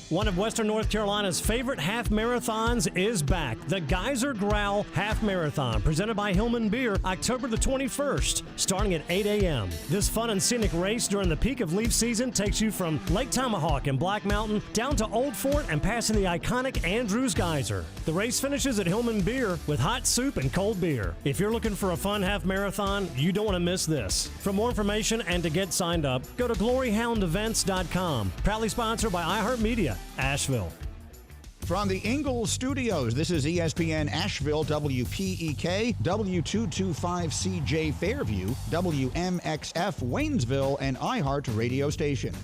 One of Western North Carolina's favorite half marathons is back. The Geyser Growl Half Marathon, presented by Hillman Beer, October the 21st, starting at 8 a.m. This fun and scenic race during the peak of leaf season takes you from Lake Tomahawk and Black Mountain down to Old Fort and passing the iconic Andrews Geyser. The race finishes at Hillman Beer with hot soup and cold beer. If you're looking for a fun half marathon, you don't want to miss this. For more information and to get signed up, go to gloryhoundevents.com. Proudly sponsored by iHeartMedia, Asheville. From the Ingles Studios, this is ESPN Asheville, WPEK, W225CJ Fairview, WMXF Waynesville, and iHeart Radio Station.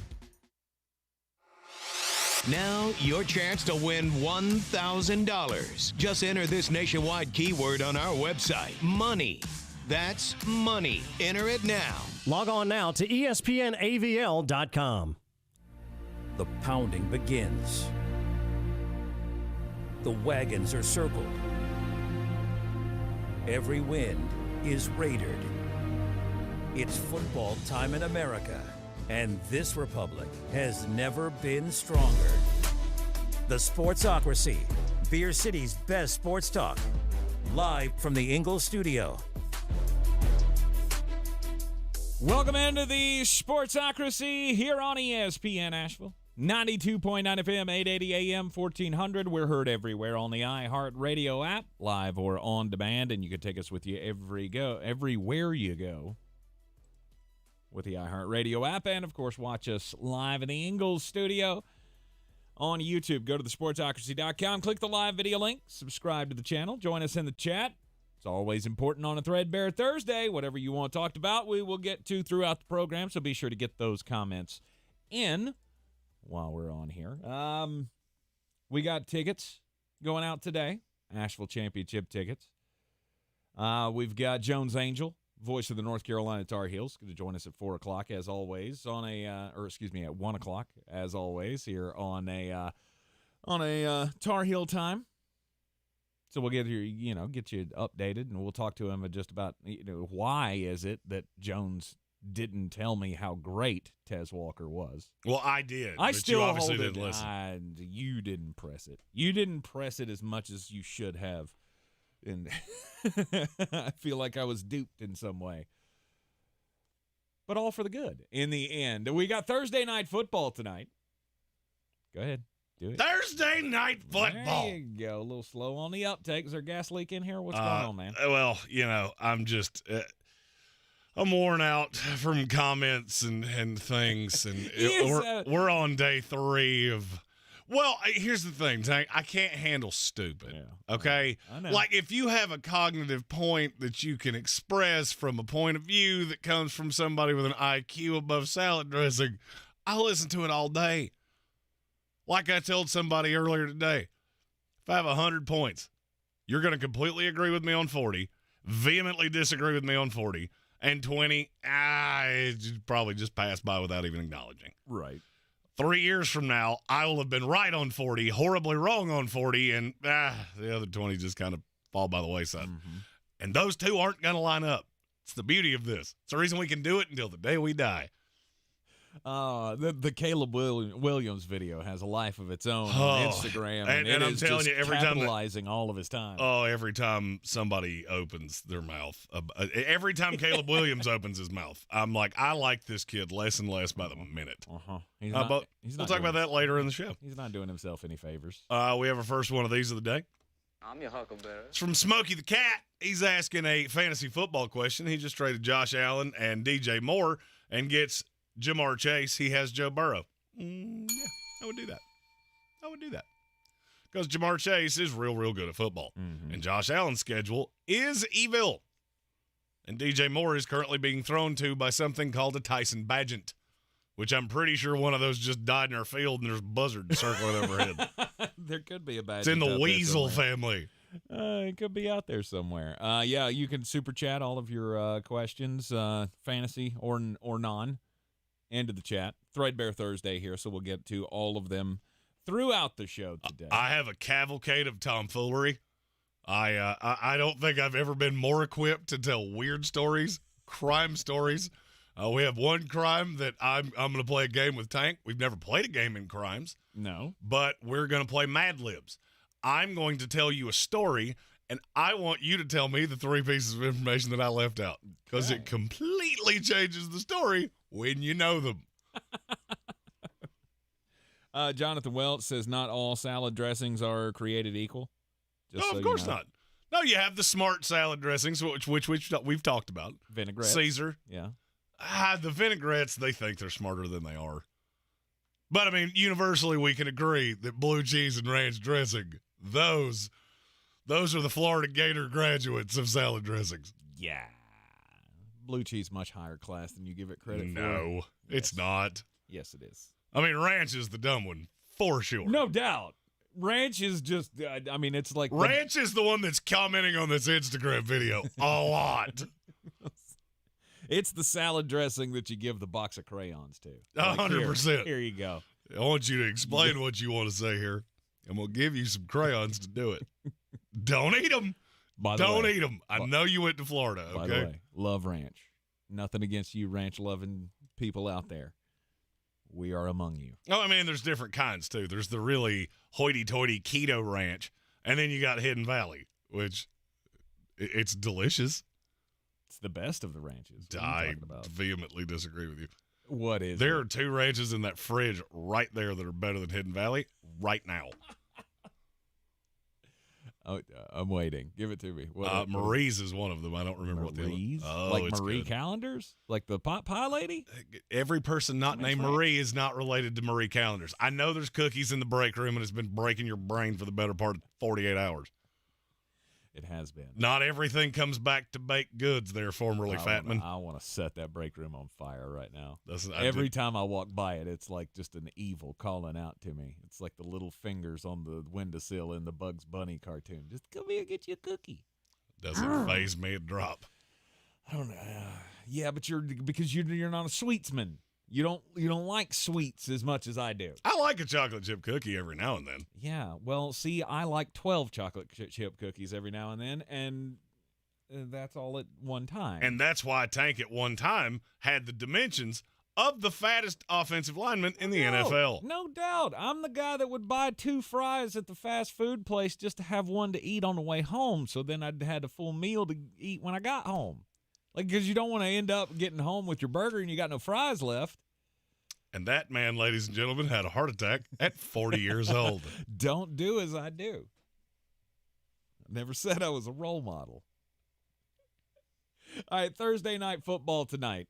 Now, your chance to win $1,000. Just enter this nationwide keyword on our website, money. That's money. Enter it now. Log on now to ESPNAVL.com. The pounding begins. The wagons are circled. Every wind is raidered. It's football time in America, and this republic has never been stronger. The Sportsocracy, Beer City's best sports talk, live from the Ingles Studio. Welcome into the Sportsocracy here on ESPN Asheville. 92.9 FM, 880 AM, 1400. We're heard everywhere on the iHeart Radio app, live or on demand, and you can take us with you everywhere you go with the iHeart Radio app, and of course watch us live in the Ingles Studio on YouTube. Go to thesportsocracy.com, click the live video link, subscribe to the channel, join us in the chat. It's always important on a Threadbare Thursday. Whatever you want talked about, we will get to throughout the program, so be sure to get those comments in while we're on here. We got tickets going out today, Asheville Championship tickets. We've got Jones Angel, voice of the North Carolina Tar Heels, going to join us at 4 o'clock as always at 1 o'clock as always here on a Tar Heel time. So we'll get you updated, and we'll talk to him just about why is it that Jones didn't tell me how great Tez Walker was. Well, I did. I still you obviously hold it. didn't listen. You didn't press it. You didn't press it as much as you should have. And I feel like I was duped in some way. But all for the good in the end. We got Thursday night football tonight. Go ahead. Do it. Thursday night football. There you go. A little slow on the uptake. Is there gas leak in here? What's going on, man? Well, I'm just I'm worn out from comments and things, and we're on day 3 of. Well, here's the thing, Tank. I can't handle stupid. Yeah, okay, I know. Like if you have a cognitive point that you can express from a point of view that comes from somebody with an IQ above salad dressing, I'll listen to it all day. Like I told somebody earlier today, if I have 100 points, you're going to completely agree with me on 40, vehemently disagree with me on 40, and 20, it probably just passed by without even acknowledging. Right. 3 years from now, I will have been right on 40, horribly wrong on 40, and the other 20 just kind of fall by the wayside. Mm-hmm. And those two aren't going to line up. It's the beauty of this. It's the reason we can do it until the day we die. The Caleb Williams video has a life of its own on Instagram, and I'm telling you, every capitalizing all of his time. Oh, every time somebody opens their mouth, every time Caleb Williams opens his mouth, I'm like, I like this kid less and less by the minute. We'll talk about that later in the show. He's not doing himself any favors. We have our first one of these of the day. I'm your huckleberry. It's from Smokey the Cat. He's asking a fantasy football question. He just traded Josh Allen and DJ Moore and gets Jamar Chase. He has Joe Burrow. Yeah, I would do that. Because Jamar Chase is real good at football. Mm-hmm. And Josh Allen's schedule is evil. And DJ Moore is currently being thrown to by something called a Tyson Badgett, which I'm pretty sure one of those just died in our field and there's a buzzard circling overhead. There could be a Badgett. It's in the weasel family. It could be out there somewhere. Yeah, you can super chat all of your questions, fantasy or non, into the chat. Threadbare Thursday here, so we'll get to all of them throughout the show today. I have a cavalcade of tomfoolery. I don't think I've ever been more equipped to tell weird stories, crime stories, We have one crime that I'm going to play a game with Tank. We've never played a game in crimes. No. But we're going to play Mad Libs. I'm going to tell you a story, and I want you to tell me the 3 pieces of information that I left out, because it completely changes the story when you know them. Jonathan Welch says not all salad dressings are created equal. No, of course not. No, you have the smart salad dressings, which we've talked about. Vinaigrette. Caesar. Yeah. The vinaigrettes, they think they're smarter than they are. But, I mean, universally we can agree that blue cheese and ranch dressing, those are the Florida Gator graduates of salad dressings. Yeah. Blue cheese much higher class than you give it credit for. No, it's not. Yes, it is. I mean, ranch is the dumb one, for sure. No doubt. Ranch is just, it's like. Ranch is the one that's commenting on this Instagram video a lot. It's the salad dressing that you give the box of crayons to. 100%. Here you go. I want you to explain what you want to say here. I'm going to give you some crayons to do it. Don't eat them. Don't eat them. I know you went to Florida, okay? By the way, love ranch. Nothing against you ranch-loving people out there. We are among you. Oh, I mean, there's different kinds, too. There's the really hoity-toity keto ranch, and then you got Hidden Valley, which it's delicious. It's the best of the ranches. I vehemently disagree with you. What is There are 2 ranches in that fridge right there that are better than Hidden Valley right now. Oh, I'm waiting. Give it to me. Marie's is one of them. I don't remember what the other. Like Marie Callender's? Like the pot pie lady? Every person not named Marie is not related to Marie Callender's. I know there's cookies in the break room, and it's been breaking your brain for the better part of 48 hours. It has been. Not everything comes back to baked goods there, formerly Fatman. I want to set that break room on fire right now. Every time I walk by it, it's like just an evil calling out to me. It's like the little fingers on the windowsill in the Bugs Bunny cartoon. Just come here, get you a cookie. Doesn't faze me a drop. I don't know. Yeah, but you're not a sweetsman. You don't like sweets as much as I do. I like a chocolate chip cookie every now and then. Yeah, well, see, I like 12 chocolate chip cookies every now and then, and that's all at one time. And that's why Tank at one time had the dimensions of the fattest offensive lineman in the NFL. No doubt. I'm the guy that would buy 2 fries at the fast food place just to have one to eat on the way home, so then I'd had a full meal to eat when I got home. Like, because you don't want to end up getting home with your burger and you got no fries left. And that man, ladies and gentlemen, had a heart attack at 40 years old. Don't do as I do. I never said I was a role model. All right, Thursday night football tonight.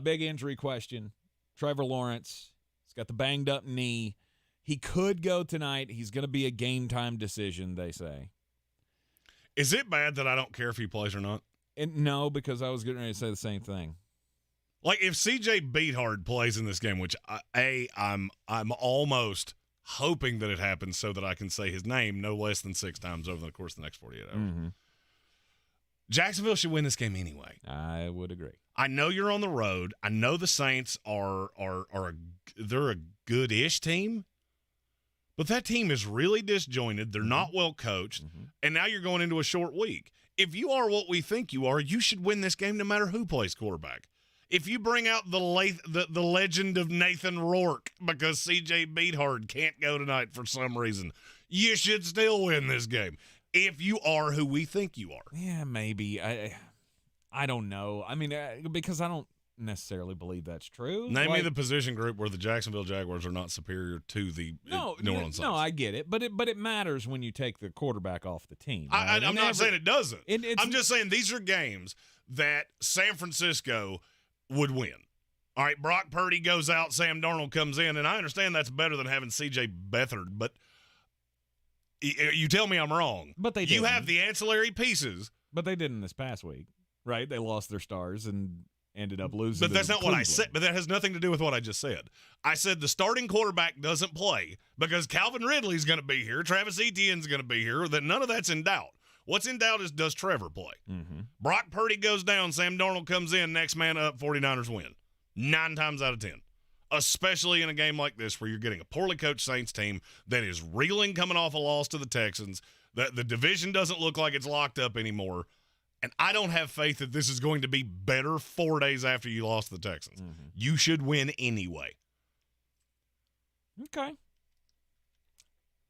Big injury question. Trevor Lawrence, he's got the banged up knee. He could go tonight. He's going to be a game time decision, they say. Is it bad that I don't care if he plays or not? No, because I was getting ready to say the same thing. Like, if C.J. Beathard plays in this game, which, I'm almost hoping that it happens so that I can say his name no less than 6 times over the course of the next 48 hours. Mm-hmm. Jacksonville should win this game anyway. I would agree. I know you're on the road. I know the Saints they're a good-ish team, but that team is really disjointed. They're not well coached, and now you're going into a short week. If you are what we think you are, you should win this game no matter who plays quarterback. If you bring out the legend of Nathan Rourke because C.J. Beathard can't go tonight for some reason, you should still win this game. If you are who we think you are. Yeah, maybe. I don't know. I mean, because I don't necessarily believe that's true. Name me the position group where the Jacksonville Jaguars are not superior to the New Orleans Saints. No, I get it, but it matters when you take the quarterback off the team. Right? I'm not saying it doesn't. I'm just saying these are games that San Francisco would win. All right, Brock Purdy goes out, Sam Darnold comes in, and I understand that's better than having C.J. Beathard, but you tell me I'm wrong. But they didn't. You have the ancillary pieces. But they didn't this past week, right? They lost their stars and ended up losing. But that's not what I said. But that has nothing to do with what I just said. I said the starting quarterback doesn't play because Calvin Ridley's going to be here, Travis Etienne's going to be here, that none of that's in doubt. What's in doubt is, does Trevor play? Mm-hmm. Brock Purdy goes down, Sam Darnold comes in, next man up, 49ers win. 9 times out of 10. Especially in a game like this where you're getting a poorly coached Saints team that is reeling coming off a loss to the Texans. The division doesn't look like it's locked up anymore. And I don't have faith that this is going to be better 4 days after you lost to the Texans. Mm-hmm. You should win anyway. Okay.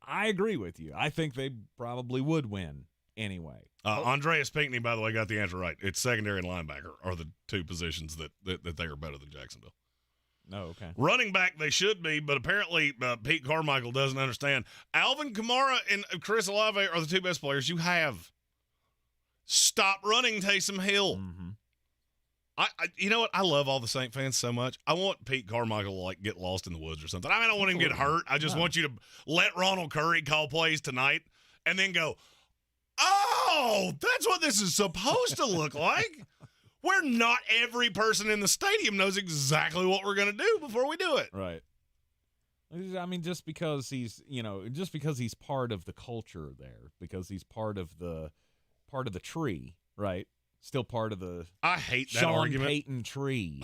I agree with you. I think they probably would win anyway. Andreas Pinckney, by the way, got the answer right. It's secondary and linebacker are the two positions that they are better than Jacksonville. No, okay. Running back, they should be, but apparently Pete Carmichael doesn't understand. Alvin Kamara and Chris Olave are the two best players you have. Stop running Taysom Hill. Mm-hmm. I you know what? I love all the Saint fans so much. I want Pete Carmichael to, like, get lost in the woods or something. I mean, I don't want him to get hurt. I just want you to let Ronald Curry call plays tonight and then go, oh, that's what this is supposed to look like. Where not every person in the stadium knows exactly what we're going to do before we do it. Right. I mean, just because he's part of the culture there, because he's part of the tree, right? Still part of the I hate that Sean argument. Payton tree.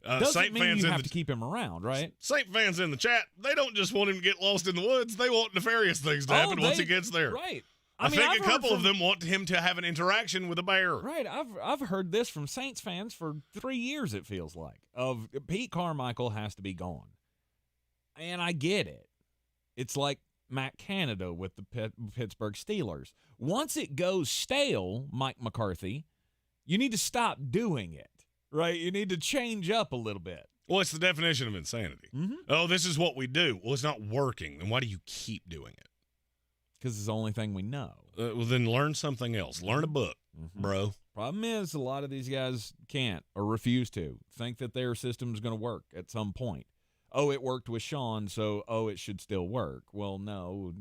Doesn't Saint mean fans you have to keep him around, right? Saint fans in the chat, they don't just want him to get lost in the woods. They want nefarious things to happen once he gets there. Right. I think a couple of them want him to have an interaction with a bear. Right. I've heard this from Saints fans for 3 years, it feels like, of Pete Carmichael has to be gone. And I get it. It's like Matt Canada with the Pittsburgh Steelers. Once it goes stale, Mike McCarthy, you need to stop doing it, right? You need to change up a little bit. Well, it's the definition of insanity. Mm-hmm. Oh, this is what we do. Well, it's not working. Then why do you keep doing it? Because it's the only thing we know. Well, then learn something else. Learn a book, bro. Problem is, a lot of these guys can't or refuse to think that their system's going to work at some point. Oh, it worked with Sean, so, it should still work. Well, no,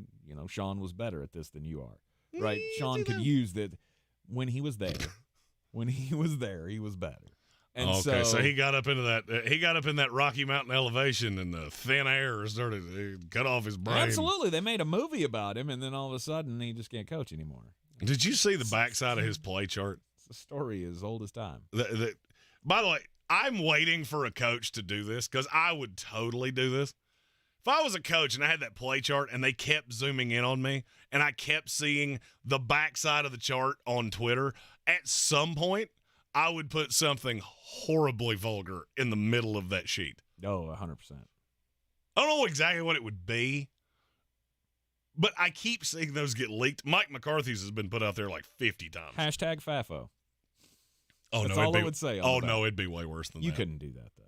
Sean was better at this than you are, right? Sean could use that when he was there. When he was there, he was better. And okay, so he got up into that. He got up in that Rocky Mountain elevation, and the thin air started cut off his brain. Absolutely, they made a movie about him, and then all of a sudden, he just can't coach anymore. Did you see the backside of his play chart? It's a story as old as time. By the way, I'm waiting for a coach to do this because I would totally do this. If I was a coach and I had that play chart and they kept zooming in on me, and I kept seeing the backside of the chart on Twitter, at some point, I would put something horribly vulgar in the middle of that sheet. Oh, 100%. I don't know exactly what it would be, but I keep seeing those get leaked. Mike McCarthy's has been put out there like 50 times. Hashtag FAFO. Oh, That's no, all I would say. Oh, no, it'd be way worse than that. You couldn't do that, though.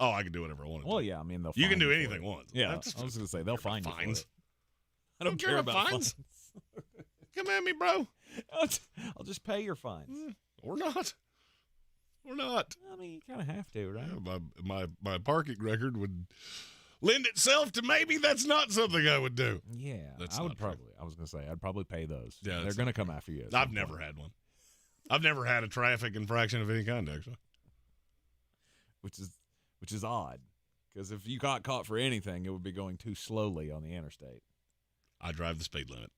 Oh, I could do whatever I wanted. Well, yeah, I mean, you can do anything once. Yeah, I was going to say, they'll find fines. you for it. I don't care about fines. Come at me, bro. I'll just pay your fines. Or not. Or not. I mean, you kind of have to, right? Yeah, my parking record would lend itself to maybe that's not something I would do. Yeah, that's I would true. probably. I was going to say, I'd probably pay those. Yeah, they're going to come after you. I've never had one. I've never had a traffic infraction of any kind, actually. Which is odd, because if you got caught for anything, it would be going too slowly on the interstate. I drive the speed limit.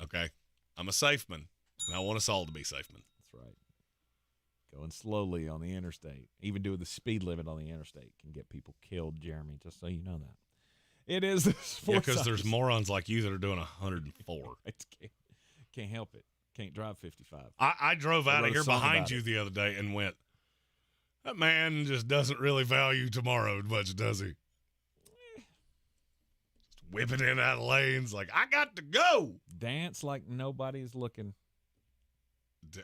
Okay, I'm a safeman, and I want us all to be safemen. That's right. Going slowly on the interstate, even doing the speed limit on the interstate, can get people killed, Jeremy, just so you know that. It is the sports. Because there's morons like you that are doing 104. Can't help it. Can't drive 55. I drove out of here behind you the other day and went, that man just doesn't really value tomorrow much, does he? Just whipping in out of lanes like, I got to go. Dance like nobody's looking.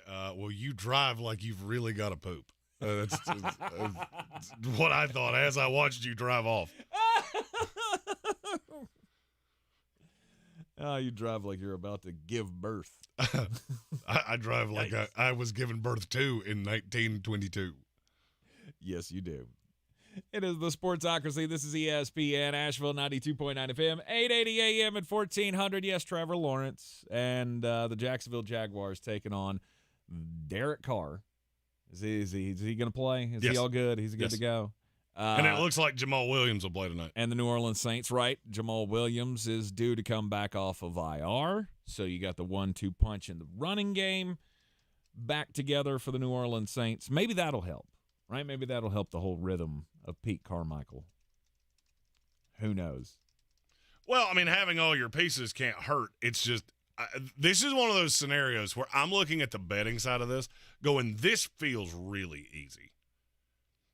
Well, you drive like you've really got to poop. That's what I thought as I watched you drive off. You drive like you're about to give birth. I drive like I was given birth to in 1922. Yes, you do. It is the Sportsocracy. This is ESPN Asheville 92.9 FM, 880 AM at 1400. Yes, Trevor Lawrence and the Jacksonville Jaguars taking on Derek Carr. Is he going to play? Is he all good? He's good to go. And it looks like Jamal Williams will play tonight. And the New Orleans Saints, right? Jamal Williams is due to come back off of IR. So you got the 1-2 punch in the running game back together for the New Orleans Saints. Maybe that'll help, right? Maybe that'll help the whole rhythm of Pete Carmichael. Who knows? Well, I mean, having all your pieces can't hurt. It's just this is one of those scenarios where I'm looking at the betting side of this going, this feels really easy.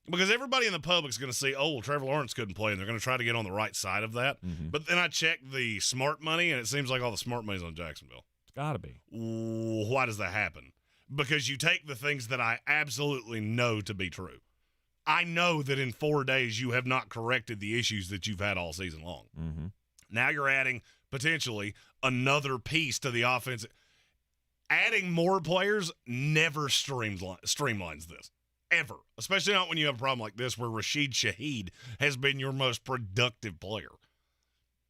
Because everybody in the public's going to say, oh, well, Trevor Lawrence couldn't play, and they're going to try to get on the right side of that. Mm-hmm. But then I checked the smart money, and it seems like all the smart money's on Jacksonville. It's got to be. Why does that happen? Because you take the things that I absolutely know to be true. I know that in 4 days you have not corrected the issues that you've had all season long. Mm-hmm. Now you're adding potentially another piece to the offense. Adding more players never streamlines this. Ever. Especially not when you have a problem like this where Rashid Shaheed has been your most productive player.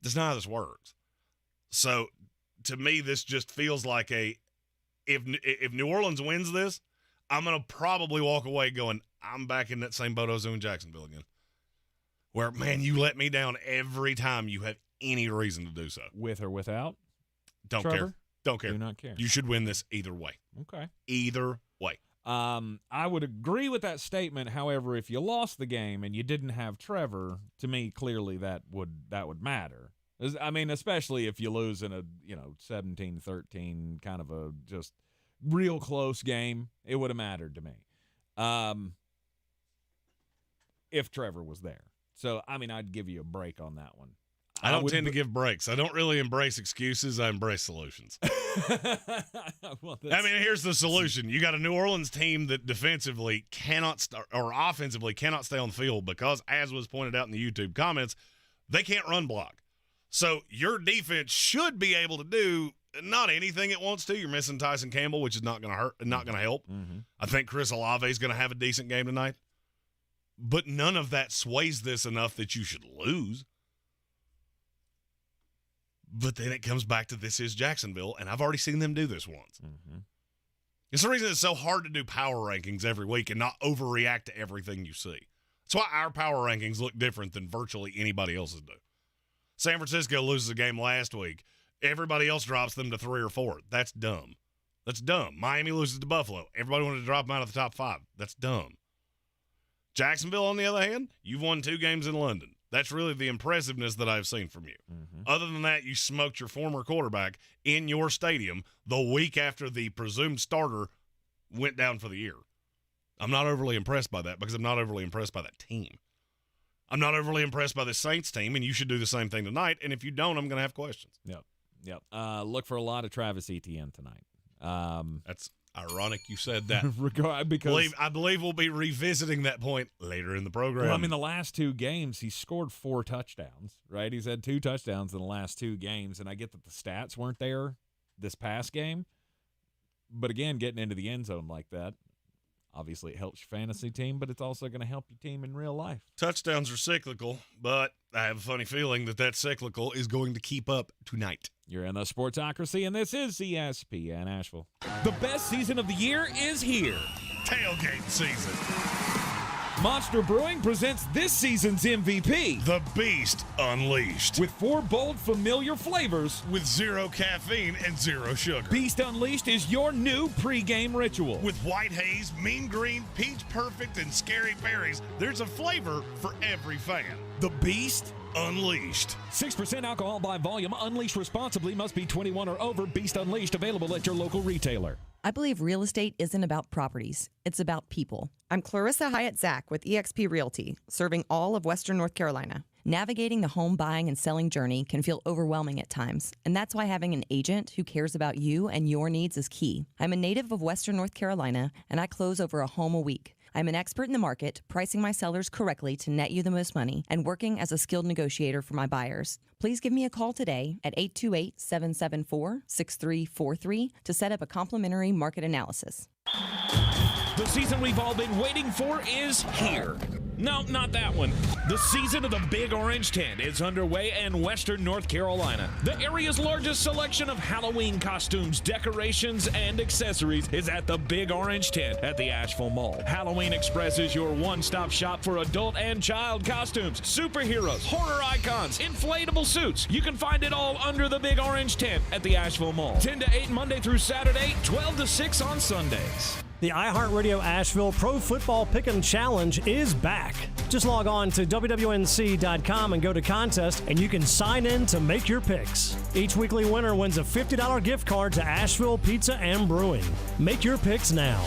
That's not how this works. So, to me, this just feels like if New Orleans wins this, I'm going to probably walk away going, I'm back in that same boat I was in Jacksonville again. Where, man, you let me down every time you have any reason to do so. With or without? Don't Trevor? care. Don't care. Do not care. You should win this either way. Okay. Either way. I would agree with that statement. However, if you lost the game and you didn't have Trevor, to me, clearly that would matter. I mean, especially if you lose in a 17-13 kind of a just real close game, it would have mattered to me. If Trevor was there. So, I mean, I'd give you a break on that one. I don't tend to give breaks. I don't really embrace excuses. I embrace solutions. Well, I mean, here's the solution. You got a New Orleans team that defensively cannot or offensively cannot stay on the field because, as was pointed out in the YouTube comments, they can't run block. So your defense should be able to do not anything it wants to. You're missing Tyson Campbell, which is not going to hurt, not going to help. Mm-hmm. I think Chris Olave is going to have a decent game tonight. But none of that sways this enough that you should lose. But then it comes back to this is Jacksonville, and I've already seen them do this once. Mm-hmm. It's the reason it's so hard to do power rankings every week and not overreact to everything you see. That's why our power rankings look different than virtually anybody else's do. San Francisco loses a game last week. Everybody else drops them to 3 or 4. That's dumb. That's dumb. Miami loses to Buffalo. Everybody wanted to drop them out of the top 5. That's dumb. Jacksonville, on the other hand, you've won 2 games in London. That's really the impressiveness that I've seen from you. Mm-hmm. Other than that, you smoked your former quarterback in your stadium the week after the presumed starter went down for the year. I'm not overly impressed by that because I'm not overly impressed by that team. I'm not overly impressed by the Saints team, and you should do the same thing tonight. And if you don't, I'm going to have questions. Yep. Look for a lot of Travis Etienne tonight. That's ironic you said that. Because I believe we'll be revisiting that point later in the program. Well, I mean, the last 2 games, he scored 4 touchdowns, right? He's had 2 touchdowns in the last 2 games, and I get that the stats weren't there this past game. But again, getting into the end zone like that, obviously it helps your fantasy team, but it's also going to help your team in real life. Touchdowns are cyclical, but I have a funny feeling that cyclical is going to keep up tonight. You're in the Sportsocracy, and this is ESPN Asheville. The best season of the year is here. Tailgate season. Monster Brewing presents this season's MVP. The Beast Unleashed. With 4 bold, familiar flavors. With 0 caffeine and 0 sugar. Beast Unleashed is your new pregame ritual. With white haze, mean green, peach perfect, and scary berries, there's a flavor for every fan. The Beast Unleashed. 6% alcohol by volume. Unleashed responsibly. Must be 21 or over. Beast Unleashed available at your local retailer. I believe real estate isn't about properties. It's about people. I'm Clarissa Hyatt-Zach with eXp Realty, serving all of Western North Carolina. Navigating the home buying and selling journey can feel overwhelming at times, and that's why having an agent who cares about you and your needs is key. I'm a native of Western North Carolina, and I close over a home a week. I'm an expert in the market, pricing my sellers correctly to net you the most money, and working as a skilled negotiator for my buyers. Please give me a call today at 828-774-6343 to set up a complimentary market analysis. The season we've all been waiting for is here. No, not that one. The season of the Big Orange Tent is underway in Western North Carolina. The area's largest selection of Halloween costumes, decorations, and accessories is at the Big Orange Tent at the Asheville Mall. Halloween Express is your one-stop shop for adult and child costumes, superheroes, horror icons, inflatable suits. You can find it all under the Big Orange Tent at the Asheville Mall. 10 to 8 Monday through Saturday, 12 to 6 on Sundays. The iHeartRadio Asheville Pro Football Pick'em Challenge is back. Just log on to WWNC.com and go to contest, and you can sign in to make your picks. Each weekly winner wins a $50 gift card to Asheville Pizza and Brewing. Make your picks now.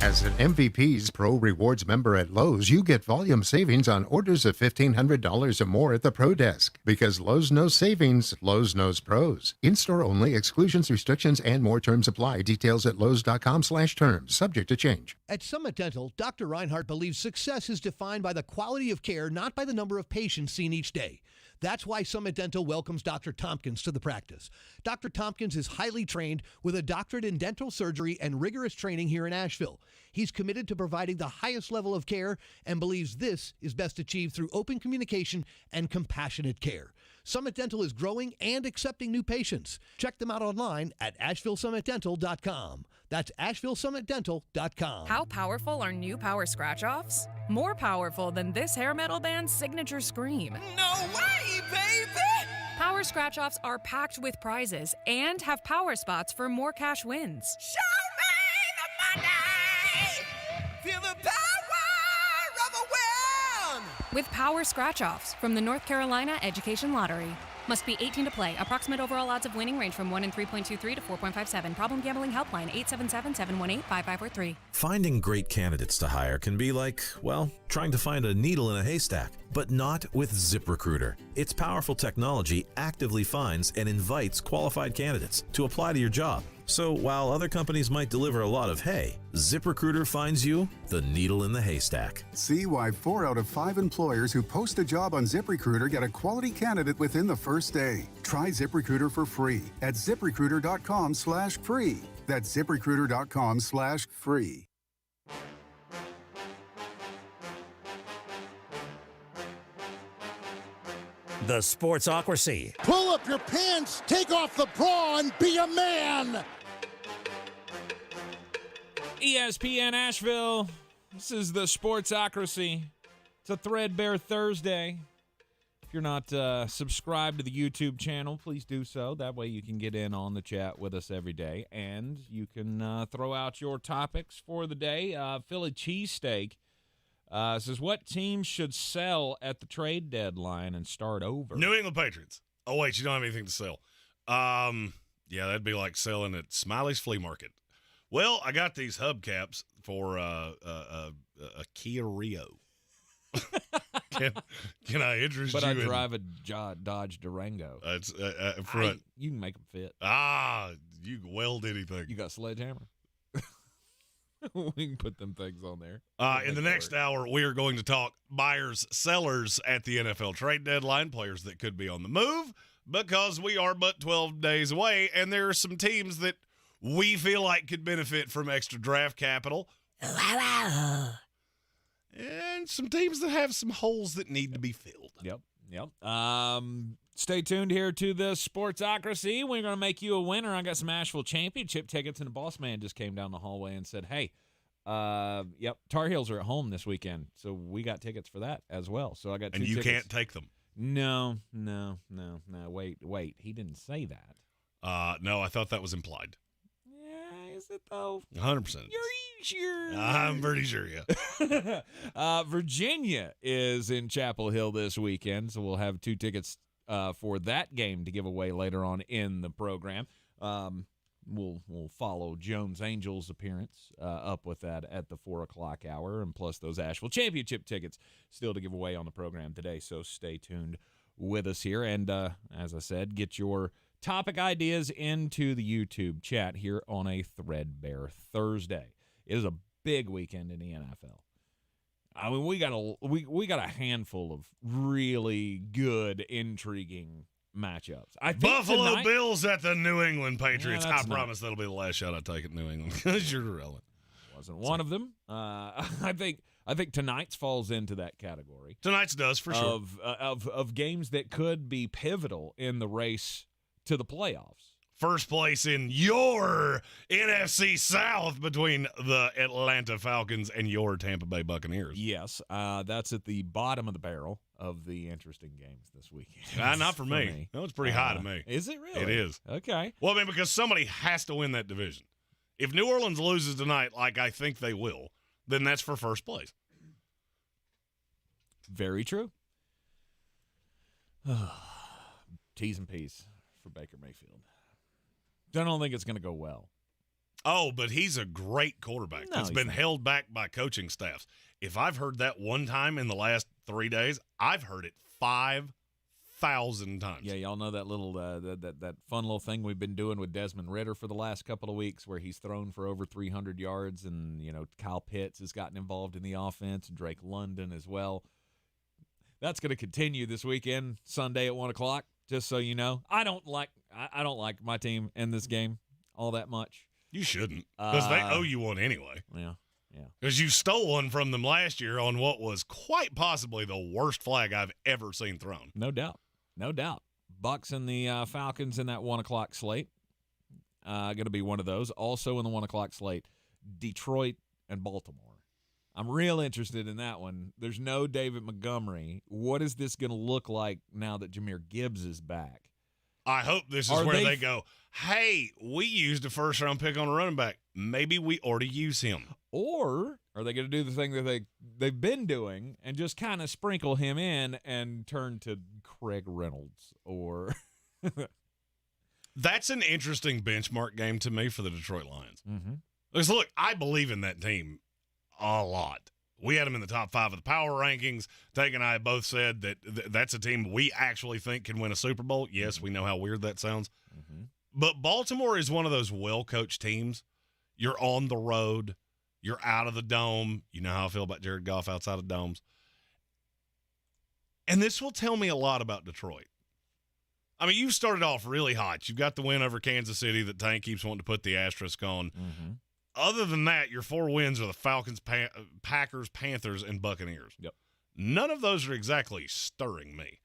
As an MVP's Pro Rewards member at Lowe's, you get volume savings on orders of $1,500 or more at the Pro Desk. Because Lowe's knows savings, Lowe's knows pros. In-store only, exclusions, restrictions, and more terms apply. Details at lowes.com/terms. Subject to change. At Summit Dental, Dr. Reinhardt believes success is defined by the quality of care, not by the number of patients seen each day. That's why Summit Dental welcomes Dr. Tompkins to the practice. Dr. Tompkins is highly trained with a doctorate in dental surgery and rigorous training here in Asheville. He's committed to providing the highest level of care and believes this is best achieved through open communication and compassionate care. Summit Dental is growing and accepting new patients. Check them out online at AshevilleSummitDental.com. That's AshevilleSummitDental.com. How powerful are new power scratch-offs? More powerful than this hair metal band's signature scream. No way, baby! Power scratch-offs are packed with prizes and have power spots for more cash wins. Show me the money! Feel the power of a win! With power scratch-offs from the North Carolina Education Lottery. Must be 18 to play. Approximate overall odds of winning range from 1 in 3.23 to 4.57. Problem gambling helpline 877-718-5543. Finding great candidates to hire can be like, well, trying to find a needle in a haystack, but not with ZipRecruiter. Its powerful technology actively finds and invites qualified candidates to apply to your job. So while other companies might deliver a lot of hay, ZipRecruiter finds you the needle in the haystack. See why 4 out of 5 employers who post a job on ZipRecruiter get a quality candidate within the first day. Try ZipRecruiter for free at ZipRecruiter.com/free. That's ZipRecruiter.com/free. The Sportsocracy. Pull up your pants, take off the bra, and be a man! ESPN Asheville. This is the Sportsocracy. It's a Threadbare Thursday. If you're not subscribed to the YouTube channel, please do so. That way you can get in on the chat with us every day. And you can throw out your topics for the day. Philly cheesesteak says, what team should sell at the trade deadline and start over? New England Patriots. Oh, wait, you don't have anything to sell. Yeah, that'd be like selling at Smiley's Flea Market. Well, I got these hubcaps for a Kia Rio. Can I interest you? But I drive a Dodge Durango. It's front. You can make them fit. You can weld anything. You got a sledgehammer? We can put them things on there. In the next hour, we are going to talk buyers, sellers at the NFL trade deadline, players that could be on the move, because we are but 12 days away, and there are some teams that we feel like could benefit from extra draft capital. And some teams that have some holes that need to be filled. Yep. Stay tuned here to the Sportsocracy. We're going to make you a winner. I got some Asheville Championship tickets, and the boss man just came down the hallway and said, hey, Tar Heels are at home this weekend, so we got tickets for that as well. So I got 2 tickets. And you tickets. Can't take them. No. Wait. He didn't say that. No, I thought that was implied. Yeah, is it though? 100%. You're sure? I'm pretty sure, yeah. Virginia is in Chapel Hill this weekend, so we'll have 2 tickets for that game to give away later on in the program. We'll follow Jones Angels' appearance up with that at the 4 o'clock hour, and plus those Asheville Championship tickets still to give away on the program today. So stay tuned with us here, and as I said, get your topic ideas into the YouTube chat here on a Threadbare Thursday. It is a big weekend in the NFL. I mean, we got a handful of really good, intriguing matchups. I think Buffalo Bills at the New England Patriots. Yeah, I promise that'll be the last shot I take at New England because you're irrelevant. Wasn't one of them. I think tonight's falls into that category. Tonight's does for sure of games that could be pivotal in the race to the playoffs. First place in your NFC South between the Atlanta Falcons and your Tampa Bay Buccaneers. Yes, that's at the bottom of the barrel of the interesting games this weekend. Not for me. No, it's pretty high to me. Is it really? It is. Okay. Well, I mean, because somebody has to win that division. If New Orleans loses tonight, like I think they will, then that's for first place. Very true. T's and P's for Baker Mayfield. I don't think it's going to go well. Oh, but he's a great quarterback. That's been held back by coaching staffs. If I've heard that one time in the last 3 days, I've heard it 5,000 times. Yeah, y'all know that little that fun little thing we've been doing with Desmond Ridder for the last couple of weeks, where he's thrown for over 300 yards, and Kyle Pitts has gotten involved in the offense, and Drake London as well. That's going to continue this weekend, Sunday at 1:00. Just so you know, I don't like my team in this game all that much. You shouldn't, because they owe you one anyway. Yeah. Because you stole one from them last year on what was quite possibly the worst flag I've ever seen thrown. No doubt. Bucks and the Falcons in that 1:00 slate. Going to be one of those. Also in the 1:00 slate, Detroit and Baltimore. I'm real interested in that one. There's no David Montgomery. What is this going to look like now that Jahmyr Gibbs is back? I hope this is where they go, hey, we used a first-round pick on a running back. Maybe we ought to use him. Or are they going to do the thing that they've been doing and just kind of sprinkle him in and turn to Craig Reynolds? Or That's an interesting benchmark game to me for the Detroit Lions. Mm-hmm. Because, look, I believe in that team a lot. We had them in the top 5 of the power rankings. Tate and I both said that that's a team we actually think can win a Super Bowl. Yes, we know how weird that sounds. Mm-hmm. But Baltimore is one of those well-coached teams. You're on the road. You're out of the dome. You know how I feel about Jared Goff outside of domes. And this will tell me a lot about Detroit. I mean, you started off really hot. You've got the win over Kansas City that Tank keeps wanting to put the asterisk on. Mm-hmm. Other than that, your 4 wins are the Falcons, Packers, Panthers, and Buccaneers. Yep. None of those are exactly stirring me.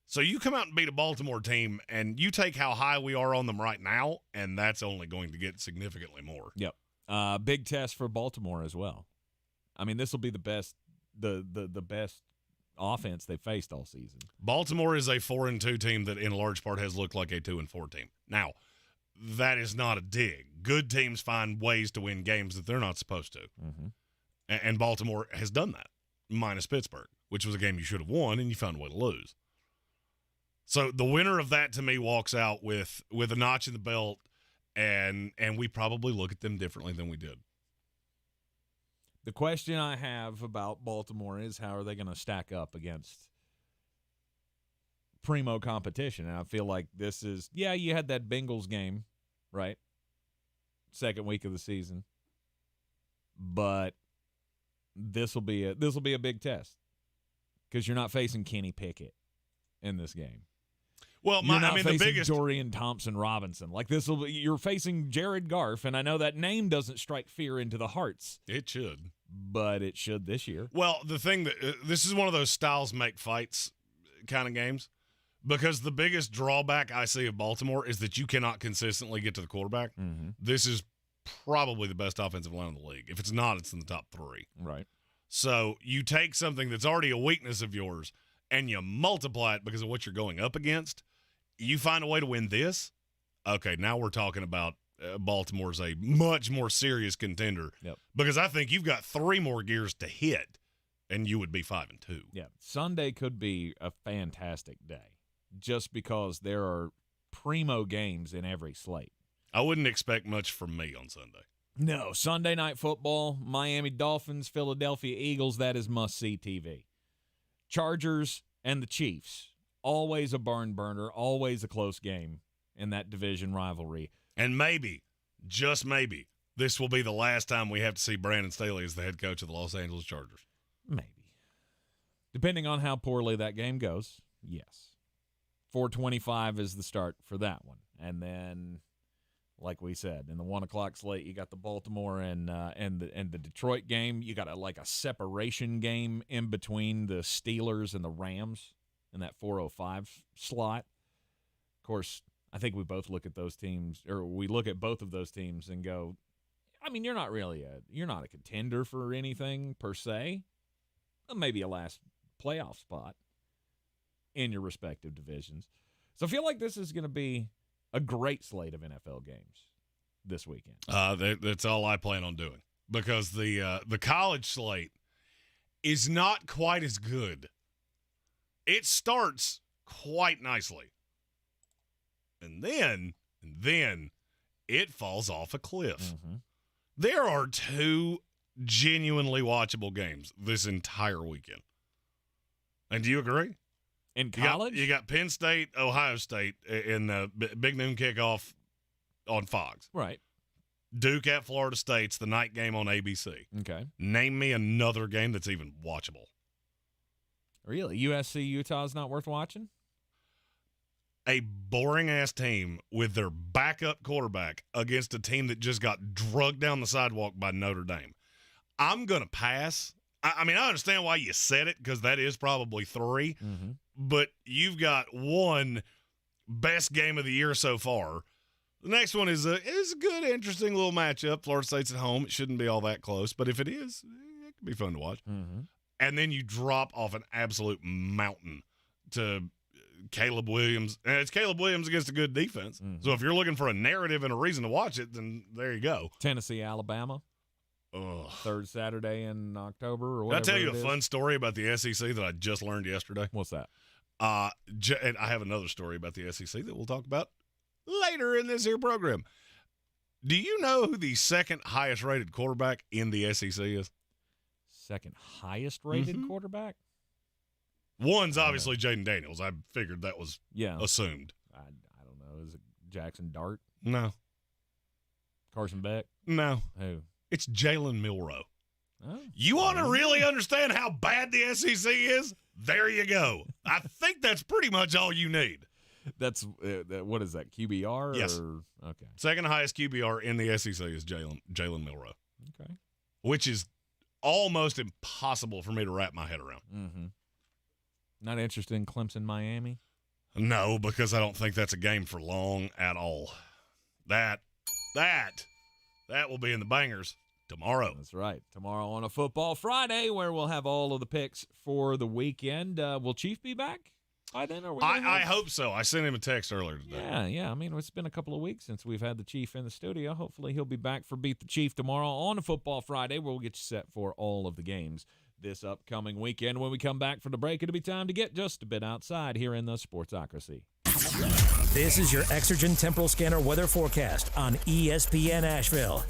So you come out and beat a Baltimore team, and you take how high we are on them right now, and that's only going to get significantly more. Yep. Big test for Baltimore as well. I mean, this will be the best offense they faced all season. Baltimore is a 4-2 team that in large part has looked like a 2-4 team. Now, that is not a dig. Good teams find ways to win games that they're not supposed to. Mm-hmm. And Baltimore has done that, minus Pittsburgh, which was a game you should have won, and you found a way to lose. So the winner of that, to me, walks out with a notch in the belt, and we probably look at them differently than we did. The question I have about Baltimore is, how are they going to stack up against primo competition? And I feel like this is, you had that Bengals game, right? Second week of the season. But this will be a big test, because you're not facing Kenny Pickett in this game. Well, the biggest Dorian Thompson-Robinson. Like, you're facing Jared Goff, and I know that name doesn't strike fear into the hearts. It should. But it should this year. Well, the thing that this is one of those styles make fights kind of games, because the biggest drawback I see of Baltimore is that you cannot consistently get to the quarterback. Mm-hmm. This is probably the best offensive line in the league. If it's not, it's in the top 3. Right. So you take something that's already a weakness of yours and you multiply it because of what you're going up against. You find a way to win this. Okay, now we're talking about Baltimore's a much more serious contender. Yep. Because I think you've got 3 more gears to hit, and you would be 5-2. Yeah, Sunday could be a fantastic day, just because there are primo games in every slate. I wouldn't expect much from me on Sunday. No, Sunday night football, Miami Dolphins, Philadelphia Eagles, that is must-see TV. Chargers and the Chiefs, always a barn burner, always a close game in that division rivalry. And maybe, just maybe, this will be the last time we have to see Brandon Staley as the head coach of the Los Angeles Chargers. Maybe. Depending on how poorly that game goes, yes. 4:25 is the start for that one. And then, like we said, in the 1:00 slate, you got the Baltimore and the Detroit game. You got a separation game in between the Steelers and the Rams in that 4:05 slot. Of course, I think we both look at those teams, or we look at both of those teams and go, I mean, you're not a contender for anything per se. Maybe a last playoff spot in your respective divisions. So I feel like this is going to be a great slate of NFL games this weekend. That's all I plan on doing, because the college slate is not quite as good. It starts quite nicely. And then it falls off a cliff. Mm-hmm. There are 2 genuinely watchable games this entire weekend. And do you agree? In college? You got Penn State, Ohio State in the big noon kickoff on Fox. Right. Duke at Florida State's the night game on ABC. Okay. Name me another game that's even watchable. Really? USC Utah's not worth watching? A boring-ass team with their backup quarterback against a team that just got drugged down the sidewalk by Notre Dame. I'm going to pass. I mean, I understand why you said it because that is probably 3. Mm-hmm. But you've got one best game of the year so far. The next one is a good, interesting little matchup. Florida State's at home. It shouldn't be all that close. But if it is, it could be fun to watch. Mm-hmm. And then you drop off an absolute mountain to Caleb Williams. And it's Caleb Williams against a good defense. Mm-hmm. So if you're looking for a narrative and a reason to watch it, then there you go. Tennessee, Alabama. Ugh. Third Saturday in October or Did I whatever. tell you a fun story about the SEC that I just learned yesterday? What's that? And I have another story about the SEC that we'll talk about later in this here program. Do you know who the second highest rated quarterback in the SEC is? Second highest rated quarterback? One's obviously Jaden Daniels. I figured that was assumed. I don't know. Is it Jackson Dart? No. Carson Beck? No. Who? It's Jalen Milroe. Oh. You want to really understand how bad the SEC is? There you go. I think that's pretty much all you need. That's what is that? QBR? Yes. Or, okay. Second highest QBR in the SEC is Jalen Milroe. Okay. Which is almost impossible for me to wrap my head around. Mm-hmm. Not interested in Clemson, Miami? No, because I don't think that's a game for long at all. That will be in the bangers tomorrow. That's right. Tomorrow on a Football Friday, where we'll have all of the picks for the weekend. Will Chief be back by then? I hope so. I sent him a text earlier today. Yeah. I mean, it's been a couple of weeks since we've had the Chief in the studio. Hopefully he'll be back for Beat the Chief tomorrow on a Football Friday, where we'll get you set for all of the games this upcoming weekend. When we come back from the break, it'll be time to get just a bit outside here in the Sportsocracy. This is your Exergen Temporal Scanner weather forecast on ESPN Asheville.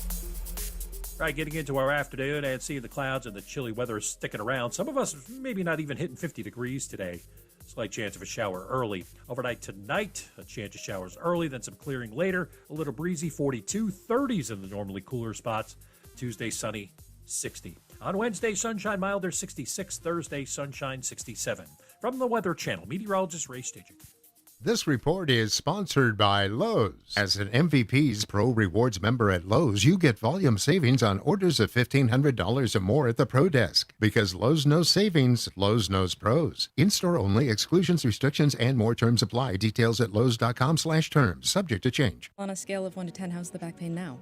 Right, getting into our afternoon and seeing the clouds and the chilly weather sticking around. Some of us maybe not even hitting 50 degrees today. Slight chance of a shower early. Overnight tonight, a chance of showers early, then some clearing later. A little breezy, 42, 30s in the normally cooler spots. Tuesday, sunny, 60. On Wednesday, sunshine milder, 66. Thursday, sunshine, 67. From the Weather Channel, meteorologist Ray Staging. This report is sponsored by Lowe's. As an MVP's Pro Rewards member at Lowe's, you get volume savings on orders of $1,500 or more at the Pro Desk. Because Lowe's knows savings, Lowe's knows pros. In-store only, exclusions, restrictions, and more terms apply. Details at lowes.com/terms. Subject to change. On a scale of 1 to 10, how's the back pain now?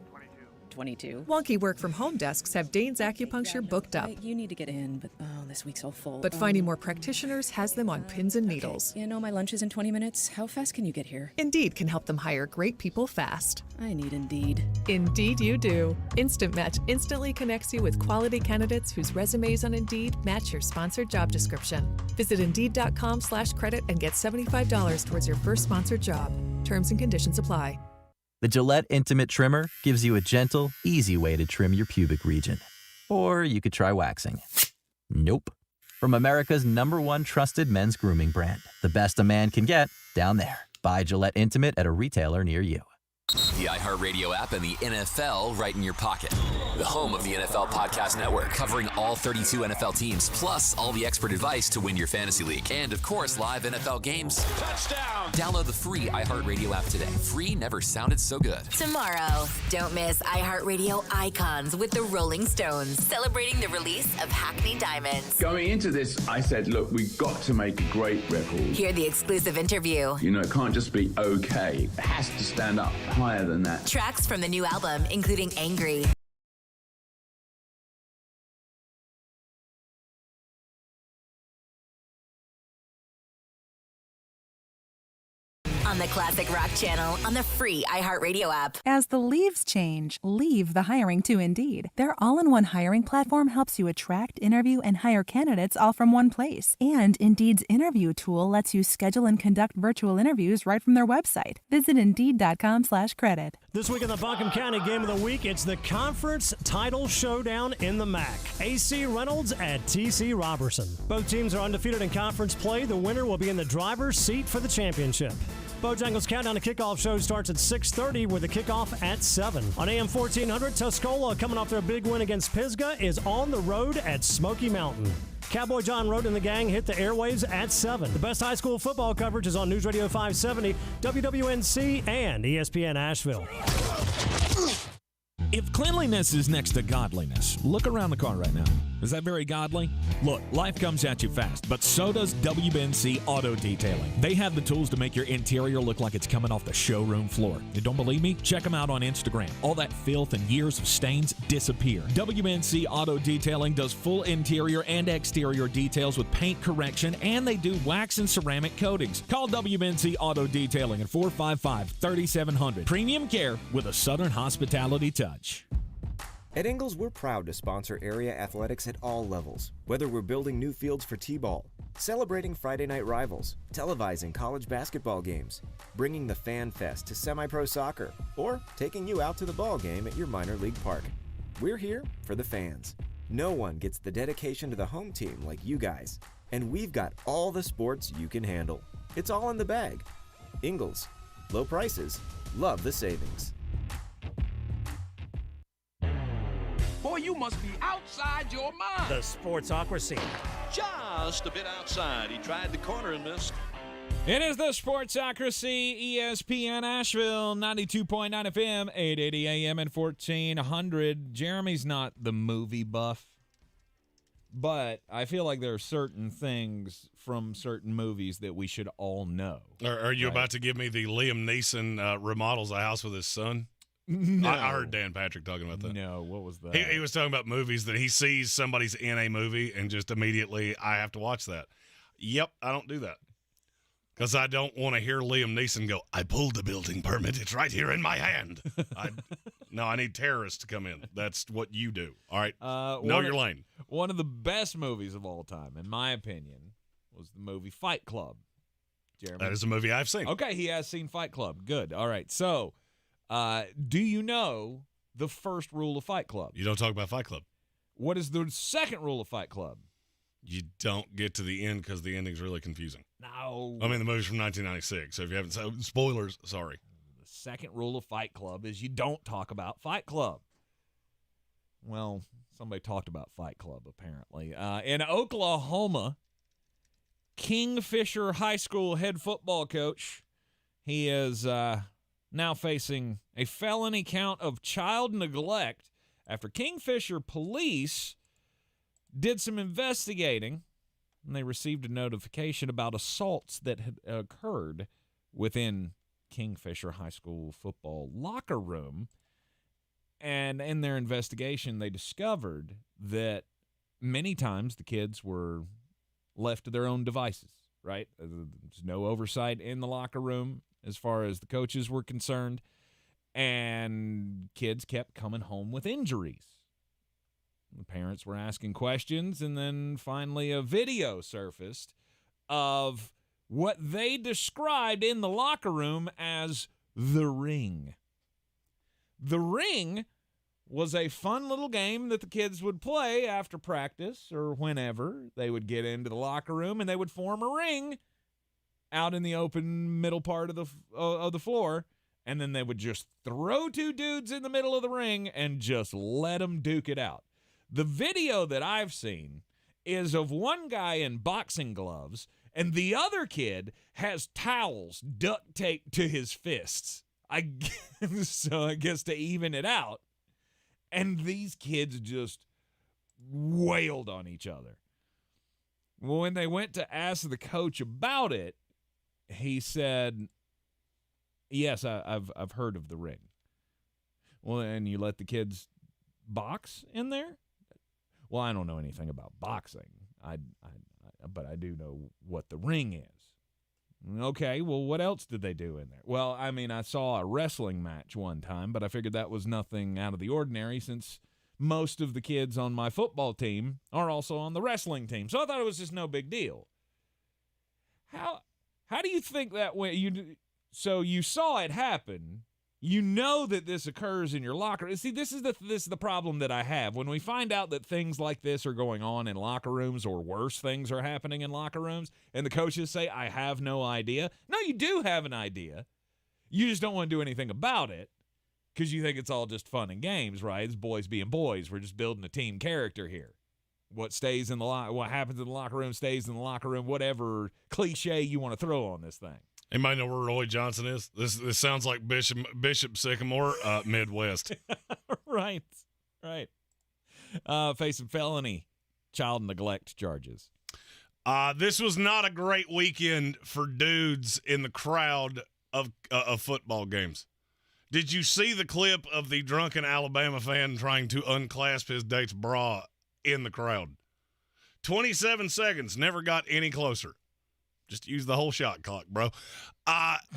22. Wonky work from home desks have Dane's Acupuncture booked up. You need to get in, but this week's all full. But finding more practitioners has them on pins and needles. You know, my lunch is in 20 minutes. How fast can you get here? Indeed can help them hire great people fast. I need Indeed. Indeed you do. Instant Match instantly connects you with quality candidates whose resumes on Indeed match your sponsored job description. Visit Indeed.com/credit and get $75 towards your first sponsored job. Terms and conditions apply. The Gillette Intimate Trimmer gives you a gentle, easy way to trim your pubic region. Or you could try waxing. Nope. From America's #1 trusted men's grooming brand, the best a man can get, down there. Buy Gillette Intimate at a retailer near you. The iHeartRadio app and the NFL right in your pocket. The home of the NFL Podcast Network, covering all 32 NFL teams, plus all the expert advice to win your fantasy league. And, of course, live NFL games. Touchdown! Download the free iHeartRadio app today. Free never sounded so good. Tomorrow, don't miss iHeartRadio Icons with the Rolling Stones, celebrating the release of Hackney Diamonds. Going into this, I said, look, we've got to make a great record. Hear the exclusive interview. You know, it can't just be okay. It has to stand up higher than that. Tracks from the new album, including Angry. On on the Classic Rock channel on the free iHeartRadio app. As the leaves change, leave the hiring to Indeed. Their all-in-one hiring platform helps you attract, interview, and hire candidates all from one place. And Indeed's interview tool lets you schedule and conduct virtual interviews right from their website. Visit Indeed.com/credit. This week in the Buncombe County Game of the Week, it's the conference title showdown in the MAC. AC Reynolds at TC Robertson. Both teams are undefeated in conference play. The winner will be in the driver's seat for the championship. Bojangles Countdown to Kickoff show starts at 6:30 with a kickoff at 7. On AM 1400, Tuscola, coming off their big win against Pisgah, is on the road at Smoky Mountain. Cowboy John Roden and the gang hit the airwaves at 7. The best high school football coverage is on News Radio 570, WWNC, and ESPN Asheville. If cleanliness is next to godliness, look around the car right now. Is that very godly? Look, life comes at you fast, but so does WNC Auto Detailing. They have the tools to make your interior look like it's coming off the showroom floor. You don't believe me? Check them out on Instagram. All that filth and years of stains disappear. WNC Auto Detailing does full interior and exterior details with paint correction, and they do wax and ceramic coatings. Call WNC Auto Detailing at 455-3700. Premium care with a Southern hospitality touch. At Ingles, we're proud to sponsor area athletics at all levels. Whether we're building new fields for T-ball, celebrating Friday night rivals, televising college basketball games, bringing the Fan Fest to semi-pro soccer, or taking you out to the ball game at your minor league park. We're here for the fans. No one gets the dedication to the home team like you guys. And we've got all the sports you can handle. It's all in the bag. Ingles. Low prices. Love the savings. Boy, you must be outside your mind. The Sportsocracy. Just a bit outside. He tried the corner and missed. It is the Sportsocracy, ESPN Asheville, 92.9 FM, 880 AM and 1400. Jeremy's not the movie buff, but I feel like there are certain things from certain movies that we should all know. Are you about to give me the Liam Neeson remodels a house with his son? No. I heard Dan Patrick talking about that. No, what was that? He was talking about movies that he sees somebody's in a movie and just immediately, I have to watch that. Yep, I don't do that. Because I don't want to hear Liam Neeson go, I pulled the building permit. It's right here in my hand. I need terrorists to come in. That's what you do. All right? Know your lane. One of the best movies of all time, in my opinion, was the movie Fight Club. Jeremy? That is a movie I've seen. Okay, he has seen Fight Club. Good. All right. So, do you know the first rule of Fight Club? You don't talk about Fight Club. What is the second rule of Fight Club? You don't get to the end because the ending's really confusing. No. I mean, the movie's from 1996, so if you haven't... spoilers, sorry. The second rule of Fight Club is you don't talk about Fight Club. Well, somebody talked about Fight Club, apparently. In Oklahoma, Kingfisher High School head football coach, he is now facing a felony count of child neglect after Kingfisher police did some investigating, and they received a notification about assaults that had occurred within Kingfisher High School football locker room. And in their investigation, they discovered that many times the kids were left to their own devices, right? There's no oversight in the locker room as far as the coaches were concerned, and kids kept coming home with injuries. The parents were asking questions, and then finally a video surfaced of what they described in the locker room as the ring. The ring was a fun little game that the kids would play after practice or whenever. They would get into the locker room, and they would form a ring out in the open middle part of the floor, and then they would just throw two dudes in the middle of the ring and just let them duke it out. The video that I've seen is of one guy in boxing gloves, and the other kid has towels duct taped to his fists. I guess to even it out. And these kids just wailed on each other. Well, when they went to ask the coach about it, he said, yes, I've heard of the ring. Well, and you let the kids box in there? Well, I don't know anything about boxing, but I do know what the ring is. Okay, well, what else did they do in there? Well, I mean, I saw a wrestling match one time, but I figured that was nothing out of the ordinary since most of the kids on my football team are also on the wrestling team. So I thought it was just no big deal. How do you think that went? So you saw it happen. You know that this occurs in your locker room. See, this is the problem that I have. When we find out that things like this are going on in locker rooms or worse things are happening in locker rooms, and the coaches say, I have no idea. No, you do have an idea. You just don't want to do anything about it because you think it's all just fun and games, right? It's boys being boys. We're just building a team character here. What happens in the locker room stays in the locker room, whatever cliche you want to throw on this thing. Anybody know where Roy Johnson is? This sounds like Bishop Sycamore, Midwest. Right. Facing felony child neglect charges. This was not a great weekend for dudes in the crowd of football games. Did you see the clip of the drunken Alabama fan trying to unclasp his date's bra in the crowd? 27 seconds, never got any closer. Just use the whole shot clock, bro.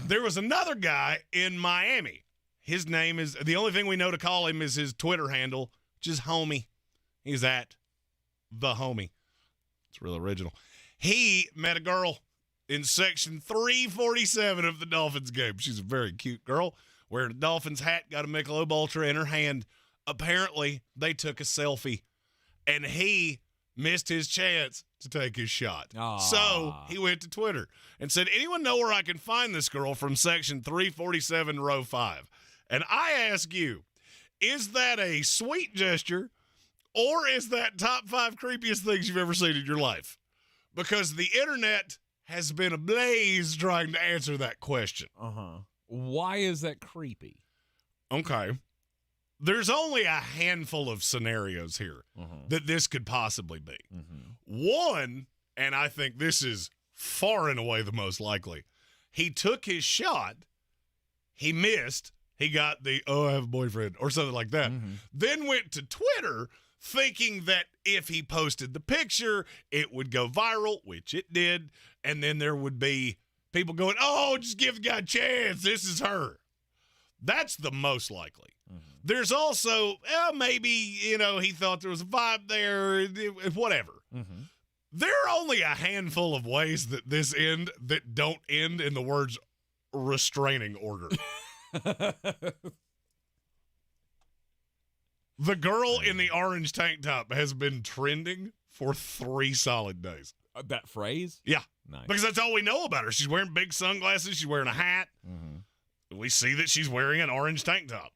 There was another guy in Miami. His name is, the only thing we know to call him is his Twitter handle, which is Homie. He's at the Homie. It's real original. He met a girl in section 347 of the Dolphins game. She's a very cute girl, wearing a Dolphins hat, got a Michelob Ultra in her hand. Apparently, they took a selfie, and he missed his chance to take his shot. Aww. So he went to Twitter and said, anyone know where I can find this girl from section 347, row 5? And I ask you, is that a sweet gesture or is that top 5 creepiest things you've ever seen in your life? Because the internet has been ablaze trying to answer that question. Why is that creepy? Okay. There's only a handful of scenarios here that this could possibly be. One, and I think this is far and away the most likely, he took his shot, he missed, he got the, I have a boyfriend, or something like that, then went to Twitter thinking that if he posted the picture, it would go viral, which it did, and then there would be people going, oh, just give the guy a chance, this is her. That's the most likely. There's also, maybe, he thought there was a vibe there, whatever. There are only a handful of ways that this end that don't end in the words restraining order. The girl in the orange tank top has been trending for 3 solid days. That phrase? Yeah. Nice. Because that's all we know about her. She's wearing big sunglasses. She's wearing a hat. We see that she's wearing an orange tank top.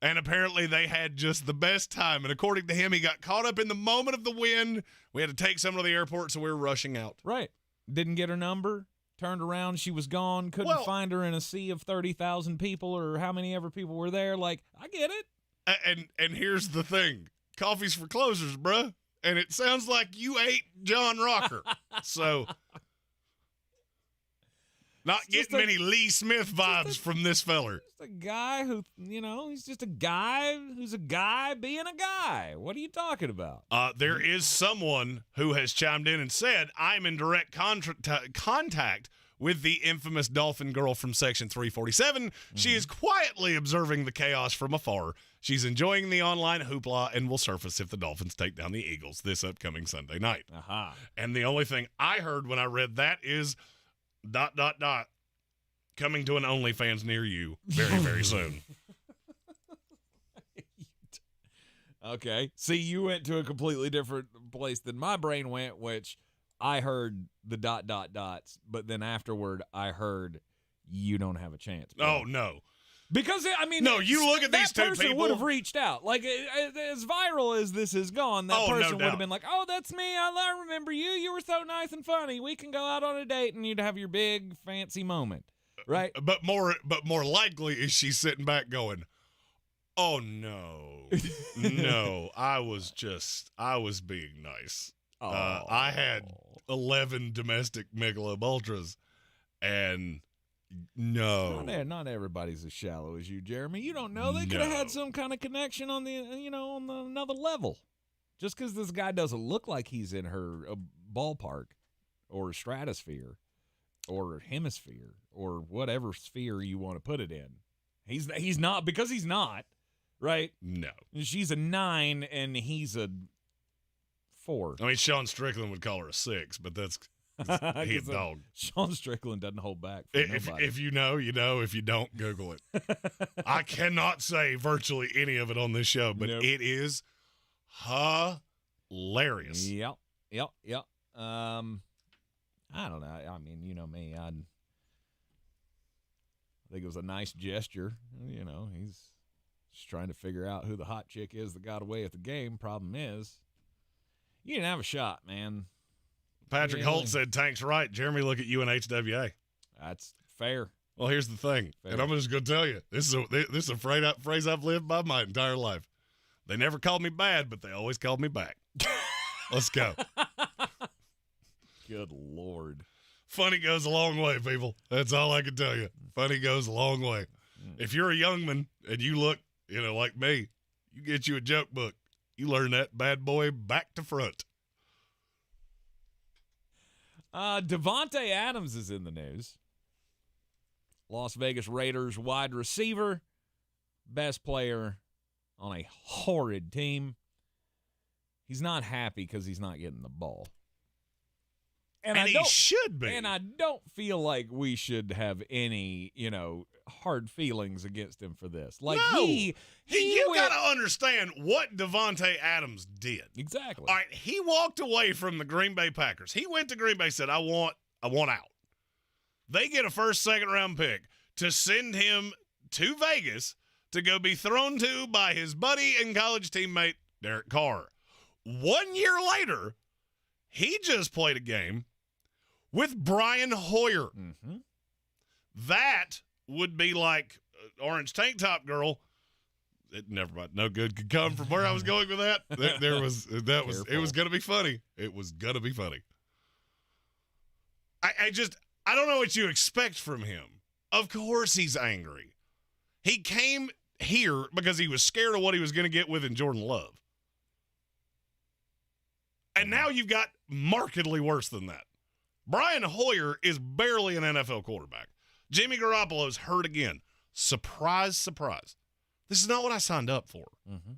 And apparently they had just the best time. And according to him, he got caught up in the moment of the win. We had to take someone to the airport, so we were rushing out. Right. Didn't get her number. Turned around. She was gone. Couldn't find her in a sea of 30,000 people or how many ever people were there. Like, I get it. And here's the thing. Coffee's for closers, bruh. And it sounds like you ate John Rocker. So, not getting many Lee Smith vibes from this feller. Just a guy who, he's just a guy who's a guy being a guy. What are you talking about? There is someone who has chimed in and said, I'm in direct contact with the infamous Dolphin girl from Section 347. She is quietly observing the chaos from afar. She's enjoying the online hoopla and will surface if the Dolphins take down the Eagles this upcoming Sunday night. And the only thing I heard when I read that is ... coming to an OnlyFans near you very, very soon. Okay. See, you went to a completely different place than my brain went, which I heard the ... but then afterward I heard you don't have a chance. Bro. Oh, no. Because, no, you look at these two people. That person would have reached out. Like, as viral as this has gone, that person would have been like, oh, that's me. I remember you. You were so nice and funny. We can go out on a date and you'd have your big, fancy moment. Right? But more likely is she sitting back going, oh, no. No, I was being nice. I had 11 domestic Michelob Ultras, and no. Not everybody's as shallow as you, Jeremy. You don't know. They could have had some kind of connection on the, on another level. Just because this guy doesn't look like he's in her ballpark or stratosphere. or hemisphere or whatever sphere you want to put it in. He's not, because he's not, right? No. She's a 9 and he's a 4. I mean, Sean Strickland would call her a 6, but that's he's a dog. Sean Strickland doesn't hold back for nobody. If you know, you know. If you don't, Google it. I cannot say virtually any of it on this show, but it is hilarious. Yep. I don't know. I mean, you know me. I think it was a nice gesture. You know, he's just trying to figure out who the hot chick is that got away at the game. Problem is, you didn't have a shot, man. Patrick Holt said, Tank's right. Jeremy, look at you and HWA. That's fair. Well, here's the thing, and I'm just going to tell you, this is a phrase I've lived by my entire life. They never called me bad, but they always called me back. Let's go. Good Lord. Funny goes a long way, people. That's all I can tell you. Funny goes a long way. If you're a young man and you look, like me, you get you a joke book. You learn that bad boy back to front. Devontae Adams is in the news. Las Vegas Raiders wide receiver, best player on a horrid team. He's not happy because he's not getting the ball. And he should be. And I don't feel like we should have any, hard feelings against him for this. Like, no. You got to understand what Devontae Adams did. Exactly. All right, he walked away from the Green Bay Packers. He went to Green Bay, said, I want out. They get a first, second-round pick to send him to Vegas to go be thrown to by his buddy and college teammate, Derek Carr. 1 year later, he just played a game with Brian Hoyer. Mm-hmm. That would be like Orange Tank Top Girl. Never mind. No good could come from where I was going with that. It was going to be funny. It was going to be funny. I don't know what you expect from him. Of course he's angry. He came here because he was scared of what he was going to get with Jordan Love. And now you've got markedly worse than that. Brian Hoyer is barely an NFL quarterback. Jimmy Garoppolo's hurt again. Surprise, surprise. This is not what I signed up for. Mm-hmm.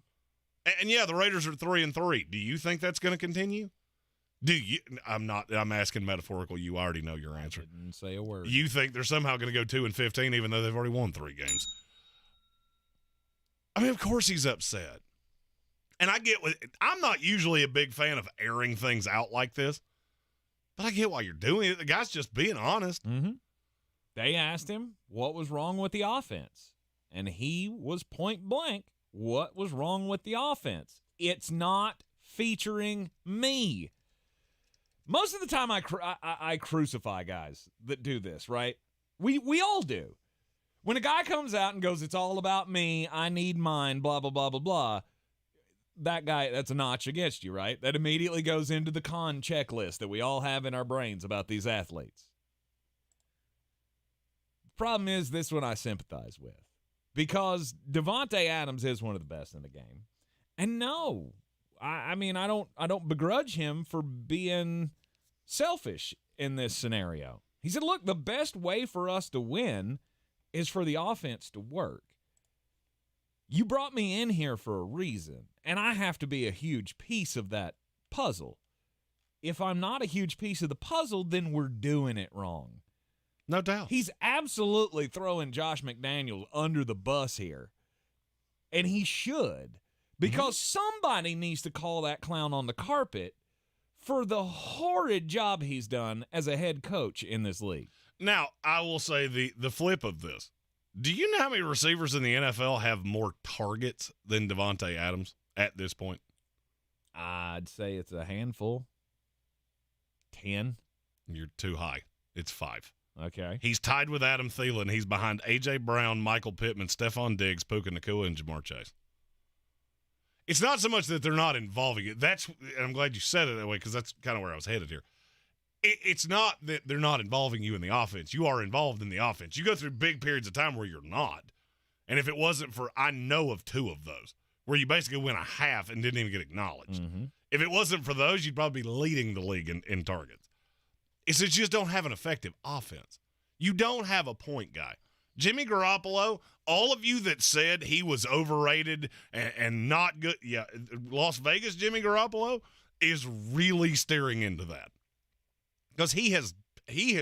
And yeah, the Raiders are 3-3. Do you think that's going to continue? I'm asking metaphorical. You already know your answer. I didn't say a word. You think they're somehow going to go 2-15 even though they've already won 3 games? I mean, of course he's upset. And I'm not usually a big fan of airing things out like this, but I get why you're doing it. The guy's just being honest. Mm-hmm. They asked him what was wrong with the offense, and he was point blank. What was wrong with the offense? It's not featuring me. Most of the time I crucify guys that do this, right? We all do. When a guy comes out and goes, it's all about me, I need mine, blah, blah, blah, blah, blah, that guy, that's a notch against you, right? That immediately goes into the con checklist that we all have in our brains about these athletes. The problem is this one I sympathize with because Devontae Adams is one of the best in the game. And no, I mean, I don't begrudge him for being selfish in this scenario. He said, look, the best way for us to win is for the offense to work. You brought me in here for a reason, and I have to be a huge piece of that puzzle. If I'm not a huge piece of the puzzle, then we're doing it wrong. No doubt. He's absolutely throwing Josh McDaniels under the bus here, and he should, because somebody needs to call that clown on the carpet for the horrid job he's done as a head coach in this league. Now, I will say the flip of this. Do you know how many receivers in the NFL have more targets than Devontae Adams at this point? I'd say it's a handful. 10. You're too high. It's 5. Okay. He's tied with Adam Thielen. He's behind A.J. Brown, Michael Pittman, Stephon Diggs, Puka Nacua, and Jamar Chase. It's not so much that they're not involving it. And I'm glad you said it that way because that's kind of where I was headed here. It's not that they're not involving you in the offense. You are involved in the offense. You go through big periods of time where you're not. And if it wasn't for, I know of 2 of those, where you basically went a half and didn't even get acknowledged. Mm-hmm. If it wasn't for those, you'd probably be leading the league in targets. is that you just don't have an effective offense. You don't have a point guy. Jimmy Garoppolo, all of you that said he was overrated and not good, yeah, Las Vegas Jimmy Garoppolo is really staring into that because he has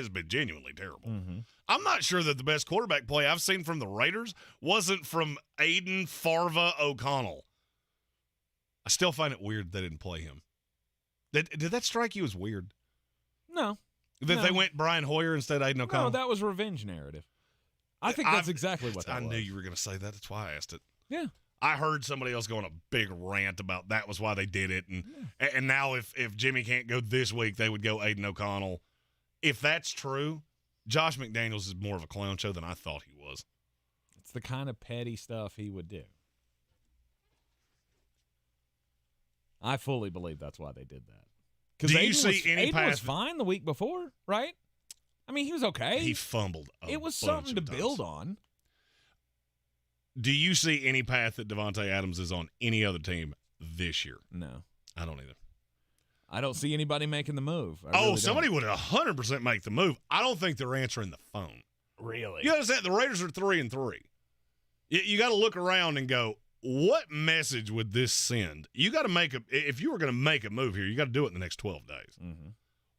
been genuinely terrible. Mm-hmm. I'm not sure that the best quarterback play I've seen from the Raiders wasn't from Aiden Farva O'Connell. I still find it weird they didn't play him. Did that strike you as weird? No. That they went Brian Hoyer instead of Aiden O'Connell? No, that was revenge narrative. I think that's exactly what that was. I knew you were going to say that. That's why I asked it. Yeah. I heard somebody else go on a big rant about that was why they did it. And now if Jimmy can't go this week, they would go Aiden O'Connell. If that's true, Josh McDaniels is more of a clown show than I thought he was. It's the kind of petty stuff he would do. I fully believe that's why they did that. Do you see any Aiden pass? was fine the week before, right? I mean, he was okay. He fumbled. It was something to build on. Do you see any path that Davante Adams is on any other team this year? No. I don't either. I don't see anybody making the move. Somebody would 100% make the move. I don't think they're answering the phone. Really? You understand? The Raiders are 3-3. You got to look around and go, what message would this send? You got to if you were going to make a move here, you got to do it in the next 12 days. Mm-hmm.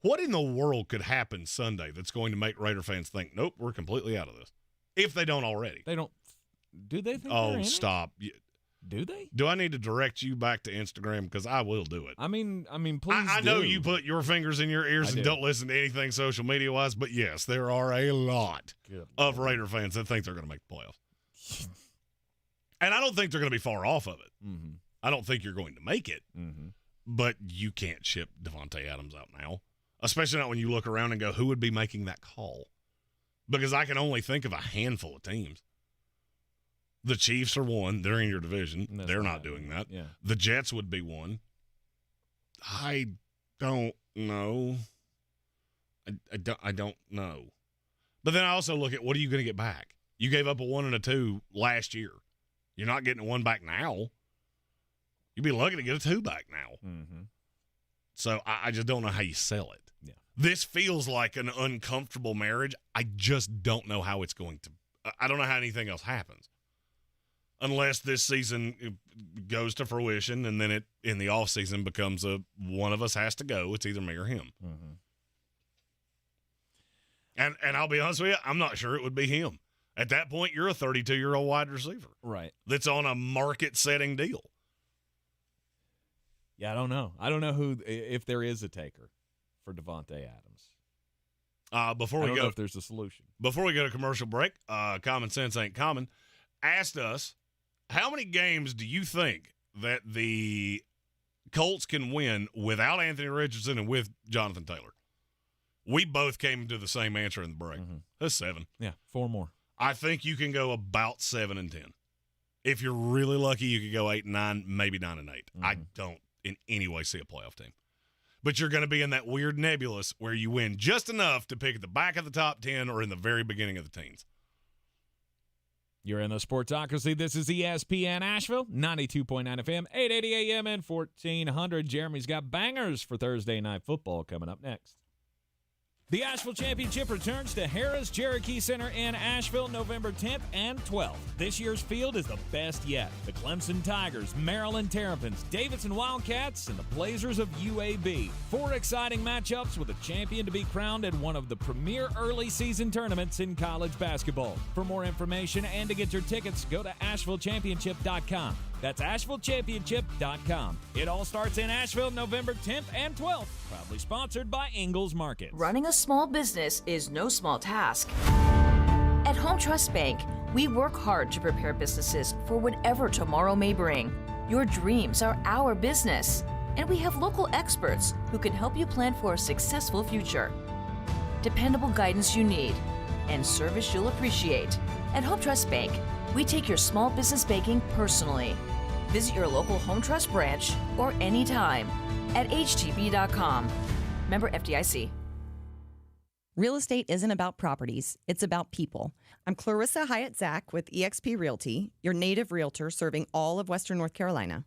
What in the world could happen Sunday that's going to make Raider fans think, nope, we're completely out of this? If they don't already. They don't. Do they think they're in stop. Do they? Do I need to direct you back to Instagram? Because I will do it. I mean, please I know you put your fingers in your ears and don't listen to anything social media-wise, but yes, there are a lot of Raider fans that think they're going to make the playoffs. And I don't think they're going to be far off of it. Mm-hmm. I don't think you're going to make it. Mm-hmm. But you can't ship Davante Adams out now, especially not when you look around and go, who would be making that call? Because I can only think of a handful of teams. The Chiefs are one. They're in your division. They're not doing that. Yeah. The Jets would be one. I don't know. I don't know. But then I also look at what are you going to get back? You gave up a 1 and a 2 last year. You're not getting a 1 back now. You'd be lucky to get a 2 back now. Mm-hmm. So I just don't know how you sell it. Yeah. This feels like an uncomfortable marriage. I just don't know how it's going to. I don't know how anything else happens. Unless this season goes to fruition and then it in the offseason becomes one of us has to go. It's either me or him. Mm-hmm. And I'll be honest with you, I'm not sure it would be him. At that point, you're a 32-year-old wide receiver. Right. That's on a market-setting deal. Yeah, I don't know. I don't know if there is a taker for Davante Adams. Before I we don't go, know if there's a solution. Before we go to commercial break, Common Sense Ain't Common asked us, how many games do you think that the Colts can win without Anthony Richardson and with Jonathan Taylor? We both came to the same answer in the break. Mm-hmm. That's 7. Yeah, 4 more. I think you can go about 7 and 10. If you're really lucky, you could go 8 and 9, maybe 9 and 8. Mm-hmm. I don't in any way see a playoff team. But you're going to be in that weird nebulous where you win just enough to pick at the back of the top 10 or in the very beginning of the teens. You're in the Sportsocracy. This is ESPN Asheville, 92.9 FM, 880 AM, and 1400. Jeremy's got bangers for Thursday Night Football coming up next. The Asheville Championship returns to Harris Cherokee Center in Asheville November 10th and 12th. This year's field is the best yet. The Clemson Tigers, Maryland Terrapins, Davidson Wildcats, and the Blazers of UAB. 4 exciting matchups with a champion to be crowned at one of the premier early season tournaments in college basketball. For more information and to get your tickets, go to AshevilleChampionship.com. That's AshevilleChampionship.com. It all starts in Asheville November 10th and 12th. Proudly sponsored by Ingles Markets. Running a small business is no small task. At Home Trust Bank, we work hard to prepare businesses for whatever tomorrow may bring. Your dreams are our business, and we have local experts who can help you plan for a successful future. Dependable guidance you need and service you'll appreciate. At Home Trust Bank, we take your small business banking personally. Visit your local Home Trust branch or anytime at htb.com. Member FDIC. Real estate isn't about properties, it's about people. I'm Clarissa Hyatt-Zach with eXp Realty, your native realtor serving all of Western North Carolina.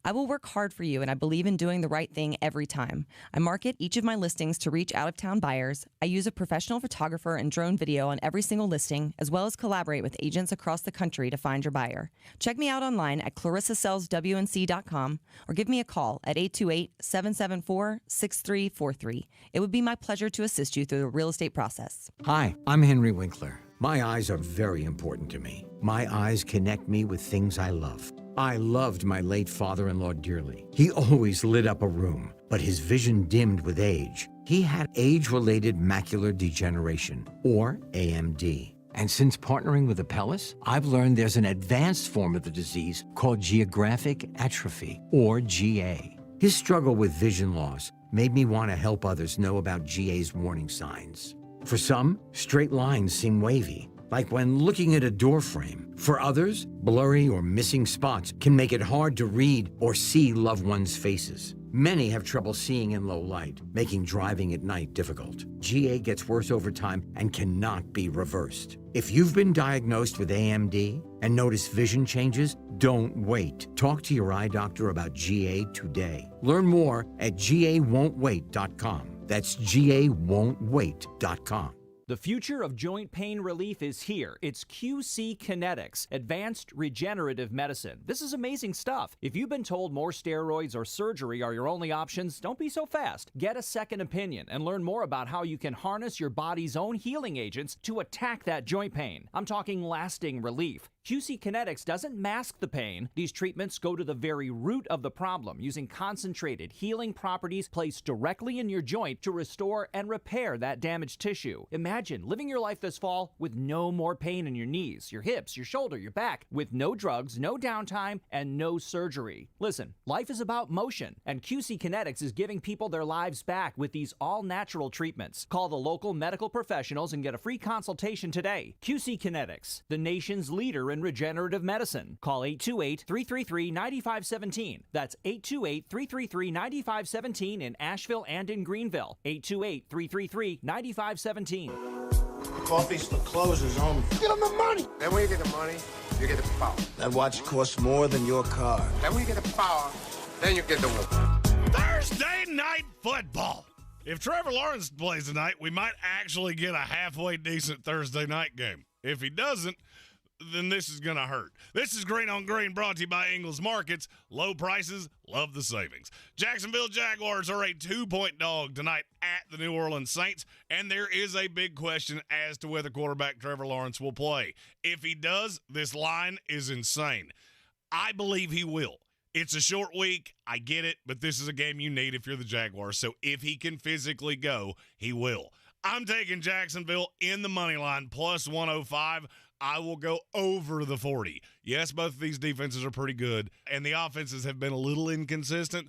I will work hard for you, and I believe in doing the right thing every time. I market each of my listings to reach out-of-town buyers. I use a professional photographer and drone video on every single listing, as well as collaborate with agents across the country to find your buyer. Check me out online at clarissasellswnc.com or give me a call at 828-774-6343. It would be my pleasure to assist you through the real estate process. Hi, I'm Henry Winkler. My eyes are very important to me. My eyes connect me with things I love. I loved my late father-in-law dearly. He always lit up a room, but his vision dimmed with age. He had age-related macular degeneration, or AMD. And since partnering with Apellis, I've learned there's an advanced form of the disease called geographic atrophy, or GA. His struggle with vision loss made me want to help others know about GA's warning signs. For some, straight lines seem wavy, like when looking at a door frame. For others, blurry or missing spots can make it hard to read or see loved ones' faces. Many have trouble seeing in low light, making driving at night difficult. GA gets worse over time and cannot be reversed. If you've been diagnosed with AMD and notice vision changes, don't wait. Talk to your eye doctor about GA today. Learn more at GAWon'tWait.com. That's GAWon'tWait.com. The future of joint pain relief is here. It's QC Kinetics, Advanced Regenerative Medicine. This is amazing stuff. If you've been told more steroids or surgery are your only options, don't be so fast. Get a second opinion and learn more about how you can harness your body's own healing agents to attack that joint pain. I'm talking lasting relief. QC Kinetics doesn't mask the pain. These treatments go to the very root of the problem using concentrated healing properties placed directly in your joint to restore and repair that damaged tissue. Imagine living your life this fall with no more pain in your knees, your hips, your shoulder, your back, with no drugs, no downtime, and no surgery. Listen, life is about motion, and QC Kinetics is giving people their lives back with these all-natural treatments. Call the local medical professionals and get a free consultation today. QC Kinetics, the nation's leader in regenerative medicine. Call 828-333-9517. That's 828-333-9517 in Asheville and in Greenville. 828-333-9517. Coffee still closes on. Get him the money. Then when you get the money, you get the power. That watch costs more than your car. Then when you get the power, then you get the woman. Thursday night football. If Trevor Lawrence plays tonight, we might actually get a halfway decent Thursday night game. If he doesn't, then this is going to hurt. This is Greene on Greene, brought to you by Ingles Markets. Low prices, love the savings. Jacksonville Jaguars are a 2-point dog tonight at the New Orleans Saints, and there is a big question as to whether quarterback Trevor Lawrence will play. If he does, this line is insane. I believe he will. It's a short week, I get it, but this is a game you need if you're the Jaguars, so if he can physically go, he will. I'm taking Jacksonville in the money line, plus 105. I will go over the 40. Yes, both of these defenses are pretty good, and the offenses have been a little inconsistent.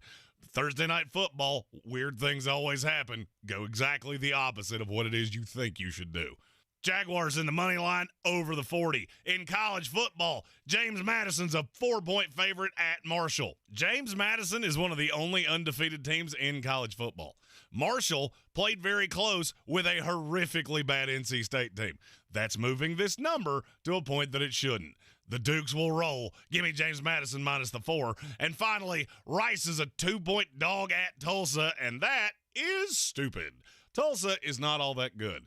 Thursday night football, weird things always happen. Go exactly the opposite of what it is you think you should do. Jaguars in the money line, over the 40. In college football, James Madison's a 4-point favorite at Marshall. James Madison is one of the only undefeated teams in college football. Marshall played very close with a horrifically bad NC State team. That's moving this number to a point that it shouldn't. The Dukes will roll. Give me James Madison minus the 4. And finally, Rice is a 2-point dog at Tulsa, and that is stupid. Tulsa is not all that good.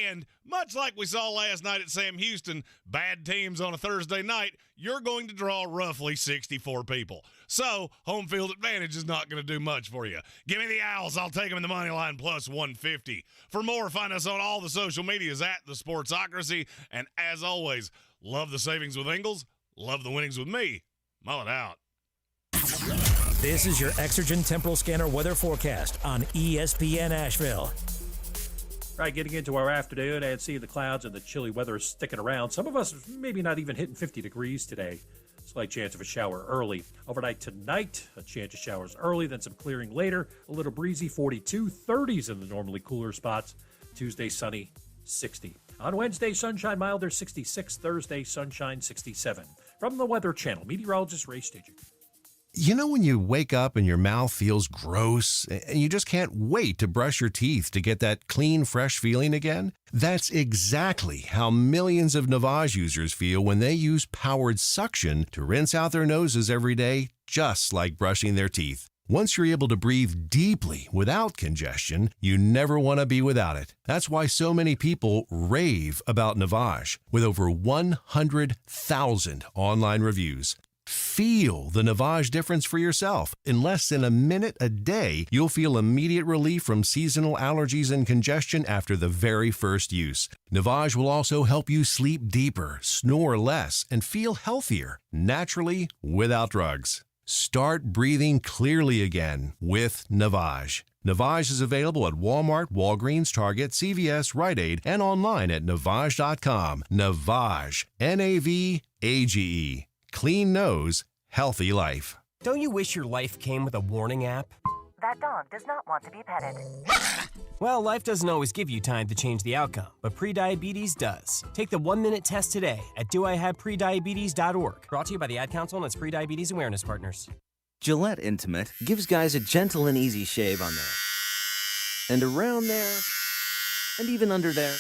And much like we saw last night at Sam Houston, bad teams on a Thursday night, you're going to draw roughly 64 people. So home field advantage is not going to do much for you. Give me the Owls. I'll take them in the money line plus 150. For more, find us on all the social medias at the Sportsocracy. And as always, love the savings with Ingles. Love the winnings with me. Mull it out. This is your Exergen Temporal Scanner weather forecast on ESPN Asheville. Right, getting into our afternoon and see the clouds and the chilly weather sticking around. Some of us maybe not even hitting 50 degrees today. Slight chance of a shower early. Overnight tonight, a chance of showers early, then some clearing later. A little breezy, 42, 30s in the normally cooler spots. Tuesday, sunny, 60. On Wednesday, sunshine milder, 66. Thursday, sunshine, 67. From the Weather Channel, meteorologist Ray Stager. You know when you wake up and your mouth feels gross and you just can't wait to brush your teeth to get that clean, fresh feeling again? That's exactly how millions of Navage users feel when they use powered suction to rinse out their noses every day just like brushing their teeth. Once you're able to breathe deeply without congestion, you never want to be without it. That's why so many people rave about Navage, with over 100,000 online reviews. Feel the Navage difference for yourself. In less than a minute a day, you'll feel immediate relief from seasonal allergies and congestion after the very first use. Navage will also help you sleep deeper, snore less, and feel healthier, naturally, without drugs. Start breathing clearly again with Navage. Navage is available at Walmart, Walgreens, Target, CVS, Rite Aid, and online at Navage.com. Navage. Navage. Clean nose, healthy life. Don't you wish your life came with a warning app? That dog does not want to be petted. Well, life doesn't always give you time to change the outcome, but prediabetes does. Take the 1-minute test today at doihaveprediabetes.org. Brought to you by the Ad Council and its prediabetes awareness partners. Gillette Intimate gives guys a gentle and easy shave on there, and around there, and even under there.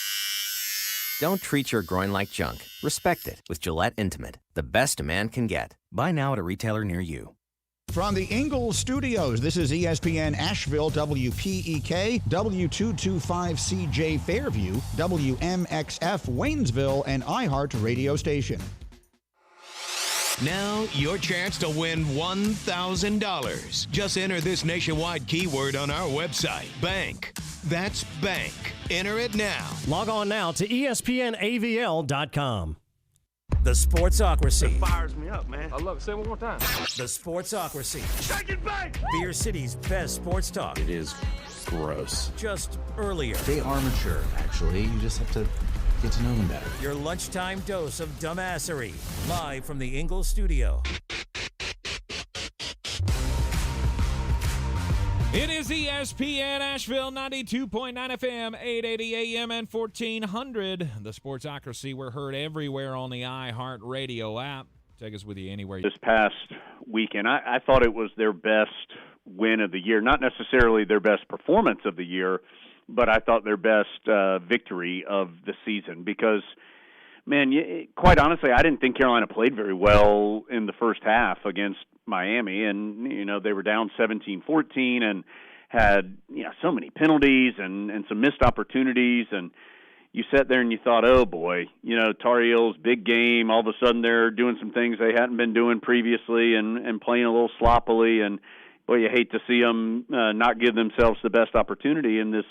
Don't treat your groin like junk. Respect it with Gillette Intimate, the best a man can get. Buy now at a retailer near you. From the Ingles Studios, this is ESPN Asheville, WPEK, W225CJ Fairview, WMXF Waynesville, and iHeart Radio Station. Now, your chance to win $1,000. Just enter this nationwide keyword on our website, bank. That's bank. Enter it now. Log on now to ESPNAVL.com. The Sportsocracy. It fires me up, man. I love it. Say it one more time. The Sportsocracy. Shake it back! Beer City's best sports talk. It is gross. Just earlier. They are mature, actually. You just have to get to know them better. Your lunchtime dose of dumbassery. Live from the Ingles Studio. It is ESPN Asheville, 92.9 FM, 880 AM, and 1400. The Sportsocracy, we're heard everywhere on the iHeart Radio app. Take us with you anywhere. This past weekend, I thought it was their best win of the year. Not necessarily their best performance of the year, but I thought their best victory of the season because, man, quite honestly, I didn't think Carolina played very well in the first half against Miami, and they were down 17-14 and had so many penalties and some missed opportunities, and you sat there and you thought, oh boy, Tar Heels, big game, all of a sudden they're doing some things they hadn't been doing previously and playing a little sloppily, and boy, you hate to see them not give themselves the best opportunity in this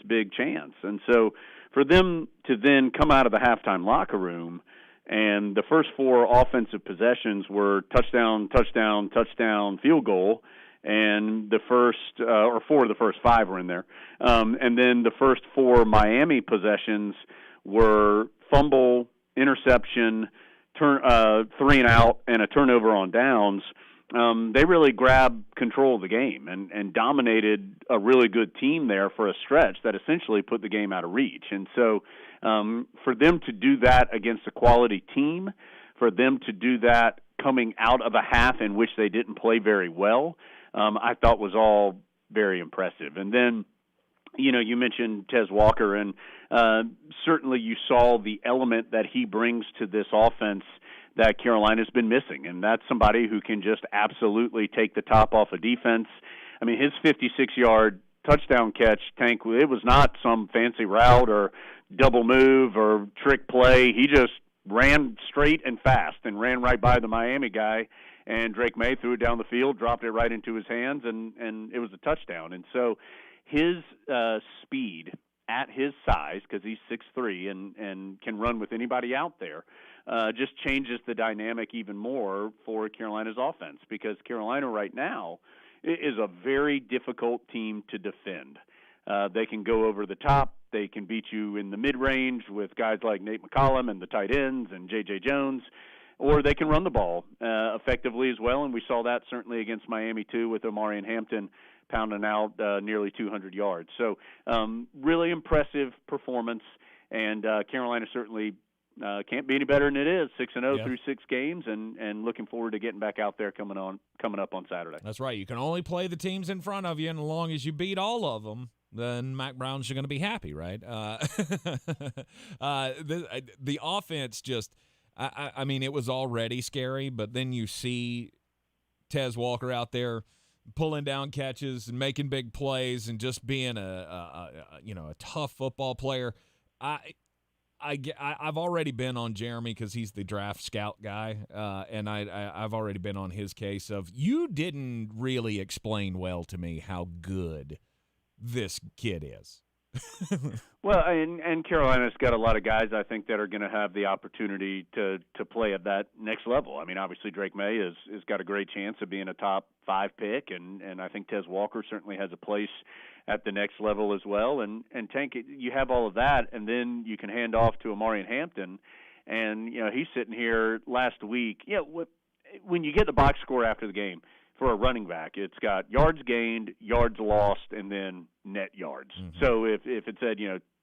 big chance. And so for them to then come out of the halftime locker room, and the first 4 offensive possessions were touchdown, touchdown, touchdown, field goal, and the first or 4 of the first 5 were in there. And then the first 4 Miami possessions were fumble, interception, 3 and out, and a turnover on downs. They really grabbed control of the game and dominated a really good team there for a stretch that essentially put the game out of reach. And so for them to do that against a quality team, for them to do that coming out of a half in which they didn't play very well, I thought was all very impressive. And then, you mentioned Tez Walker, and certainly you saw the element that he brings to this offense that Carolina's been missing, and that's somebody who can just absolutely take the top off of defense. I mean, his 56-yard touchdown catch, Tank, it was not some fancy route or double move or trick play. He just ran straight and fast and ran right by the Miami guy, and Drake May threw it down the field, dropped it right into his hands, and it was a touchdown. And so his speed at his size, because he's 6'3" and can run with anybody out there, just changes the dynamic even more for Carolina's offense, because Carolina right now is a very difficult team to defend. They can go over the top. They can beat you in the mid-range with guys like Nate McCollum and the tight ends and J.J. Jones, or they can run the ball effectively as well, and we saw that certainly against Miami too with Omarion Hampton pounding out nearly 200 yards. So really impressive performance, and Carolina certainly can't be any better than it is, 6-0 through 6 games, and looking forward to getting back out there coming up on Saturday. That's right. You can only play the teams in front of you, and as long as you beat all of them, then Mac Brown's going to be happy, right? The offense just, I mean, it was already scary, but then you see Tez Walker out there pulling down catches and making big plays and just being a tough football player. I've already been on Jeremy because he's the draft scout guy, and I've already been on his case of you didn't really explain well to me how good this kid is. Well, and Carolina's got a lot of guys, I think, that are going to have the opportunity to play at that next level. I mean, obviously Drake May has got a great chance of being a top 5 pick, and I think Tez Walker certainly has a place at the next level as well. And Tank, you have all of that, and then you can hand off to Amarian Hampton, and he's sitting here last week. When you get the box score after the game for a running back, it's got yards gained, yards lost, and then net yards. Mm-hmm. So if it said,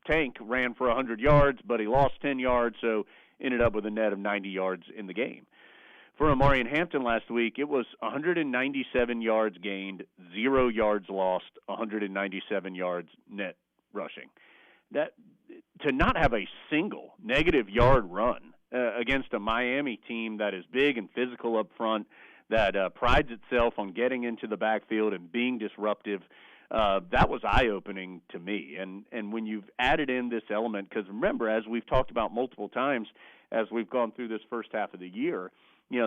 Tank ran for 100 yards, but he lost 10 yards, so ended up with a net of 90 yards in the game. For Amarian Hampton last week, it was 197 yards gained, 0 yards lost, 197 yards net rushing. That to not have a single negative yard run against a Miami team that is big and physical up front, that prides itself on getting into the backfield and being disruptive, that was eye-opening to me. And when you've added in this element, because remember, as we've talked about multiple times as we've gone through this first half of the year,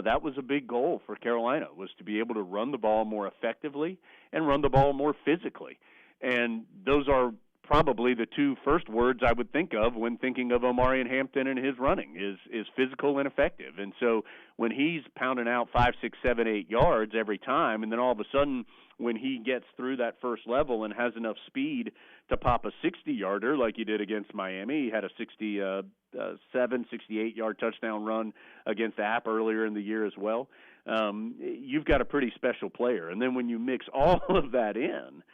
that was a big goal for Carolina, was to be able to run the ball more effectively and run the ball more physically. And those are probably the two first words I would think of when thinking of Amarian Hampton and his running is physical and effective. And so when he's pounding out 5, 6, 7, 8 yards every time, and then all of a sudden when he gets through that first level and has enough speed to pop a 60-yarder like he did against Miami, he had a 68-yard touchdown run against App earlier in the year as well. You've got a pretty special player. And then when you mix all of that in,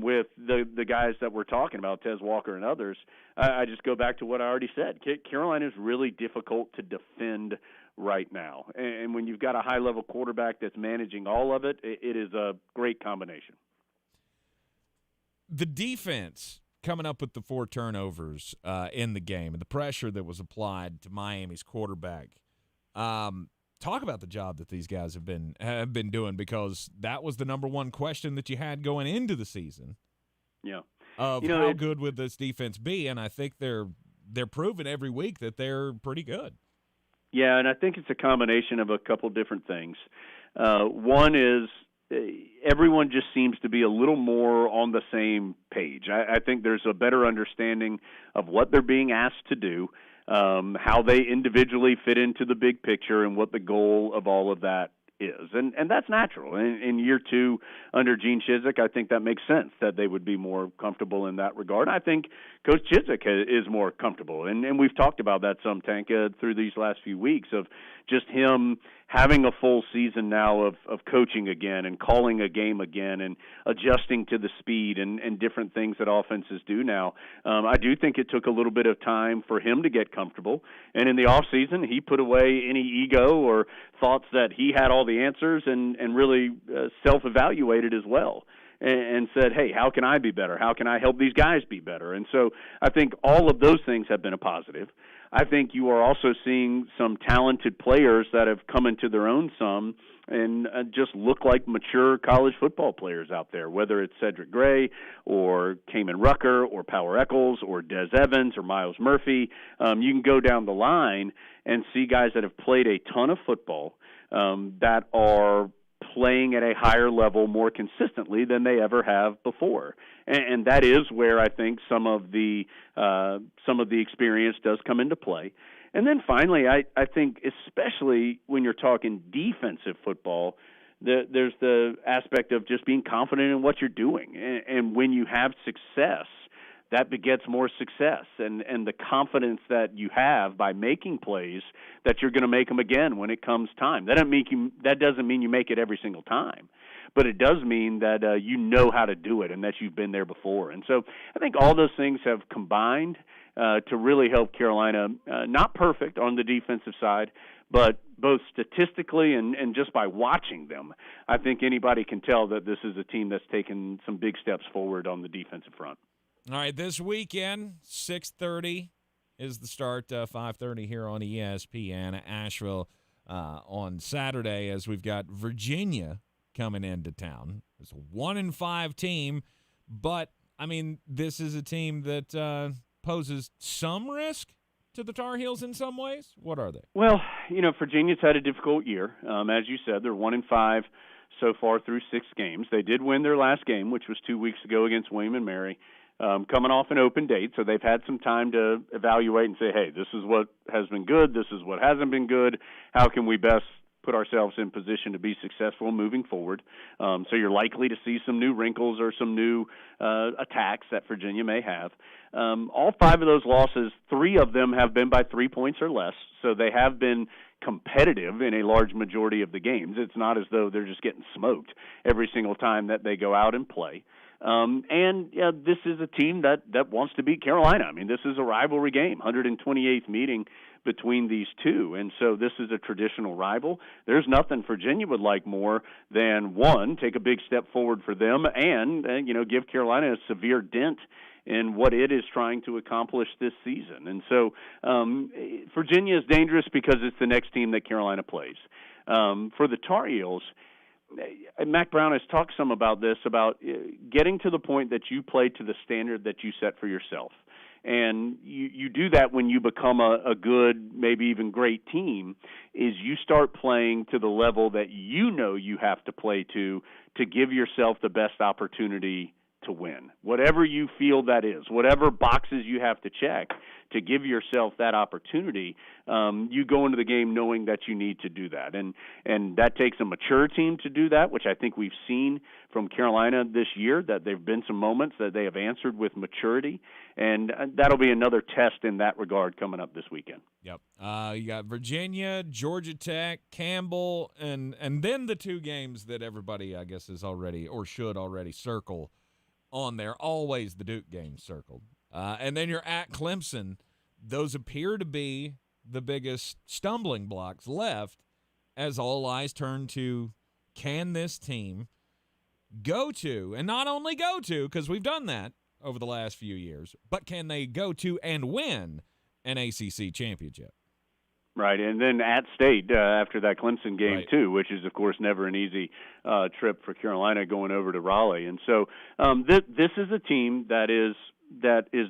with the guys that we're talking about, Tez Walker and others, I just go back to what I already said. Carolina is really difficult to defend right now. And when you've got a high-level quarterback that's managing all of it, it is a great combination. The defense coming up with the 4 turnovers in the game and the pressure that was applied to Miami's quarterback, talk about the job that these guys have been doing, because that was the number one question that you had going into the season. Yeah. Of how good would this defense be? And I think they're proving every week that they're pretty good. Yeah, and I think it's a combination of a couple different things. One is everyone just seems to be a little more on the same page. I think there's a better understanding of what they're being asked to do, how they individually fit into the big picture, and what the goal of all of that is. And that's natural. In year 2 under Gene Chizik, I think that makes sense that they would be more comfortable in that regard. I think Coach Chizik is more comfortable. And we've talked about that some, Tank, through these last few weeks, of just him having a full season now of coaching again and calling a game again and adjusting to the speed and different things that offenses do now. I do think it took a little bit of time for him to get comfortable. And in the offseason, he put away any ego or thoughts that he had all the answers and really self-evaluated as well. And said, hey, how can I be better? How can I help these guys be better? And so I think all of those things have been a positive. I think you are also seeing some talented players that have come into their own some and just look like mature college football players out there, whether it's Cedric Gray or Kamen Rucker or Power Eccles or Des Evans or Miles Murphy. You can go down the line and see guys that have played a ton of football that are playing at a higher level more consistently than they ever have before. And that is where I think some of the experience does come into play. And then finally, I think especially when you're talking defensive football, there's the aspect of just being confident in what you're doing. And when you have success, that begets more success, and the confidence that you have by making plays that you're going to make them again when it comes time. That doesn't mean you make it every single time, but it does mean that you know how to do it and that you've been there before. And so I think all those things have combined to really help Carolina, not perfect on the defensive side, but both statistically and just by watching them, I think anybody can tell that this is a team that's taken some big steps forward on the defensive front. All right, this weekend, 6:30 is the start, 5:30 here on ESPN Asheville. on Saturday, as we've got Virginia coming into town. It's a 1-5 team, but, I mean, this is a team that poses some risk to the Tar Heels in some ways. What are they? Well, Virginia's had a difficult year. As you said, they're 1-5 so far through 6 games. They did win their last game, which was 2 weeks ago against William & Mary, coming off an open date. So they've had some time to evaluate and say, hey, this is what has been good. This is what hasn't been good. How can we best put ourselves in position to be successful moving forward? So you're likely to see some new wrinkles or some new attacks that Virginia may have. All 5 of those losses, 3 of them have been by 3 points or less. So they have been competitive in a large majority of the games. It's not as though they're just getting smoked every single time that they go out and play. This is a team that wants to beat Carolina. I mean, this is a rivalry game, 128th meeting between these two, and so this is a traditional rival. There's nothing Virginia would like more than, one, take a big step forward for them and give Carolina a severe dent in what it is trying to accomplish this season. And so Virginia is dangerous because it's the next team that Carolina plays. For the Tar Heels, Mac Brown has talked some about this, about getting to the point that you play to the standard that you set for yourself. And you do that when you become a good, maybe even great team, is you start playing to the level that you have to play to give yourself the best opportunity to win. Whatever you feel that is, whatever boxes you have to check to give yourself that opportunity, you go into the game knowing that you need to do that. And that takes a mature team to do that, which I think we've seen from Carolina this year, that there have been some moments that they have answered with maturity. And that'll be another test in that regard coming up this weekend. Yep. You got Virginia, Georgia Tech, Campbell, and then the 2 games that everybody, I guess, is already or should already circle on there. Always the Duke games circled. And then you're at Clemson. Those appear to be the biggest stumbling blocks left as all eyes turn to, can this team go to, and not only go to, because we've done that over the last few years, but can they go to and win an ACC championship? Right, and then at State after that Clemson game, right, too, which is, of course, never an easy trip for Carolina going over to Raleigh. And so this is a team that is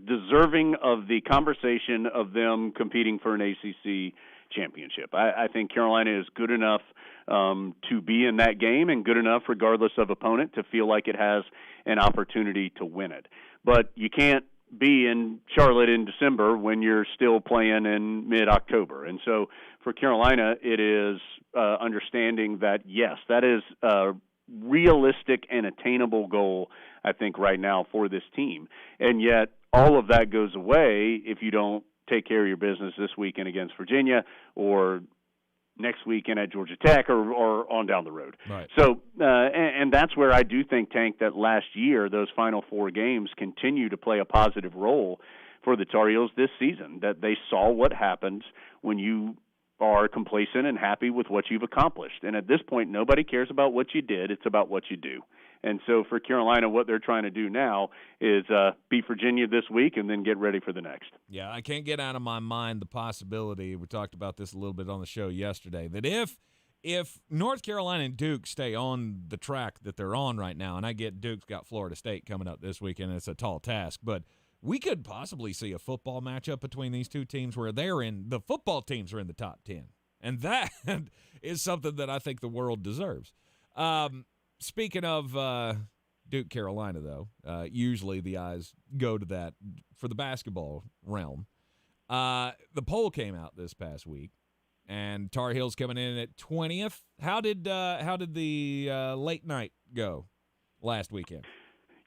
deserving of the conversation of them competing for an ACC championship. I think Carolina is good enough to be in that game, and good enough, regardless of opponent, to feel like it has an opportunity to win it. But you can't be in Charlotte in December when you're still playing in mid-October. And so for Carolina, it is understanding that, yes, that is a realistic and attainable goal, I think, right now for this team. And yet all of that goes away if you don't take care of your business this weekend against Virginia, or next weekend at Georgia Tech, or on down the road. Right. So, and that's where I do think, Tank, that last year, those final 4 games continue to play a positive role for the Tar Heels this season, that they saw what happens when you are complacent and happy with what you've accomplished. And at this point, nobody cares about what you did. It's about what you do. And so for Carolina, what they're trying to do now is beat Virginia this week and then get ready for the next. Yeah, I can't get out of my mind the possibility, we talked about this a little bit on the show yesterday, that if North Carolina and Duke stay on the track that they're on right now, and I get Duke's got Florida State coming up this weekend, and it's a tall task, but we could possibly see a football matchup between these two teams where the football teams are in the top 10. And that is something that I think the world deserves. Speaking of Duke, Carolina, though, usually the eyes go to that for the basketball realm. The poll came out this past week, and Tar Heels coming in at 20th. How did the late night go last weekend?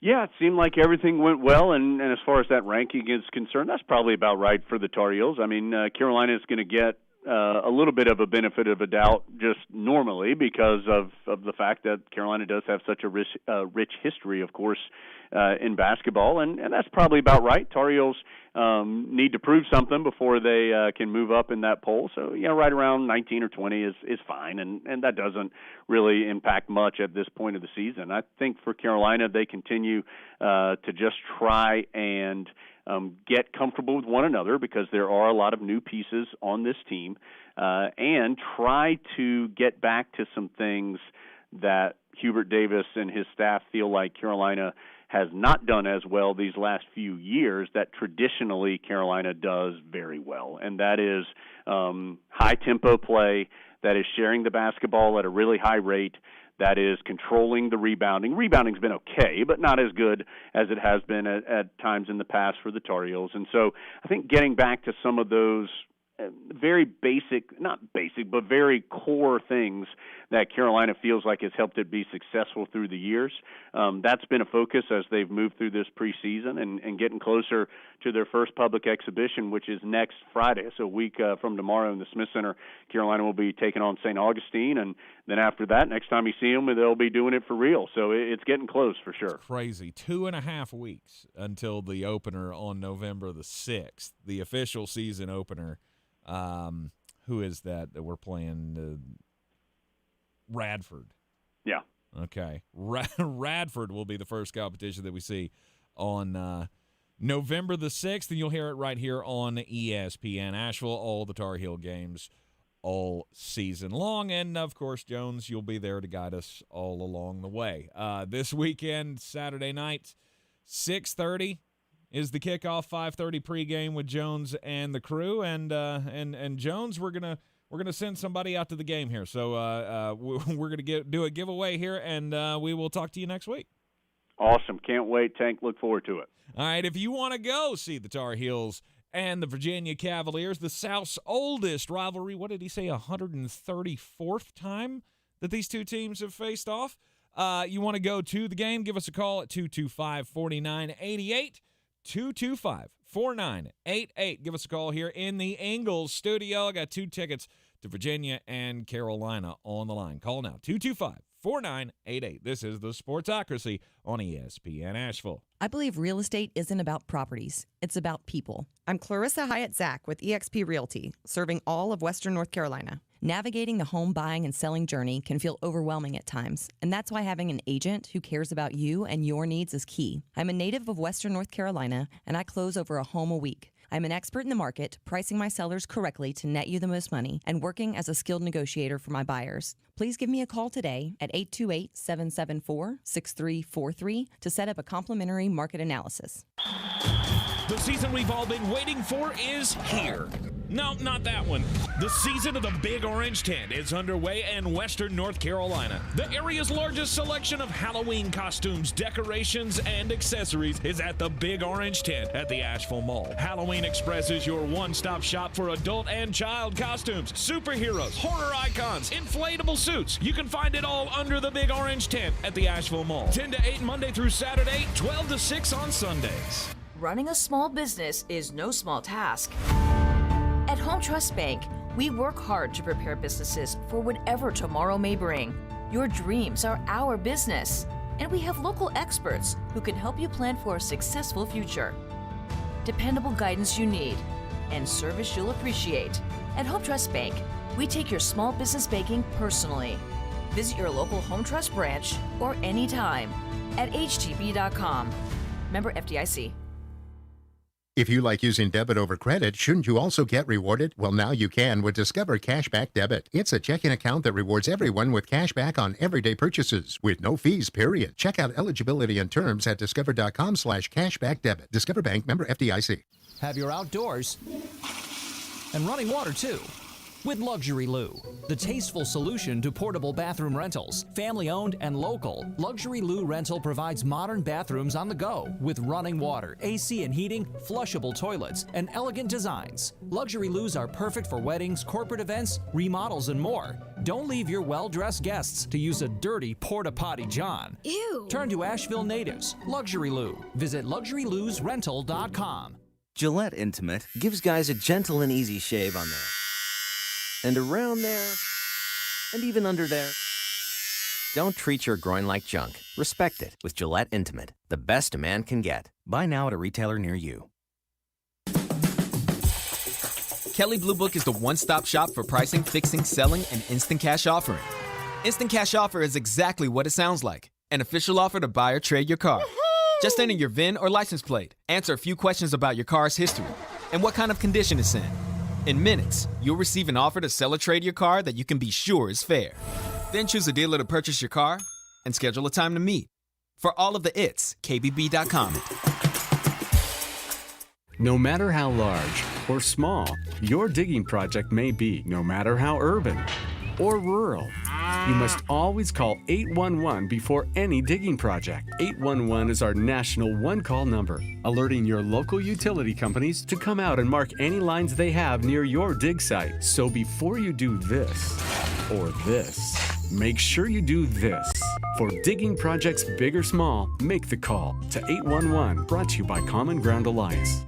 Yeah, it seemed like everything went well, and as far as that ranking is concerned, that's probably about right for the Tar Heels. I mean, Carolina is going to get a little bit of a benefit of a doubt just normally because of the fact that Carolina does have such a rich history, of course, in basketball, and that's probably about right. Tar Heels need to prove something before they can move up in that poll. So, right around 19 or 20 is fine, and that doesn't really impact much at this point of the season. I think for Carolina, they continue to just try and get comfortable with one another, because there are a lot of new pieces on this team, and try to get back to some things that Hubert Davis and his staff feel like Carolina has not done as well these last few years that traditionally Carolina does very well, and that is high-tempo play, that is sharing the basketball at a really high rate, that is controlling the rebounding. Rebounding's been okay, but not as good as it has been at times in the past for the Tar Heels. And so I think getting back to some of those very basic, not basic, but very core things that Carolina feels like has helped it be successful through the years. That's been a focus as they've moved through this preseason and getting closer to their first public exhibition, which is next Friday. So a week from tomorrow in the Smith Center, Carolina will be taking on St. Augustine, and then after that, next time you see them, they'll be doing it for real. So it's getting close for sure. It's crazy. 2.5 weeks until the opener on November the 6th, the official season opener. Who is that we're playing? Radford. Yeah. Okay. Radford will be the first competition that we see on November the 6th, and you'll hear it right here on ESPN Asheville, all the Tar Heel games all season long. And, of course, Jones, you'll be there to guide us all along the way. This weekend, Saturday night, 6:30. is the kickoff, 5:30 pregame with Jones and the crew, and Jones, we're gonna send somebody out to the game here. So we're gonna do a giveaway here, and we will talk to you next week. Awesome, can't wait, Tank. Look forward to it. All right, if you want to go see the Tar Heels and the Virginia Cavaliers, the South's oldest rivalry. What did he say? 134th time that these two teams have faced off. You want to go to the game? Give us a call at 225-4988. 225-4988. Give us a call here in the Ingles Studio. I got 2 tickets to Virginia and Carolina on the line. Call now, 225-4988. This is the Sportsocracy on ESPN Asheville. I believe real estate isn't about properties. It's about people. I'm Clarissa Hyatt-Zach with eXp Realty, serving all of Western North Carolina. Navigating the home buying and selling journey can feel overwhelming at times, and that's why having an agent who cares about you and your needs is key. I'm a native of Western North Carolina, and I close over a home a week. I'm an expert in the market, pricing my sellers correctly to net you the most money, and working as a skilled negotiator for my buyers. Please give me a call today at 828-774-6343 to set up a complimentary market analysis. The season we've all been waiting for is here. No, not that one. The season of the Big Orange Tent is underway in Western North Carolina. The area's largest selection of Halloween costumes, decorations, and accessories is at the Big Orange Tent at the Asheville Mall. Halloween Express is your one-stop shop for adult and child costumes, superheroes, horror icons, inflatable suits. You can find it all under the Big Orange Tent at the Asheville Mall. 10 to 8 Monday through Saturday, 12 to 6 on Sundays. Running a small business is no small task. At Home Trust Bank, we work hard to prepare businesses for whatever tomorrow may bring. Your dreams are our business, and we have local experts who can help you plan for a successful future. Dependable guidance you need, and service you'll appreciate. At Home Trust Bank, we take your small business banking personally. Visit your local Home Trust branch or anytime at htb.com. Member FDIC. If you like using debit over credit, shouldn't you also get rewarded? Well, now you can with Discover Cashback Debit. It's a checking account that rewards everyone with cash back on everyday purchases with no fees, period. Check out eligibility and terms at discover.com/cashbackdebit. Discover Bank, member FDIC. Have your outdoors and running water, too. With Luxury Lou, the tasteful solution to portable bathroom rentals. Family-owned and local, Luxury Lou Rental provides modern bathrooms on the go with running water, AC and heating, flushable toilets, and elegant designs. Luxury Loos are perfect for weddings, corporate events, remodels, and more. Don't leave your well-dressed guests to use a dirty porta-potty john. Ew! Turn to Asheville natives. Luxury Lou. Visit LuxuryLoosRental.com. Gillette Intimate gives guys a gentle and easy shave on there. And around there, and even under there. Don't treat your groin like junk. Respect it with Gillette Intimate, the best a man can get. Buy now at a retailer near you. Kelley Blue Book is the one-stop shop for pricing, fixing, selling, and instant cash offering. Instant cash offer is exactly what it sounds like. An official offer to buy or trade your car. Just enter your VIN or license plate, answer a few questions about your car's history, and what kind of condition it's in. In minutes, you'll receive an offer to sell or trade your car that you can be sure is fair. Then choose a dealer to purchase your car and schedule a time to meet. For all of the it's, KBB.com. No matter how large or small your digging project may be, no matter how urban or rural, you must always call 811 before any digging project. 811 is our national one-call number, alerting your local utility companies to come out and mark any lines they have near your dig site. So before you do this or this, make sure you do this. For digging projects big or small, make the call to 811, brought to you by Common Ground Alliance.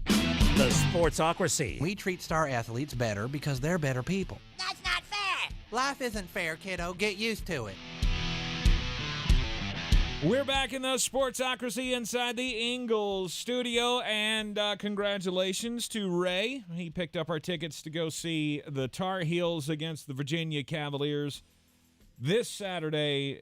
The Sportsocracy. We treat star athletes better because they're better people. That's not fair. Life isn't fair, kiddo. Get used to it. We're back in the Sportsocracy inside the Ingles Studio, and congratulations to Ray. He picked up our tickets to go see the Tar Heels against the Virginia Cavaliers this Saturday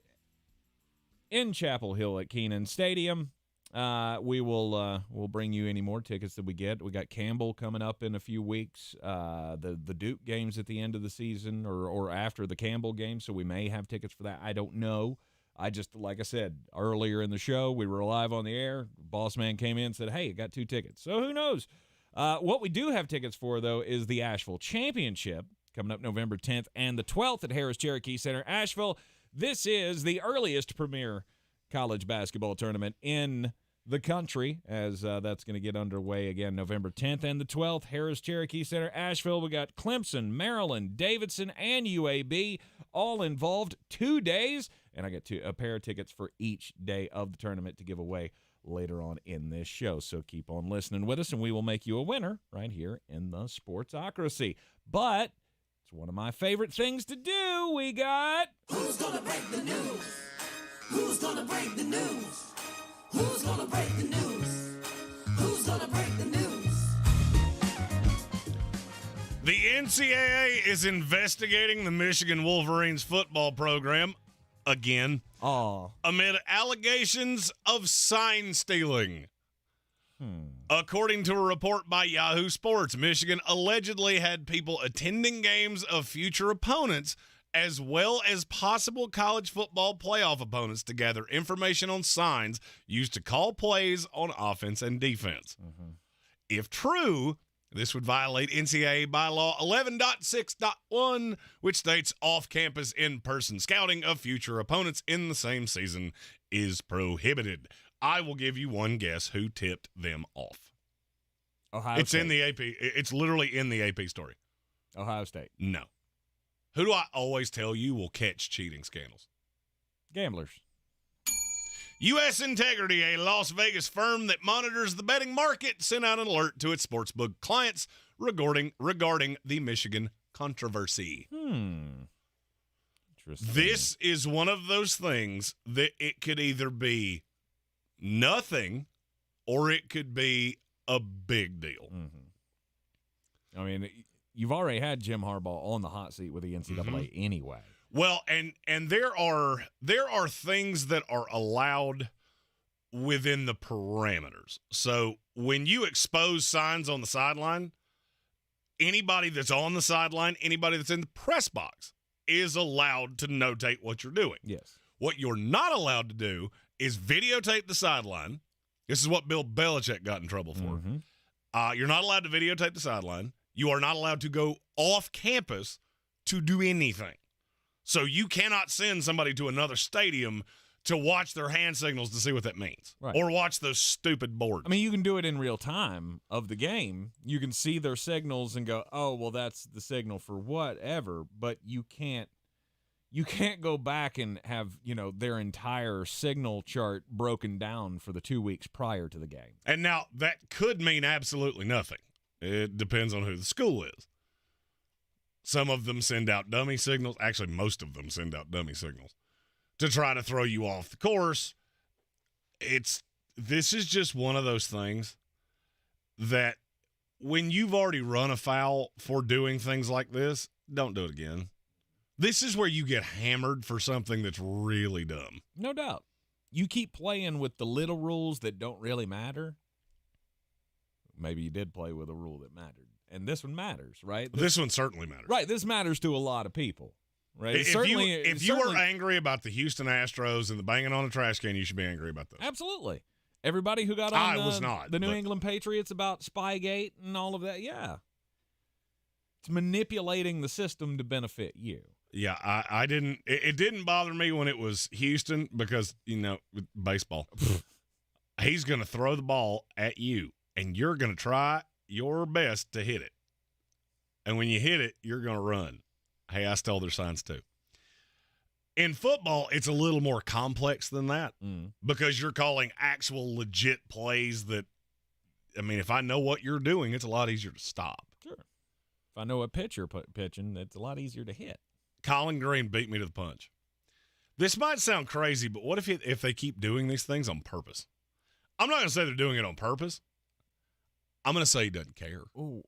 in Chapel Hill at Kenan Stadium. We'll bring you any more tickets that we get. We got Campbell coming up in a few weeks. The Duke games at the end of the season or after the Campbell game, so we may have tickets for that. I don't know. I just, like I said earlier in the show, we were live on the air. Boss man came in and said, hey, I got 2 tickets. So who knows? What we do have tickets for, though, is the Asheville Championship coming up November 10th and the 12th at Harris Cherokee Center, Asheville. This is the earliest premier college basketball tournament in the country, as that's going to get underway again November 10th and the 12th, Harris Cherokee Center, Asheville. We got Clemson, Maryland, Davidson, and UAB all involved 2 days, and I get a pair of tickets for each day of the tournament to give away later on in this show. So keep on listening with us, and we will make you a winner right here in the Sportsocracy. But it's one of my favorite things to do. We got... Who's gonna break the news? Who's gonna break the news? Who's gonna break the news? Who's gonna break the news? The NCAA is investigating the Michigan Wolverines football program again. Amid allegations of sign stealing. According to a report by Yahoo Sports, Michigan allegedly had people attending games of future opponents as well as possible college football playoff opponents to gather information on signs used to call plays on offense and defense. If true, this would violate NCAA bylaw 11.6.1, which states off-campus in-person scouting of future opponents in the same season is prohibited. I will give you one guess who tipped them off. Ohio State. In the AP. It's literally in the AP story. Ohio State. No. Who do I always tell you will catch cheating scandals? Gamblers. U.S. Integrity, a Las Vegas firm that monitors the betting market, sent out an alert to its sportsbook clients regarding the Michigan controversy. Interesting. This is one of those things that it could either be nothing or it could be a big deal. I mean, you've already had Jim Harbaugh on the hot seat with the NCAA anyway. Well, and there are things that are allowed within the parameters. So when you expose signs on the sideline, anybody that's on the sideline, anybody that's in the press box is allowed to notate what you're doing. Yes. What you're not allowed to do is videotape the sideline. This is what Bill Belichick got in trouble for. You're not allowed to videotape the sideline. You are not allowed to go off campus to do anything. So you cannot send somebody to another stadium to watch their hand signals to see what that means. Right. Or watch those stupid boards. I mean, you can do it in real time of the game. You can see their signals and go, oh, well, that's the signal for whatever. But you can't go back and have, their entire signal chart broken down for the 2 weeks prior to the game. And now that could mean absolutely nothing. It depends on who the school is. Some of them send out dummy signals. Actually, most of them send out dummy signals to try to throw you off the course. This is just one of those things that when you've already run afoul for doing things like this, don't do it again. This is where you get hammered for something that's really dumb. No doubt. You keep playing with the little rules that don't really matter. Maybe you did play with a rule that mattered. And this one matters, right? This one certainly matters. Right. This matters to a lot of people, right? If you were angry about the Houston Astros and the banging on the trash can, you should be angry about this. Absolutely. Everybody who got on the New England Patriots about Spygate and all of that, yeah. It's manipulating the system to benefit you. Yeah, I didn't. It didn't bother me when it was Houston because, with baseball, he's going to throw the ball at you, and you're going to try your best to hit it. And when you hit it, you're going to run. Hey, I stole their signs too. In football, it's a little more complex than that because you're calling actual legit plays that, if I know what you're doing, it's a lot easier to stop. Sure. If I know what pitch you're pitching, it's a lot easier to hit. Colin Greene beat me to the punch. This might sound crazy, but what if they keep doing these things on purpose? I'm not going to say they're doing it on purpose. I'm going to say he doesn't care. Ooh,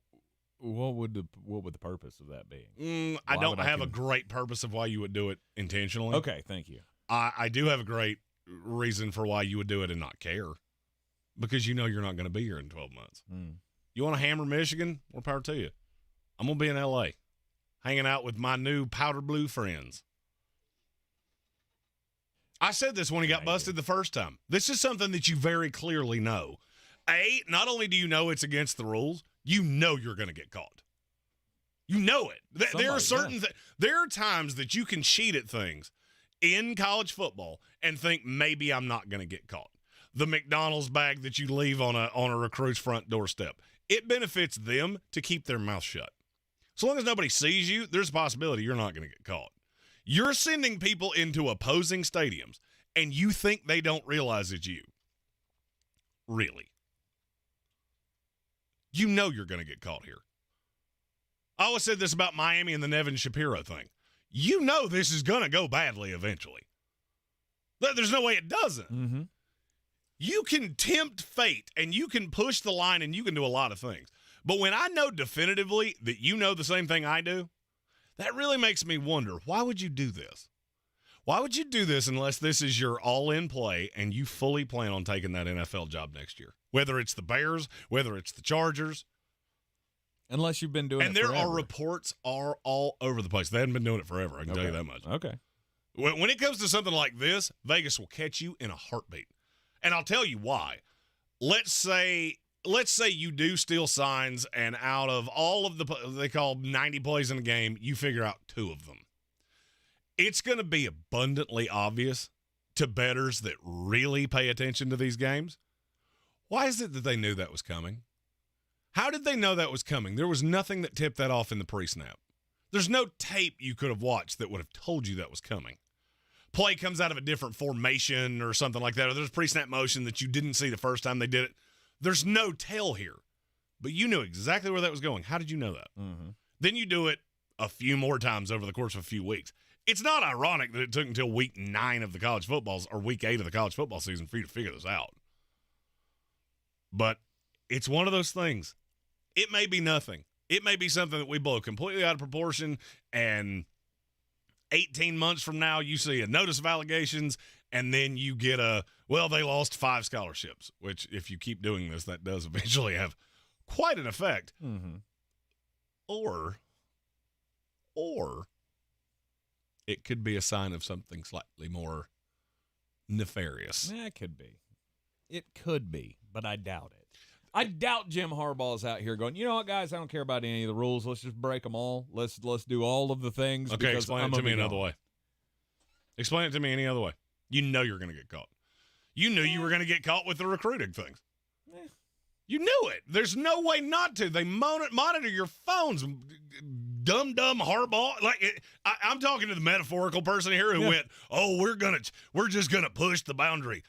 what would the purpose of that be? I don't have a great purpose of why you would do it intentionally. Okay, thank you. I do have a great reason for why you would do it and not care, because you're not going to be here in 12 months. You want to hammer Michigan? More power to you. I'm going to be in L.A. hanging out with my new powder blue friends. I said this when he got busted the first time. This is something that you very clearly know. Not only do you know it's against the rules, you know you're going to get caught. You know it. There are certain there are times that you can cheat at things in college football and think maybe I'm not going to get caught. The McDonald's bag that you leave on a recruit's front doorstep. It benefits them to keep their mouth shut. So long as nobody sees you, there's a possibility you're not going to get caught. You're sending people into opposing stadiums, and you think they don't realize it's you. Really. You know you're going to get caught here. I always said this about Miami and the Nevin Shapiro thing. You know this is going to go badly eventually. There's no way it doesn't. Mm-hmm. You can tempt fate, and you can push the line, and you can do a lot of things. But when I know definitively that you know the same thing I do, that really makes me wonder, why would you do this? Why would you do this unless this is your all-in play and you fully plan on taking that NFL job next year? Whether it's the Bears, whether it's the Chargers. Unless you've been doing it forever. And there are reports are all over the place. They haven't been doing it forever, I can tell you that much. Okay. When it comes to something like this, Vegas will catch you in a heartbeat. And I'll tell you why. Let's say you do steal signs, and out of all of they call 90 plays in a game, you figure out 2 of them. It's going to be abundantly obvious to bettors that really pay attention to these games. Why is it that they knew that was coming? How did they know that was coming? There was nothing that tipped that off in the pre-snap. There's no tape you could have watched that would have told you that was coming. Play comes out of a different formation or something like that, or there's pre-snap motion that you didn't see the first time they did it. There's no tell here. But you knew exactly where that was going. How did you know that? Mm-hmm. Then you do it a few more times over the course of a few weeks. It's not ironic that it took until week 9 of the college footballs or week 8 of the college football season for you to figure this out. But it's one of those things. It may be nothing. It may be something that we blow completely out of proportion, and 18 months from now you see a notice of allegations, and then you get they lost 5 scholarships, which if you keep doing this, that does eventually have quite an effect. Mm-hmm. Or it could be a sign of something slightly more nefarious. Yeah, it could be. It could be, but I doubt it. I doubt Jim Harbaugh's out here going, you know what, guys, I don't care about any of the rules. Let's just break them all. Let's do all of the things. Okay, explain it to me another way. Explain it to me any other way. You know you're going to get caught. You knew you were going to get caught with the recruiting things. You knew it. There's no way not to. They monitor your phones. Dumb Harbaugh. I'm talking to the metaphorical person here who went, "Oh, we're just gonna push the boundary."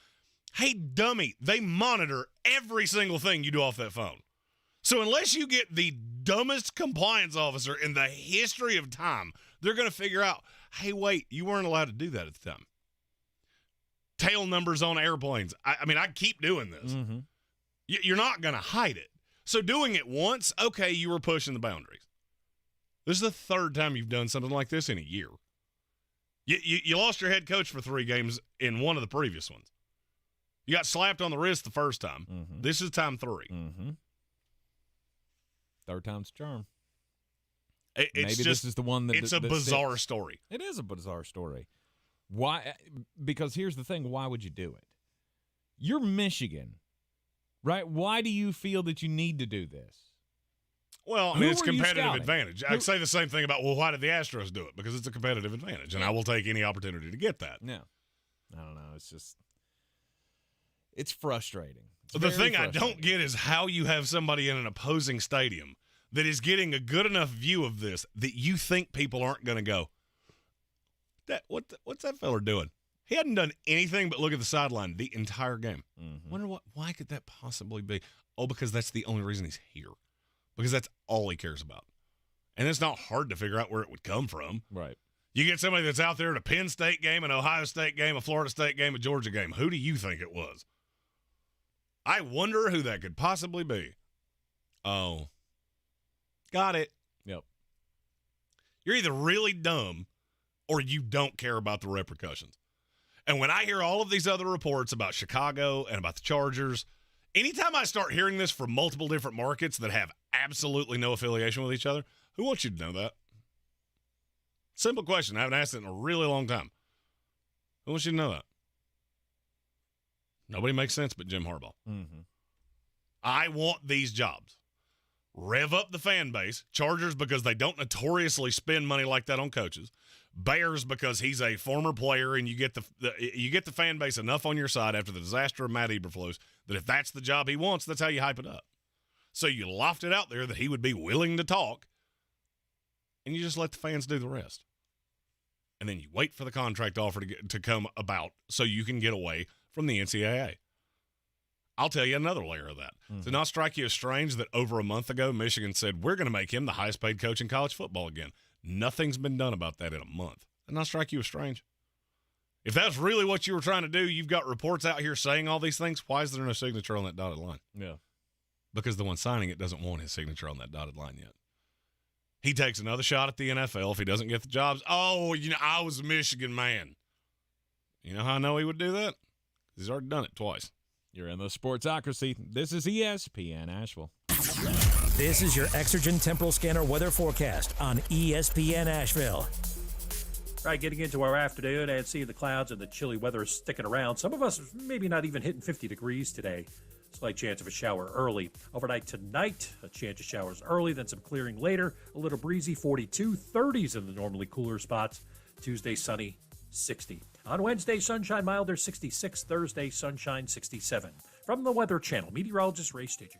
Hey, dummy, they monitor every single thing you do off that phone. So unless you get the dumbest compliance officer in the history of time, they're gonna figure out, hey, wait, you weren't allowed to do that at the time. Tail numbers on airplanes. I keep doing this. Mm-hmm. You're not going to hide it. So doing it once, okay, you were pushing the boundaries. This is the 3rd time you've done something like this in a year. You lost your head coach for 3 games in one of the previous ones. You got slapped on the wrist the first time. Mm-hmm. This is time 3. Mm-hmm. Third time's the charm. Maybe this is the one that it's a bizarre story. It is a bizarre story. Why? Because here's the thing. Why would you do it? You're Michigan, right? Why do you feel that you need to do this? Well, I mean, it's competitive advantage. I'd say the same thing about, well, why did the Astros do it? Because it's a competitive advantage, and I will take any opportunity to get that. No. I don't know. It's just – it's frustrating. The thing I don't get is how you have somebody in an opposing stadium that is getting a good enough view of this that you think people aren't going to go, what's that fella doing? He hadn't done anything but look at the sideline the entire game. Mm-hmm. Wonder why could that possibly be? Oh, because that's the only reason he's here. Because that's all he cares about. And it's not hard to figure out where it would come from. Right. You get somebody that's out there at a Penn State game, an Ohio State game, a Florida State game, a Georgia game. Who do you think it was? I wonder who that could possibly be. Oh. Got it. Yep. You're either really dumb or you don't care about the repercussions. And when I hear all of these other reports about Chicago and about the Chargers, anytime I start hearing this from multiple different markets that have absolutely no affiliation with each other, who wants you to know that? Simple question. I haven't asked it in a really long time. Who wants you to know that? Nobody makes sense but Jim Harbaugh. Mm-hmm. I want these jobs. Rev up the fan base. Chargers because they don't notoriously spend money like that on coaches. Bears because he's a former player and you get the fan base enough on your side after the disaster of Matt Eberflus that if that's the job he wants, that's how you hype it up. So you loft it out there that he would be willing to talk, and you just let the fans do the rest. And then you wait for the contract offer to come about so you can get away from the NCAA. I'll tell you another layer of that. Mm-hmm. Does it not strike you as strange that over a month ago, Michigan said, we're going to make him the highest paid coach in college football again? Nothing's been done about that in a month. Does not strike you as strange? If that's really what you were trying to do, you've got reports out here saying all these things. Why is there no signature on that dotted line? Yeah. Because the one signing it doesn't want his signature on that dotted line yet. He takes another shot at the NFL if he doesn't get the jobs. Oh, I was a Michigan man. You know how I know he would do that? He's already done it twice. You're in the Sportsocracy. This is ESPN Asheville. This is your Exergen Temporal Scanner weather forecast on ESPN Asheville. Right, getting into our afternoon and seeing the clouds and the chilly weather sticking around. Some of us maybe not even hitting 50 degrees today. Slight chance of a shower early. Overnight tonight, a chance of showers early, then some clearing later. A little breezy, 42, 30s in the normally cooler spots. Tuesday, sunny, 60. On Wednesday, sunshine milder, 66. Thursday, sunshine, 67. From the Weather Channel, meteorologist Ray Stajic.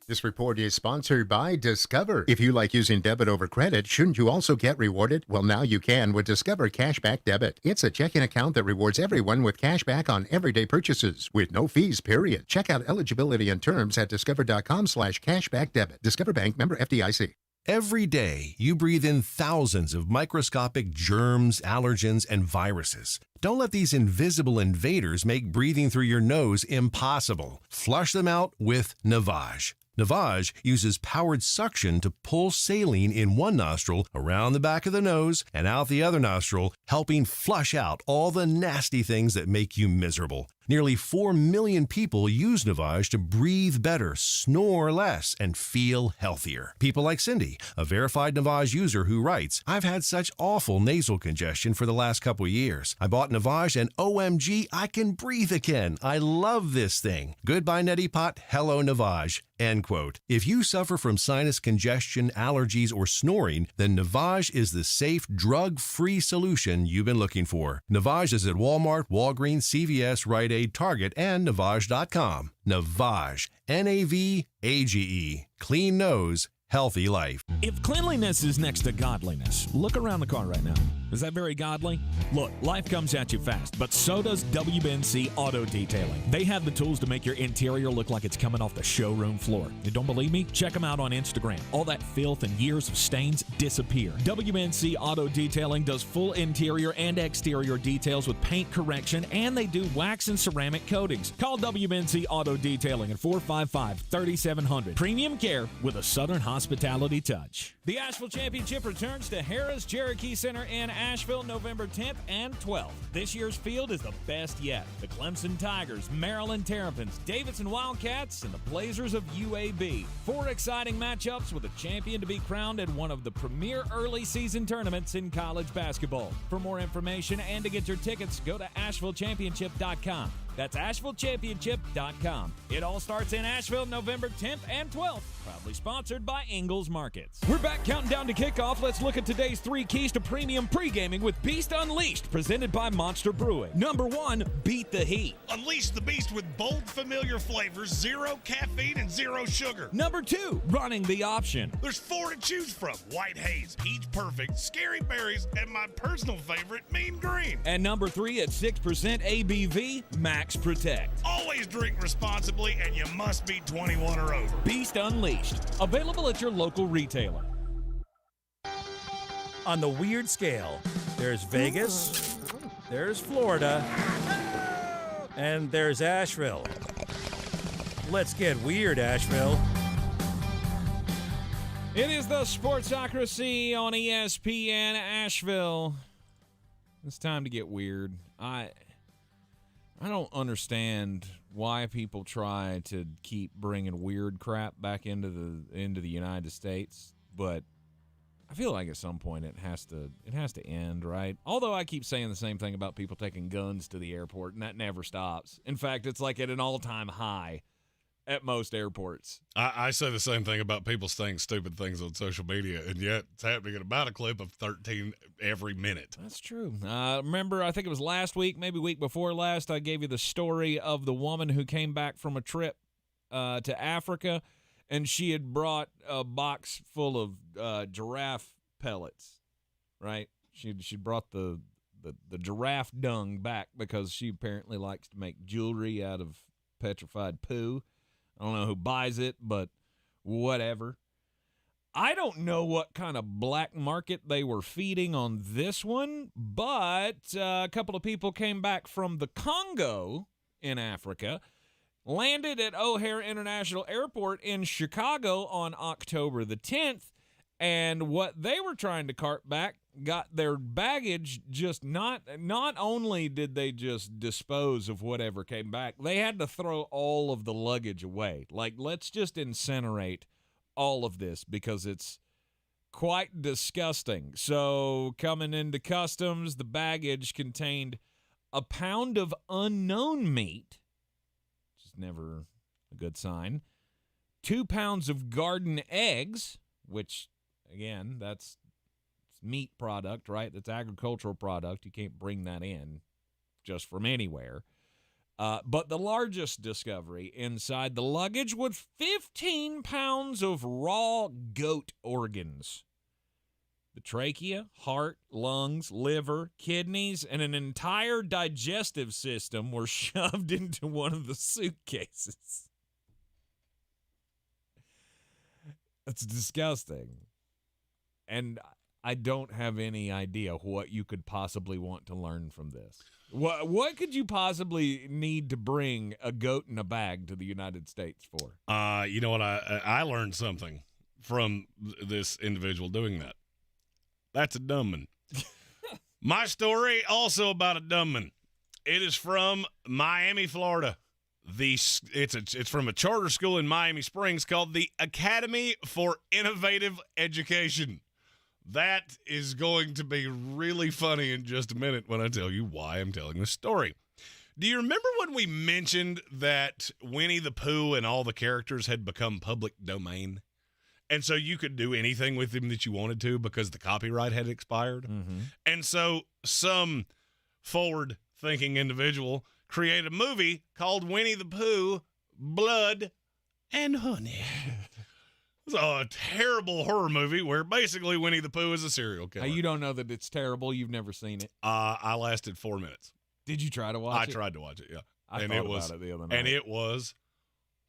This report is sponsored by Discover. If you like using debit over credit, shouldn't you also get rewarded? Well, now you can with Discover Cashback Debit. It's a checking account that rewards everyone with cash back on everyday purchases with no fees, period. Check out eligibility and terms at discover.com/cashbackdebit. Discover Bank, member FDIC. Every day, you breathe in thousands of microscopic germs, allergens, and viruses. Don't let these invisible invaders make breathing through your nose impossible. Flush them out with Navage. Navage uses powered suction to pull saline in one nostril around the back of the nose and out the other nostril, helping flush out all the nasty things that make you miserable. Nearly 4 million people use Navage to breathe better, snore less, and feel healthier. People like Cindy, a verified Navage user who writes, I've had such awful nasal congestion for the last couple years. I bought Navage and OMG, I can breathe again. I love this thing. Goodbye, Neti Pot. Hello, Navage. End quote. If you suffer from sinus congestion, allergies, or snoring, then Navage is the safe, drug-free solution you've been looking for. Navage is at Walmart, Walgreens, CVS, Rite Aid, Target, and Navage.com. Navage. Navage. Clean nose, healthy life. If cleanliness is next to godliness, look around the car right now. Is that very godly? Look, life comes at you fast, but so does WNC Auto Detailing. They have the tools to make your interior look like it's coming off the showroom floor. You don't believe me? Check them out on Instagram. All that filth and years of stains disappear. WNC Auto Detailing does full interior and exterior details with paint correction, and they do wax and ceramic coatings. Call WNC Auto Detailing at 455-3700. Premium care with a Southern hospitality touch. The Asheville Championship returns to Harrah's Cherokee Center in Asheville November 10th and 12th. This year's field is the best yet. The Clemson Tigers, Maryland Terrapins, Davidson Wildcats, and the Blazers of UAB. 4 exciting matchups with a champion to be crowned at one of the premier early season tournaments in college basketball. For more information and to get your tickets, go to AshevilleChampionship.com. That's AshevilleChampionship.com. It all starts in Asheville November 10th and 12th. Proudly sponsored by Ingles Markets. We're back counting down to kickoff. Let's look at today's 3 keys to premium pre-gaming with Beast Unleashed, presented by Monster Brewing. Number 1, beat the heat. Unleash the beast with bold, familiar flavors, 0 caffeine, and 0 sugar. Number 2, running the option. There's 4 to choose from: White Haze, Peach Perfect, Scary Berries, and my personal favorite, Mean Green. And number 3, at 6% ABV, Max Protect. Always drink responsibly, and you must be 21 or over. Beast Unleashed. Available at your local retailer. On the weird scale, there's Vegas, there's Florida, and there's Asheville. Let's get weird, Asheville. It is the Sportsocracy on ESPN Asheville. It's time to get weird. I don't understand why people try to keep bringing weird crap back into the United States, but I feel like at some point it has to end, right? Although I keep saying the same thing about people taking guns to the airport, and that never stops. In fact, it's like at an all-time high at most airports. I say the same thing about people saying stupid things on social media, and yet it's happening at about a clip of 13 every minute. That's true. Remember, I think it was last week, maybe week before last, I gave you the story of the woman who came back from a trip to Africa, and she had brought a box full of giraffe pellets, right? She brought the giraffe dung back because she apparently likes to make jewelry out of petrified poo. I don't know who buys it, but whatever. I don't know what kind of black market they were feeding on this one, but a couple of people came back from the Congo in Africa, landed at O'Hare International Airport in Chicago on October the 10th, and what they were trying to cart back got their baggage just not only did they just dispose of whatever came back, they had to throw all of the luggage away. Like, let's just incinerate all of this because it's quite disgusting. So coming into customs, the baggage contained a pound of unknown meat, which is never a good sign, 2 pounds of garden eggs, which, again, that's meat product, right? That's agricultural product. You can't bring that in just from anywhere. But the largest discovery inside the luggage was 15 pounds of raw goat organs. The trachea, heart, lungs, liver, kidneys, and an entire digestive system were shoved into one of the suitcases. That's disgusting. And I don't have any idea what you could possibly want to learn from this. What could you possibly need to bring a goat in a bag to the United States for? You know what? I learned something from this individual doing that. That's a dumb one. My story also about a dumb one. It is from Miami, Florida. It's from a charter school in Miami Springs called the Academy for Innovative Education. That is going to be really funny in just a minute when I tell you why I'm telling this story. Do you remember when we mentioned that Winnie the Pooh and all the characters had become public domain? And so you could do anything with them that you wanted to because the copyright had expired? Mm-hmm. And so some forward-thinking individual created a movie called Winnie the Pooh, Blood and Honey. It's a terrible horror movie where basically Winnie the Pooh is a serial killer. You don't know that it's terrible. You've never seen it. I lasted 4 minutes. Did you try to watch it? I tried to watch it, yeah. I thought about it the other night. And it was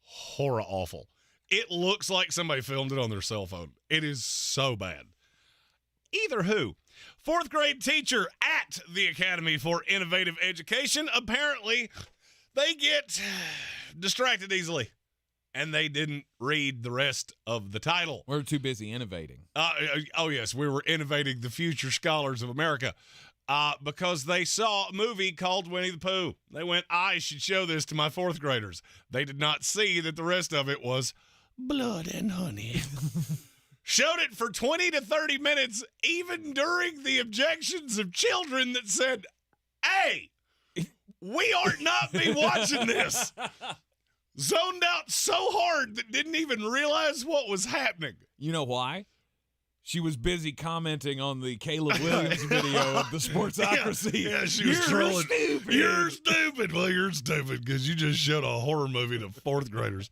horror awful. It looks like somebody filmed it on their cell phone. It is so bad. Either who. 4th grade teacher at the Academy for Innovative Education. Apparently, they get distracted easily. and they didn't read the rest of the title. We're too busy innovating. Oh, yes, we were innovating the future scholars of America because they saw a movie called Winnie the Pooh. They went, I should show this to my fourth graders. They did not see that the rest of it was blood and honey. Showed it for 20 to 30 minutes, even during the objections of children that said, hey, we ought not be watching this. Zoned out so hard that didn't even realize what was happening. You know why? She was busy commenting on the Caleb Williams video of the Sportsocracy. Yeah, she was trolling. Stupid. You're stupid. Well, you're stupid because you just showed a horror movie to fourth graders.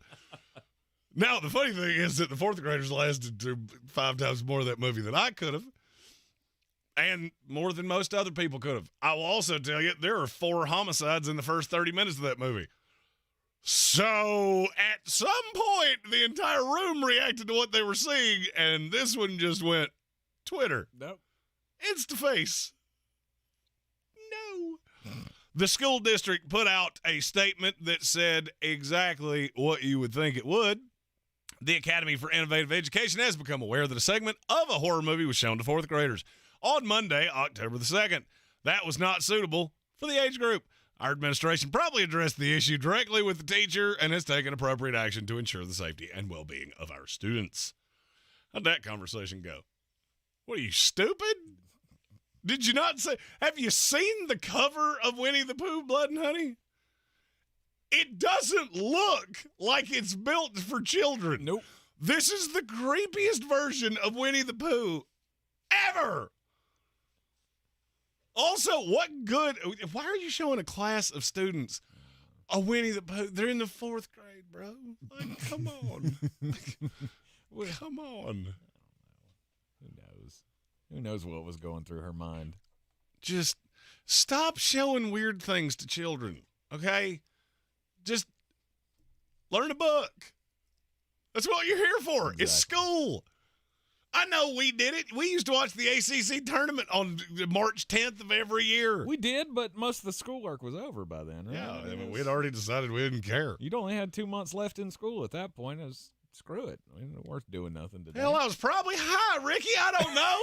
Now, the funny thing is that the fourth graders lasted to 5 times more of that movie than I could have, and more than most other people could have. I will also tell you, there are 4 homicides in the first 30 minutes of that movie. So, at some point, the entire room reacted to what they were seeing, and this one just went, Twitter. Nope. Insta-face. No. The school district put out a statement that said exactly what you would think it would. The Academy for Innovative Education has become aware that a segment of a horror movie was shown to fourth graders on Monday, October the 2nd. That was not suitable for the age group. Our administration probably addressed the issue directly with the teacher and has taken appropriate action to ensure the safety and well-being of our students. How'd that conversation go? What, are you stupid? Did you not say? Have you seen the cover of Winnie the Pooh, Blood and Honey? It doesn't look like it's built for children. Nope. This is the creepiest version of Winnie the Pooh ever. Also, what good? Why are you showing a class of students a Winnie the Pooh? They're in the 4th grade, bro. Like, come on. Come on. Who knows? Who knows what was going through her mind? Just stop showing weird things to children, okay? Just learn a book. That's what you're here for. Exactly. It's school. I know we did it. We used to watch the ACC tournament on March 10th of every year. We did, but most of the schoolwork was over by then, right? Yeah, I mean, we'd already decided we didn't care. You'd only had 2 months left in school at that point. It was, screw it. I mean, it worth doing nothing today. Hell, I was probably high, Ricky. I don't know.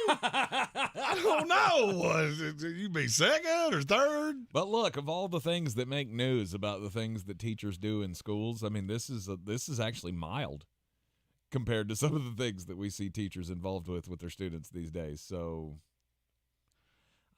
I don't know. You'd be second or third. But look, of all the things that make news about the things that teachers do in schools, I mean, this is actually mild compared to some of the things that we see teachers involved with their students these days. So,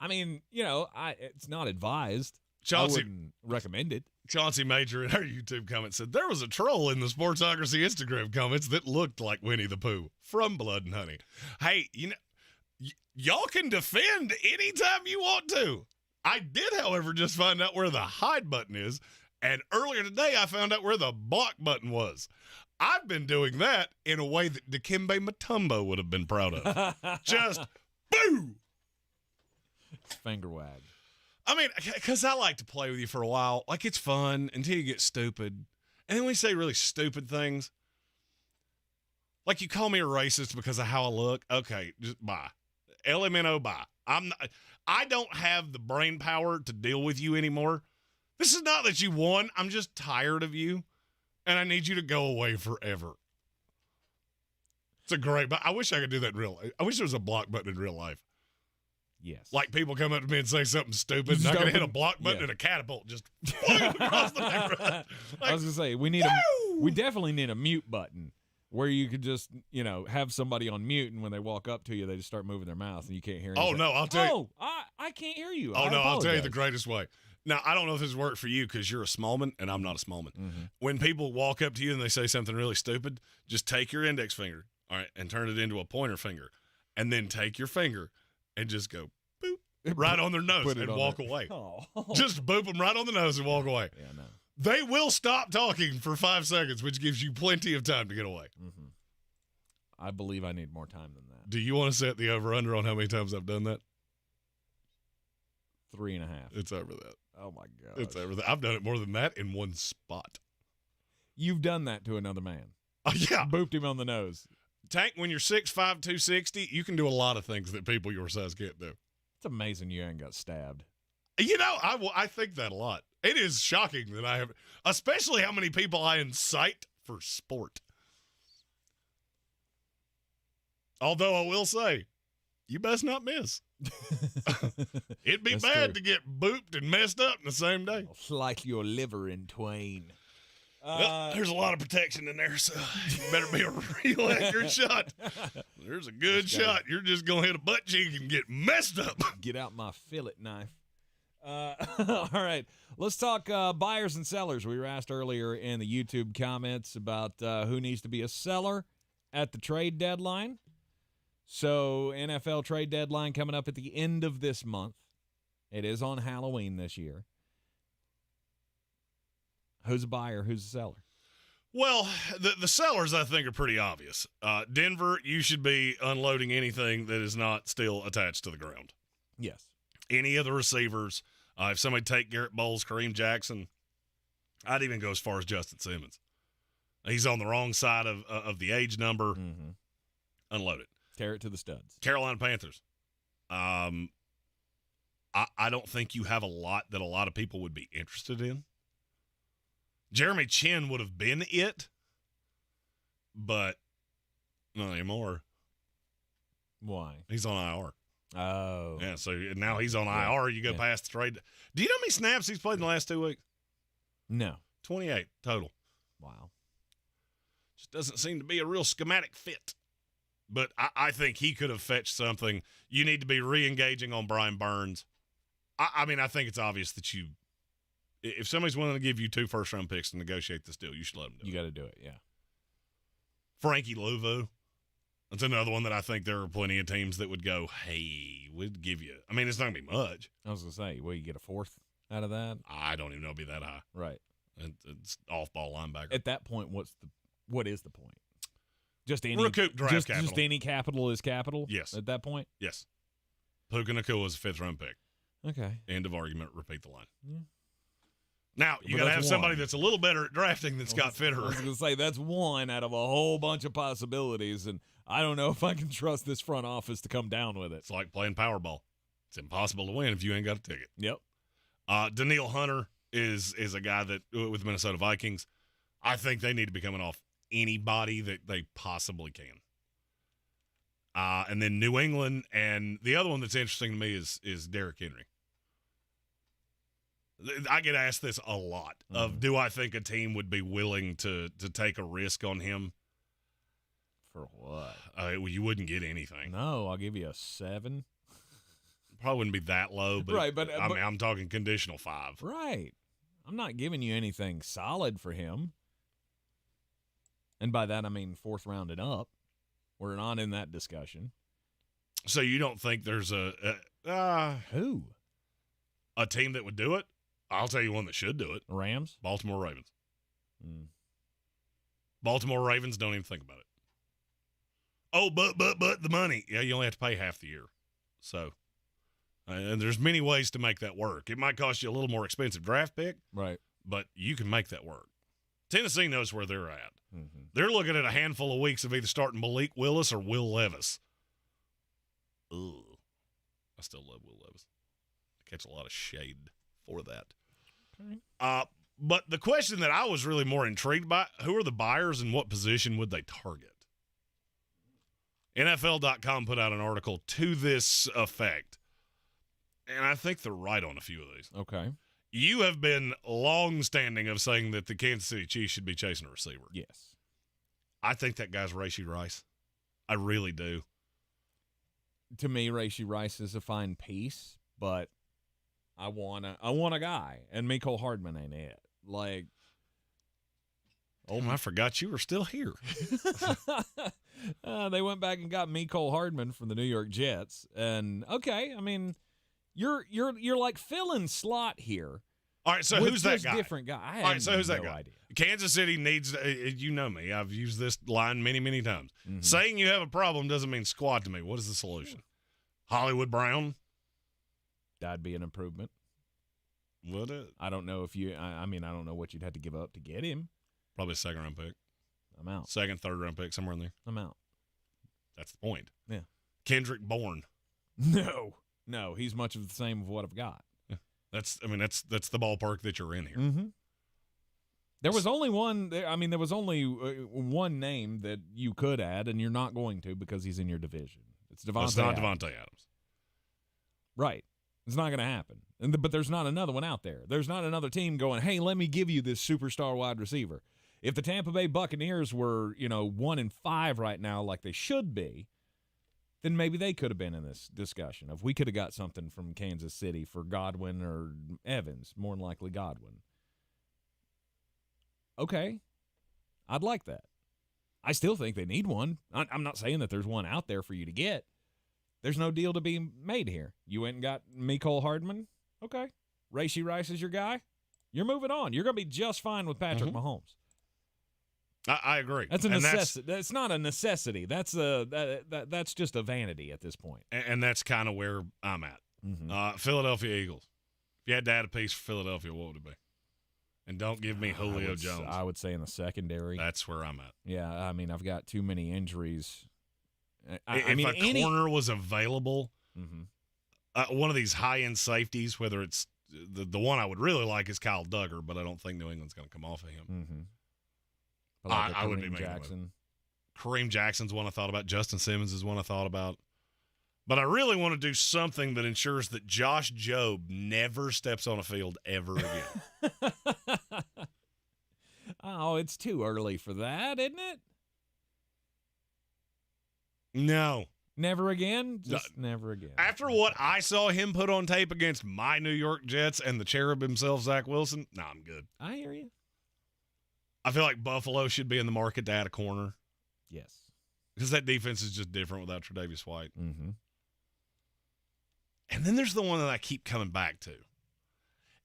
I mean, you know, it's not advised. Chauncey, I wouldn't recommend it. Chauncey Major in our YouTube comment said, there was a troll in the Sportsocracy Instagram comments that looked like Winnie the Pooh from Blood and Honey. Hey, you know, y'all can defend anytime you want to. I did, however, just find out where the hide button is, and earlier today I found out where the block button was. I've been doing that in a way that Dikembe Mutombo would have been proud of. Just, boo! Finger wag. I mean, because I like to play with you for a while. Like, it's fun until you get stupid. And then we say really stupid things. Like, you call me a racist because of how I look. Okay, just bye. LMNO, bye. I don't have the brain power to deal with you anymore. This is not that you won. I'm just tired of you. And I need you to go away forever. It's a great, but I wish I could do that in real life. I wish there was a block button in real life. Yes. Like people come up to me and say something stupid, and I can hit a block button and a catapult just across the neighborhood. Like, I was going to say, we definitely need a mute button where you could just, you know, have somebody on mute, and when they walk up to you, they just start moving their mouth, and you can't hear anything. Oh, no, I'll tell you. Oh, I can't hear you. Oh, no, I'll tell you the greatest way. Now, I don't know if this worked for you because you're a Smallman and I'm not a Smallman. Mm-hmm. When people walk up to you and they say something really stupid, just take your index finger, all right, and turn it into a pointer finger. And then take your finger and just go boop right on their nose and walk away. Oh. Just boop them right on the nose and walk away. Yeah, no. They will stop talking for 5 seconds, which gives you plenty of time to get away. Mm-hmm. I believe I need more time than that. Do you want to set the over-under on how many times I've done that? 3.5. It's over that. Oh, my God. It's over that. I've done it more than that in one spot. You've done that to another man. Yeah. Booped him on the nose. Tank, when you're 6'5", 260, you can do a lot of things that people your size can't do. It's amazing you ain't got stabbed. You know, I think that a lot. It is shocking that I have, especially how many people I incite for sport. Although I will say, you best not miss. It'd be That's bad true. to get booped and messed up in the same day. Slice your liver in twain. Well, there's a lot of protection in there, so you better be a real accurate shot. There's a good shot. You're just going to hit a butt cheek and get messed up. Get out my fillet knife. All right, let's talk buyers and sellers. We were asked earlier in the YouTube comments about who needs to be a seller at the trade deadline. So NFL trade deadline coming up at the end of this month. It is on Halloween this year. Who's a buyer? Who's a seller? Well, the sellers, I think, are pretty obvious. Denver, you should be unloading anything that is not still attached to the ground. Yes. Any of the receivers. If somebody take Garrett Bowles, Kareem Jackson, I'd even go as far as Justin Simmons. He's on the wrong side of the age number. Mm-hmm. Unload it. Tear it to the studs. Carolina Panthers. I don't think you have a lot that a lot of people would be interested in. Jeremy Chin would have been it, but not anymore. Why? He's on IR. Oh. Yeah, so now he's on IR. You go past the trade. Do you know how many snaps he's played in the last 2 weeks? No. 28 total. Wow. Just doesn't seem to be a real schematic fit. But I think he could have fetched something. You need to be re-engaging on Brian Burns. I mean, I think it's obvious that if somebody's willing to give you 2 first-round picks to negotiate this deal, you should let them do it. You got to do it, yeah. Frankie Louvu. That's another one that I think there are plenty of teams that would go, hey, we'd give you. I mean, it's not going to be much. I was going to say, will you get a 4th out of that? I don't even know it'd be that high. Right. It's off-ball linebacker. At that point, what is the point? Just any recoup draft capital. Just any capital is capital? Yes. At that point? Yes. Puka Nacua is a 5th-round pick. Okay. End of argument. Repeat the line. Yeah. Now, you got to have somebody that's a little better at drafting than Scott Fitterer. I was going to say, that's one out of a whole bunch of possibilities, and I don't know if I can trust this front office to come down with it. It's like playing Powerball. It's impossible to win if you ain't got a ticket. Yep. Daniil Hunter is a guy that, with the Minnesota Vikings, I think they need to be coming off anybody that they possibly can. And then New England, and the other one that's interesting to me is Derrick Henry. I get asked this a lot of, do I think a team would be willing to take a risk on him? For what? Well, you wouldn't get anything. No, I'll give you a 7. Probably wouldn't be that low, but, right, but I mean, I'm talking conditional 5. Right. I'm not giving you anything solid for him. And by that, I mean 4th round and up. We're not in that discussion. So you don't think there's who? A team that would do it? I'll tell you one that should do it. Rams? Baltimore Ravens. Baltimore Ravens, don't even think about it. Oh, but the money. Yeah, you only have to pay half the year. So, and there's many ways to make that work. It might cost you a little more expensive draft pick. Right. But you can make that work. Tennessee knows where they're at. Mm-hmm. They're looking at a handful of weeks of either starting Malik Willis or Will Levis. Ugh. I still love Will Levis. I catch a lot of shade for that. Okay. But the question that I was really more intrigued by, who are the buyers and what position would they target? NFL.com put out an article to this effect. And I think they're right on a few of these. Okay. You have been long-standing of saying that the Kansas City Chiefs should be chasing a receiver. Yes. I think that guy's Rashee Rice. I really do. To me, Rashee Rice is a fine piece, but I want a guy, and Mecole Hardman ain't it. Like, I forgot you were still here. They went back and got Mecole Hardman from the New York Jets, and okay, I mean, you're like filling slot here. All right, so who's that guy? Different guy. All right, so who's that guy? Idea. Kansas City needs. You know me. I've used this line many, many times. Mm-hmm. Saying you have a problem doesn't mean squat to me. What is the solution? Hollywood Brown. That'd be an improvement. Would it? I don't know if you. I mean, I don't know what you'd have to give up to get him. Probably a 2nd-round pick. I'm out. 2nd, 3rd-round pick, somewhere in there. I'm out. That's the point. Yeah. Kendrick Bourne. No, he's much of the same of what I've got. Yeah. That's the ballpark that you're in here. Mm-hmm. There was only one. I mean, there was only one name that you could add, and you're not going to because he's in your division. It's Devontae. It's not Devontae Adams. Right. It's not going to happen. But there's not another one out there. There's not another team going, hey, let me give you this superstar wide receiver. If the Tampa Bay Buccaneers were, 1-5 right now like they should be, then maybe they could have been in this discussion. If we could have got something from Kansas City for Godwin or Evans, more than likely Godwin. Okay. I'd like that. I still think they need one. I'm not saying that there's one out there for you to get. There's no deal to be made here. You went and got Mecole Hardman. Okay. Rashee Rice is your guy. You're moving on. You're going to be just fine with Patrick Mahomes. I agree. That's a necessity. That's not a necessity. That's just a vanity at this point. And that's kind of where I'm at. Philadelphia Eagles. If you had to add a piece for Philadelphia, what would it be? And don't give me Julio Jones. I would say in the secondary. That's where I'm at. Yeah, I mean, I've got too many injuries. If a corner was available, one of these high-end safeties, whether it's the one I would really like is Kyle Duggar, but I don't think New England's going to come off of him. I would be making Jackson. Kareem Jackson's one I thought about. Justin Simmons is one I thought about. But I really want to do something that ensures that Josh Jobe never steps on a field ever again. Oh, it's too early for that, isn't it? No. Never again? Just never again. After what I saw him put on tape against my New York Jets and the cherub himself, Zach Wilson, I'm good. I hear you. I feel like Buffalo should be in the market to add a corner. Yes. Because that defense is just different without Tre'Davious White. And then there's the one that I keep coming back to.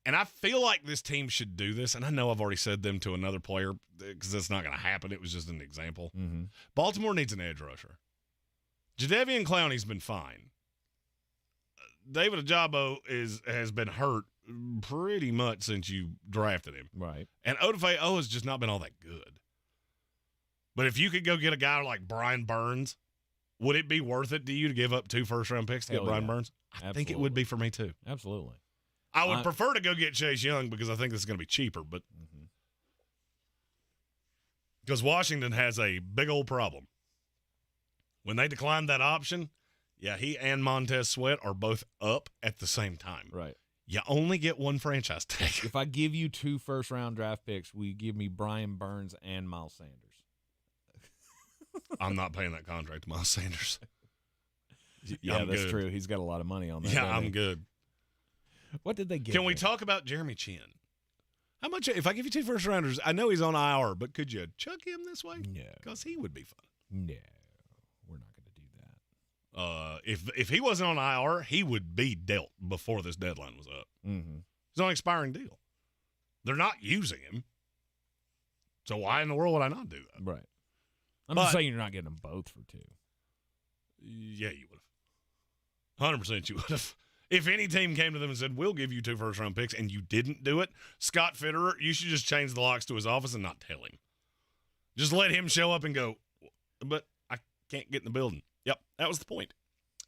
And I feel like this team should do this, and I know I've already said them to another player because that's not going to happen. It was just an example. Baltimore needs an edge rusher. Jadeveon Clowney's been fine. David Ajabo has been hurt pretty much since you drafted him. Right. And Odafe O has just not been all that good. But if you could go get a guy like Brian Burns, would it be worth it to you to give up 2 first-round picks to get Brian Burns? I think it would be for me too. Absolutely. I would prefer to go get Chase Young because I think this is going to be cheaper, but because Washington has a big old problem. When they declined that option, he and Montez Sweat are both up at the same time. Right. You only get one franchise tag. If I give you 2 first-round draft picks, will you give me Brian Burns and Miles Sanders? I'm not paying that contract to Miles Sanders. Yeah, that's true. He's got a lot of money on that. Yeah, I'm good. What did they get? Can we talk about Jeremy Chin? How much? If I give you 2 first-rounders, I know he's on IR, but could you chuck him this way? No. Because he would be fun. No, we're not going to do that. If he wasn't on IR, he would be dealt before this deadline was up. He's on an expiring deal. They're not using him. So why in the world would I not do that? Right. I'm just saying you're not getting them both for 2. Yeah, you would have. 100% you would have. If any team came to them and said, we'll give you 2 first-round picks, and you didn't do it, Scott Fitterer, you should just change the locks to his office and not tell him. Just let him show up and go, but I can't get in the building. Yep, that was the point.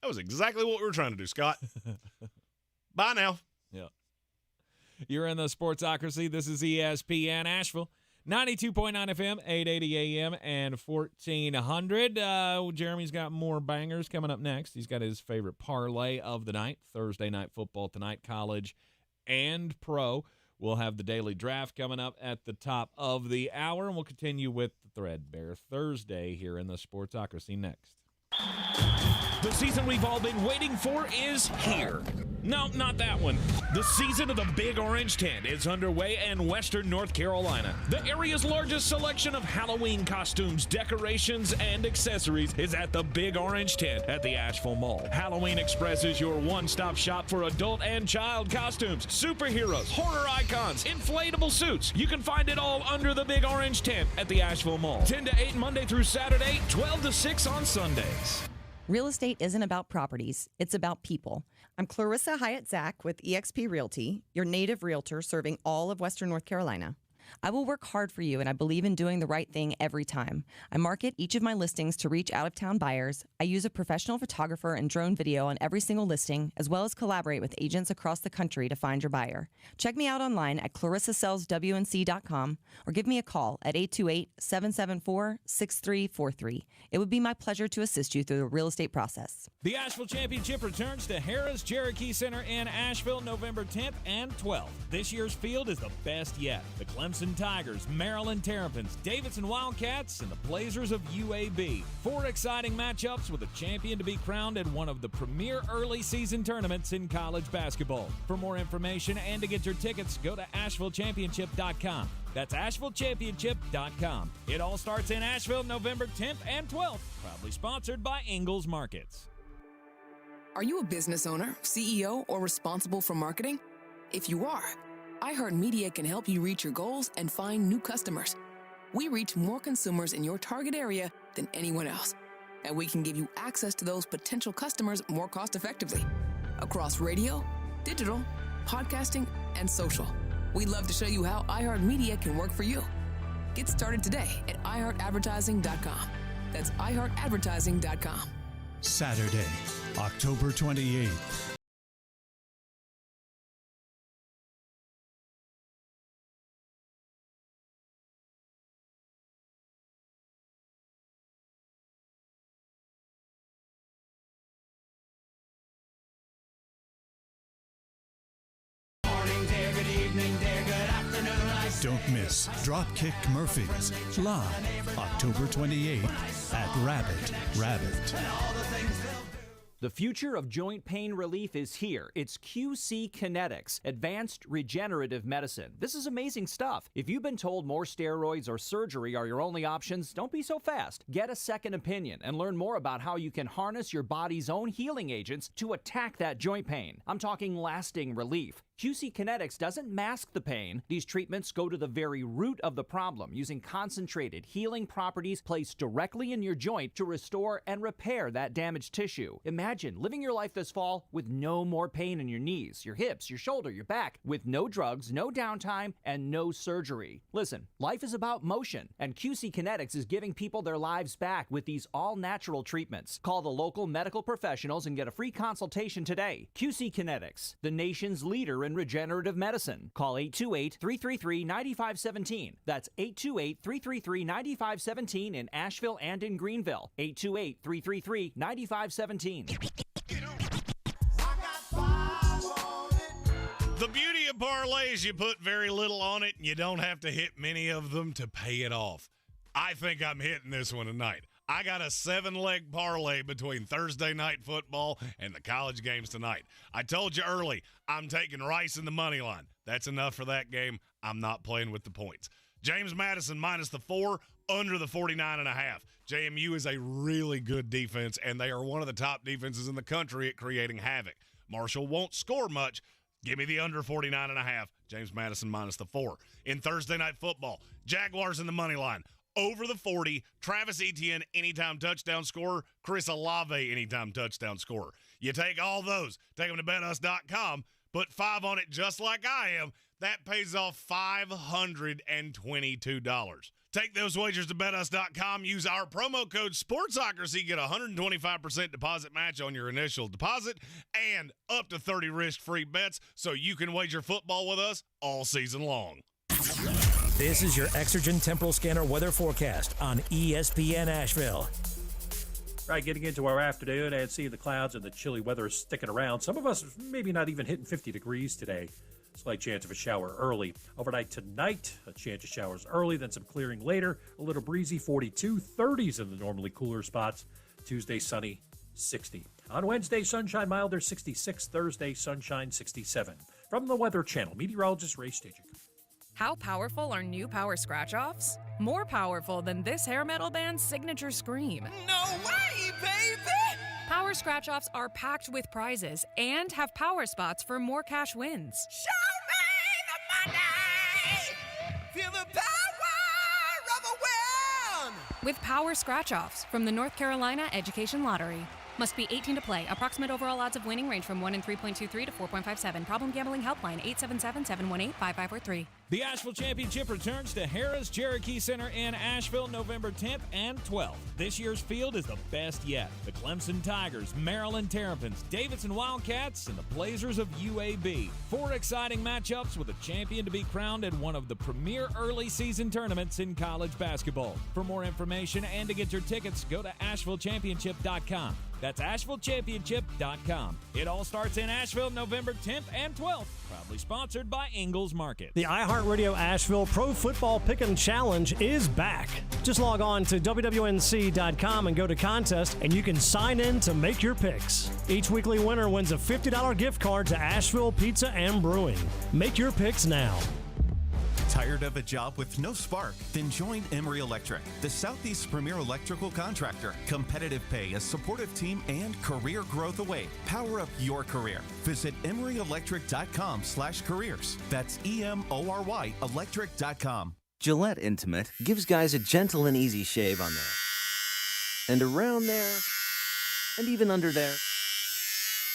That was exactly what we were trying to do, Scott. Bye now. Yeah. You're in the Sportsocracy. This is ESPN Asheville. 92.9 FM, 880 AM, and 1400. Jeremy's got more bangers coming up next. He's got his favorite parlay of the night, Thursday night football tonight, college and pro. We'll have the daily draft coming up at the top of the hour, and we'll continue with the Threadbare Thursday here in the Sportsocracy next. The season we've all been waiting for is here. No, not that one. The season of the Big Orange Tent is underway in western North Carolina. The area's largest selection of Halloween costumes, decorations, and accessories is at the Big Orange Tent at the Asheville Mall. Halloween Express is your one-stop shop for adult and child costumes, superheroes, horror icons, inflatable suits. You can find it all under the Big Orange Tent at the Asheville Mall. 10 to 8 Monday through Saturday, 12 to 6 on Sundays. Real estate isn't about properties, it's about people. I'm Clarissa Hyatt Zach with eXp Realty, your native realtor serving all of Western North Carolina. I will work hard for you, and I believe in doing the right thing every time. I market each of my listings to reach out-of-town buyers. I use a professional photographer and drone video on every single listing, as well as collaborate with agents across the country to find your buyer. Check me out online at clarissasellswnc.com or give me a call at 828-774-6343. It would be my pleasure to assist you through the real estate process. The Asheville Championship returns to Harrah's Cherokee Center in Asheville November 10th and 12th. This year's field is the best yet. The Clemson Tigers, Maryland Terrapins, Davidson Wildcats, and the Blazers of UAB. 4 exciting matchups with a champion to be crowned at one of the premier early season tournaments in college basketball. For more information and to get your tickets, go to AshevilleChampionship.com. That's AshevilleChampionship.com. It all starts in Asheville November 10th and 12th. Proudly sponsored by Ingles Markets. Are you a business owner, CEO, or responsible for marketing? If you are, iHeartMedia can help you reach your goals and find new customers. We reach more consumers in your target area than anyone else, and we can give you access to those potential customers more cost-effectively across radio, digital, podcasting, and social. We'd love to show you how iHeartMedia can work for you. Get started today at iHeartAdvertising.com. That's iHeartAdvertising.com. Saturday, October 28th. Don't miss Dropkick Murphys live October 28th at Rabbit. The future of joint pain relief is here. It's QC Kinetics, advanced regenerative medicine. This is amazing stuff. If you've been told more steroids or surgery are your only options, don't be so fast. Get a second opinion and learn more about how you can harness your body's own healing agents to attack that joint pain. I'm talking lasting relief. QC Kinetics doesn't mask the pain. These treatments go to the very root of the problem using concentrated healing properties placed directly in your joint to restore and repair that damaged tissue. Imagine living your life this fall with no more pain in your knees, your hips, your shoulder, your back, with no drugs, no downtime, and no surgery. Listen, life is about motion, and QC Kinetics is giving people their lives back with these all-natural treatments. Call the local medical professionals and get a free consultation today. QC Kinetics, the nation's leader in regenerative medicine. Call 828-333-9517. That's 828-333-9517 in Asheville and in Greenville. 828-333-9517. The beauty of parlays, you put very little on it, and you don't have to hit many of them to pay it off. I think I'm hitting this one tonight. I got a 7-leg parlay between Thursday night football and the college games tonight. I told you early, I'm taking Rice in the money line. That's enough for that game. I'm not playing with the points. James Madison minus the 4, under the 49.5. JMU is a really good defense, and they are one of the top defenses in the country at creating havoc. Marshall won't score much. Give me the under 49.5. James Madison minus the 4. In Thursday night football, Jaguars in the money line. Over the 40, Travis Etienne, anytime touchdown scorer. Chris Olave, anytime touchdown scorer. You take all those, take them to betus.com, put 5 on it just like I am. That pays off $522. Take those wagers to betus.com. Use our promo code Sportsocracy. Get a 125% deposit match on your initial deposit and up to 30 risk-free bets so you can wager football with us all season long. This is your Exergen Temporal Scanner weather forecast on ESPN Asheville. Right, getting into our afternoon and seeing the clouds and the chilly weather sticking around. Some of us maybe not even hitting 50 degrees today. Slight chance of a shower early. Overnight tonight, a chance of showers early, then some clearing later. A little breezy, 42, 30s in the normally cooler spots. Tuesday, sunny, 60. On Wednesday, sunshine milder, 66. Thursday, sunshine, 67. From the Weather Channel, meteorologist Ray Stajic. How powerful are new power scratch-offs? More powerful than this hair metal band's signature scream. No way, baby! Power scratch-offs are packed with prizes and have power spots for more cash wins. Show me the money! Feel the power of a win! With power scratch-offs from the North Carolina Education Lottery. Must be 18 to play. Approximate overall odds of winning range from 1 in 3.23 to 4.57. Problem gambling helpline 877-718-5543. The Asheville Championship returns to Harris Cherokee Center in Asheville November 10th and 12th. This year's field is the best yet. The Clemson Tigers, Maryland Terrapins, Davidson Wildcats, and the Blazers of UAB. 4 exciting matchups with a champion to be crowned in one of the premier early season tournaments in college basketball. For more information and to get your tickets, go to AshevilleChampionship.com. That's AshevilleChampionship.com. It all starts in Asheville November 10th and 12th. Proudly sponsored by Ingles Market. The iHeartRadio Asheville Pro Football Pick'em Challenge is back. Just log on to WWNC.com and go to contest, and you can sign in to make your picks. Each weekly winner wins a $50 gift card to Asheville Pizza and Brewing. Make your picks now. Tired of a job with no spark? Then join Emery Electric, the Southeast's premier electrical contractor. Competitive pay, a supportive team, and career growth await. Power up your career. Visit EmeryElectric.com/careers. That's EMORY electric.com. Gillette Intimate gives guys a gentle and easy shave on there, and around there, and even under there.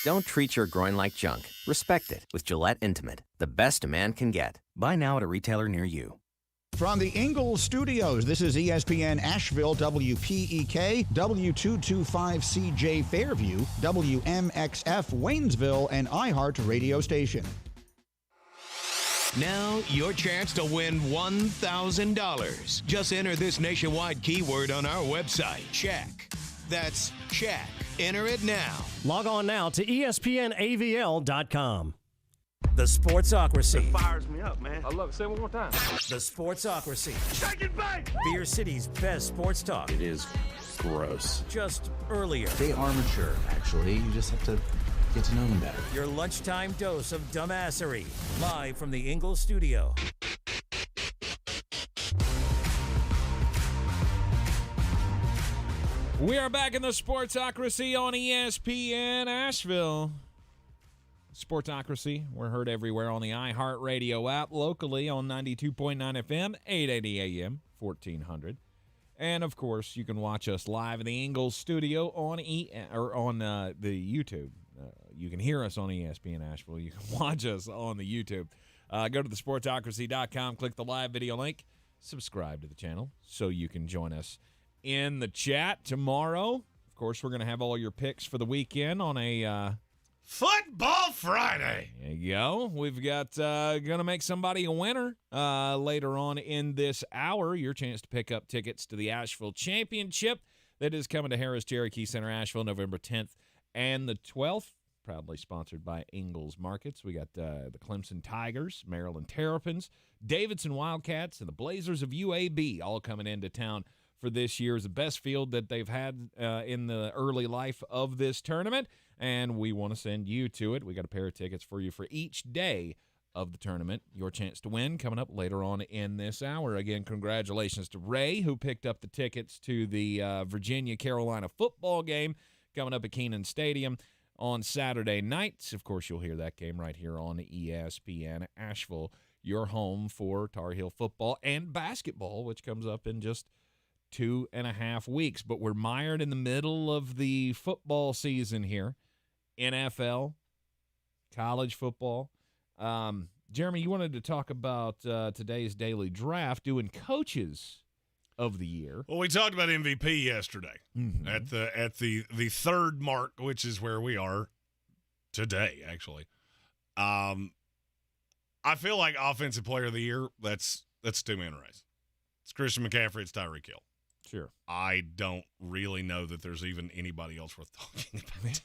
Don't treat your groin like junk. Respect it with Gillette Intimate, the best a man can get. Buy now at a retailer near you. From the Ingles Studios, this is ESPN Asheville, WPEK, W225CJ Fairview, WMXF Waynesville, and iHeart Radio Station. Now, your chance to win $1,000. Just enter this nationwide keyword on our website, check. That's check. Enter it now. Log on now to ESPNAVL.com. The Sportsocracy. It fires me up, man. I love it. Say it one more time. The Sportsocracy. Shake it back! Beer City's best sports talk. It is gross. Just earlier. They are mature, actually. You just have to get to know them better. Your lunchtime dose of dumbassery. Live from the Ingles Studio. We are back in the Sportsocracy on ESPN Asheville. Sportsocracy, we're heard everywhere on the iHeartRadio app, locally on 92.9 FM, 880 AM, 1400. And, of course, you can watch us live in the Ingles Studio on the YouTube. You can hear us on ESPN Asheville. You can watch us on the YouTube. Go to the sportsocracy.com, click the live video link, subscribe to the channel so you can join us in the chat tomorrow. Of course, we're going to have all your picks for the weekend on a Football Friday. There you go. We've got going to make somebody a winner later on in this hour. Your chance to pick up tickets to the Asheville Championship that is coming to Harris Cherokee Center, Asheville, November 10th and the 12th. Proudly sponsored by Ingles Markets. We got the Clemson Tigers, Maryland Terrapins, Davidson Wildcats, and the Blazers of UAB all coming into town for this year's best field that they've had in the early life of this tournament, and we want to send you to it. We got a pair of tickets for you for each day of the tournament. Your chance to win coming up later on in this hour. Again, congratulations to Ray, who picked up the tickets to the Virginia-Carolina football game coming up at Kenan Stadium on Saturday nights. Of course, you'll hear that game right here on ESPN Asheville, your home for Tar Heel football and basketball, which comes up in just 2.5 weeks. But we're mired in the middle of the football season here. NFL, college football. Jeremy, you wanted to talk about today's daily draft, doing coaches of the year. Well, we talked about MVP yesterday at the third mark, which is where we are today, actually. I feel like offensive player of the year, that's two-man race. It's Christian McCaffrey, it's Tyreek Hill. Sure. I don't really know that there's even anybody else worth talking about.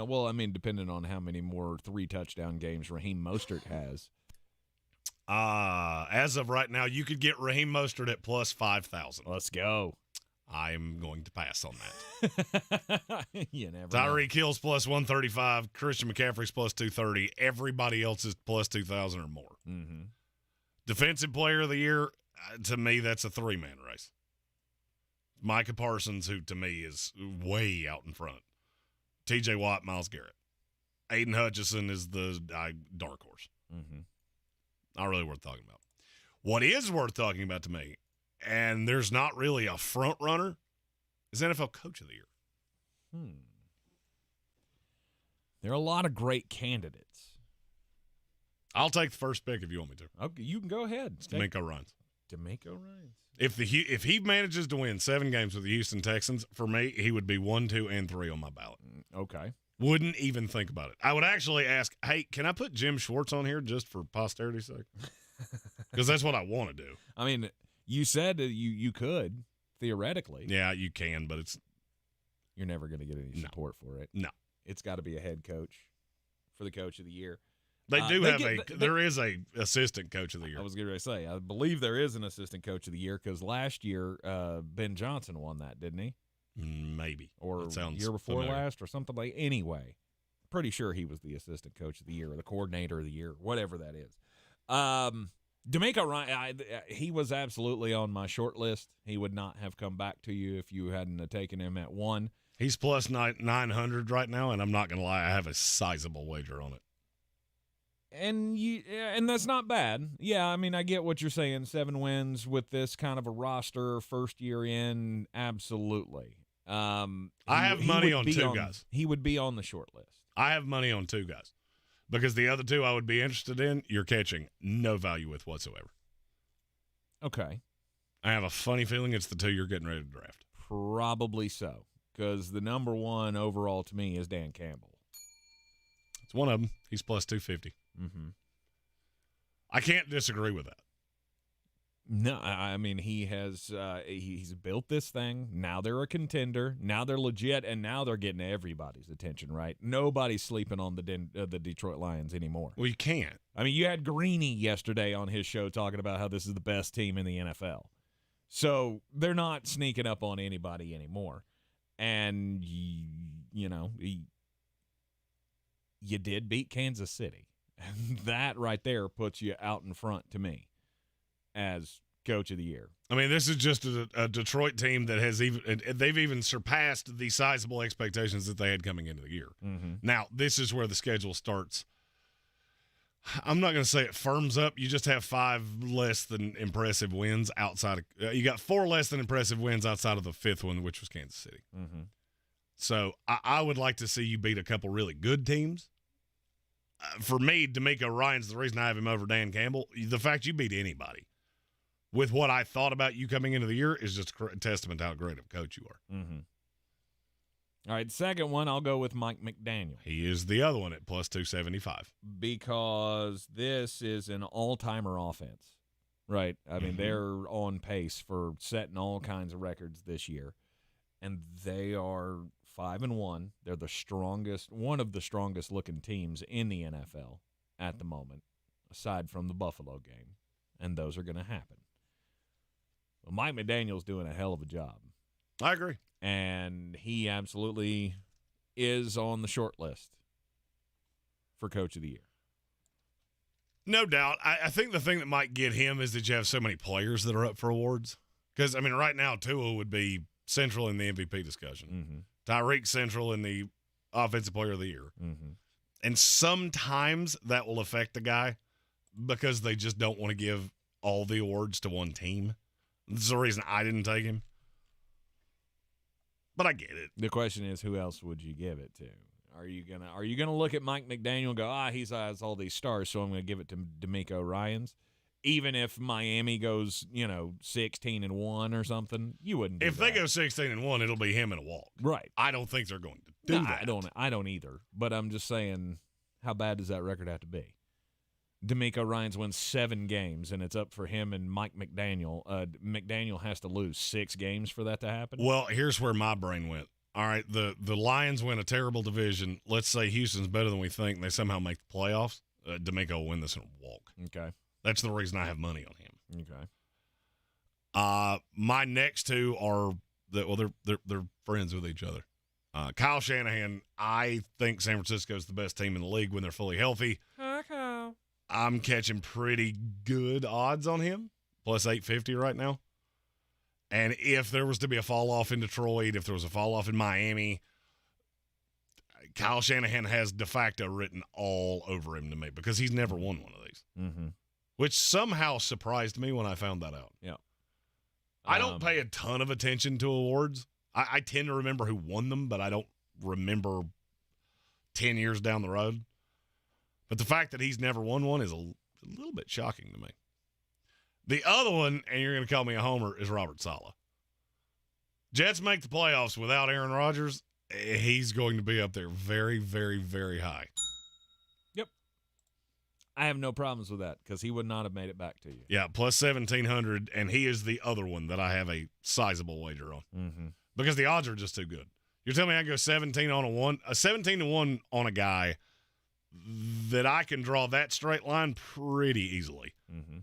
Well, I mean, depending on how many more 3-touchdown games Raheem Mostert has. As of right now, you could get Raheem Mostert at plus 5,000. Let's go. I'm going to pass on that. You never Tyreek Hill's plus 135, Christian McCaffrey's plus 230. Everybody else is plus 2,000 or more. Mm-hmm. Defensive player of the year, to me, that's a three-man race. Micah Parsons, who to me is way out in front. T.J. Watt, Myles Garrett. Aiden Hutchinson is the dark horse. Mm-hmm. Not really worth talking about. What is worth talking about to me, and there's not really a front runner, is NFL Coach of the Year. There are a lot of great candidates. I'll take the first pick if you want me to. Okay, you can go ahead. It's D'Amico Ryans. D'Amico Ryans. If he manages to win 7 games with the Houston Texans, for me, he would be 1, 2, and 3 on my ballot. Okay. Wouldn't even think about it. I would actually ask, hey, can I put Jim Schwartz on here just for posterity's sake? Because that's what I want to do. I mean, you said that you could, theoretically. Yeah, you can, but you're never going to get any support for it. No. It's got to be a head coach for the coach of the year. There is a assistant coach of the year. I was going to say, I believe there is an assistant coach of the year because last year Ben Johnson won that, didn't he? Maybe. Or sounds year before familiar. last or something like. Anyway, pretty sure he was the assistant coach of the year or the coordinator of the year, whatever that is. D'Amico Ryan, he was absolutely on my short list. He would not have come back to you if you hadn't taken him at 1. He's plus 900 right now, and I'm not going to lie, I have a sizable wager on it. And that's not bad. Yeah, I mean, I get what you're saying. 7 wins with this kind of a roster, first year in, absolutely. I have money on 2 guys. He would be on the short list. I have money on 2 guys. Because the other 2 I would be interested in, you're catching no value with whatsoever. Okay. I have a funny feeling it's the 2 you're getting ready to draft. Probably so. Because the number 1 overall to me is Dan Campbell. It's one of them. He's plus 250. Mm-hmm. I can't disagree with that. No, I mean, he has he's built this thing. Now they're a contender. Now they're legit, and now they're getting everybody's attention, right? Nobody's sleeping on the Detroit Lions anymore. Well, you can't. I mean, you had Greene yesterday on his show talking about how this is the best team in the NFL. So they're not sneaking up on anybody anymore. And, you did beat Kansas City. And that right there puts you out in front to me as coach of the year. I mean, this is just a Detroit team that they've even surpassed the sizable expectations that they had coming into the year. Mm-hmm. Now, this is where the schedule starts. I'm not going to say it firms up. You just have 5 less than impressive wins outside of you got 4 less than impressive wins outside of the 5th one, which was Kansas City. Mm-hmm. So I would like to see you beat a couple really good teams. For me, D'Amico Ryan's the reason I have him over Dan Campbell. The fact you beat anybody with what I thought about you coming into the year is just a testament to how great of a coach you are. Mm-hmm. All right, second one, I'll go with Mike McDaniel. He is the other one at plus 275. Because this is an all-timer offense, right? I mean, they're on pace for setting all kinds of records this year, and they are 5-1. They're the strongest, one of the strongest-looking teams in the NFL at the moment, aside from the Buffalo game, and those are going to happen. Well, Mike McDaniel's doing a hell of a job. I agree. And he absolutely is on the short list for Coach of the Year. No doubt. I think the thing that might get him is that you have so many players that are up for awards. Because, I mean, right now, Tua would be central in the MVP discussion. Mm-hmm. Tyreek central in the Offensive Player of the Year. Mm-hmm. And sometimes that will affect the guy because they just don't want to give all the awards to one team. This is the reason I didn't take him. But I get it. The question is, who else would you give it to? Are you gonna look at Mike McDaniel and go, he has all these stars, so I'm gonna give it to D'Amico Ryans? Even if Miami goes, 16-1 or something, you wouldn't do If that. they go 16-1, it'll be him in a walk. Right. I don't think they're going to do that. I don't either. But I'm just saying, how bad does that record have to be? D'Amico Ryans wins 7 games, and it's up for him and Mike McDaniel. McDaniel has to lose 6 games for that to happen. Well, here's where my brain went. All right, the Lions win a terrible division. Let's say Houston's better than we think, and they somehow make the playoffs. D'Amico will win this in a walk. Okay. That's the reason I have money on him. Okay. My next 2 are they're friends with each other. Kyle Shanahan, I think San Francisco is the best team in the league when they're fully healthy. Okay. I'm catching pretty good odds on him, plus 850 right now. And if there was to be a fall-off in Detroit, if there was a fall-off in Miami, Kyle Shanahan has de facto written all over him to me because he's never won one of these, which somehow surprised me when I found that out. Yeah. I don't pay a ton of attention to awards. I tend to remember who won them, but I don't remember 10 years down the road. But the fact that he's never won one is a little bit shocking to me. The other one, and you're going to call me a homer, is Robert Saleh. Jets make the playoffs without Aaron Rodgers. He's going to be up there very, very, very high. Yep. I have no problems with that because he would not have made it back to you. Yeah, plus 1,700, and he is the other one that I have a sizable wager on. Mm-hmm. Because the odds are just too good. You're telling me I go 17 on a 17-1 on a guy that I can draw that straight line pretty easily. Mm-hmm.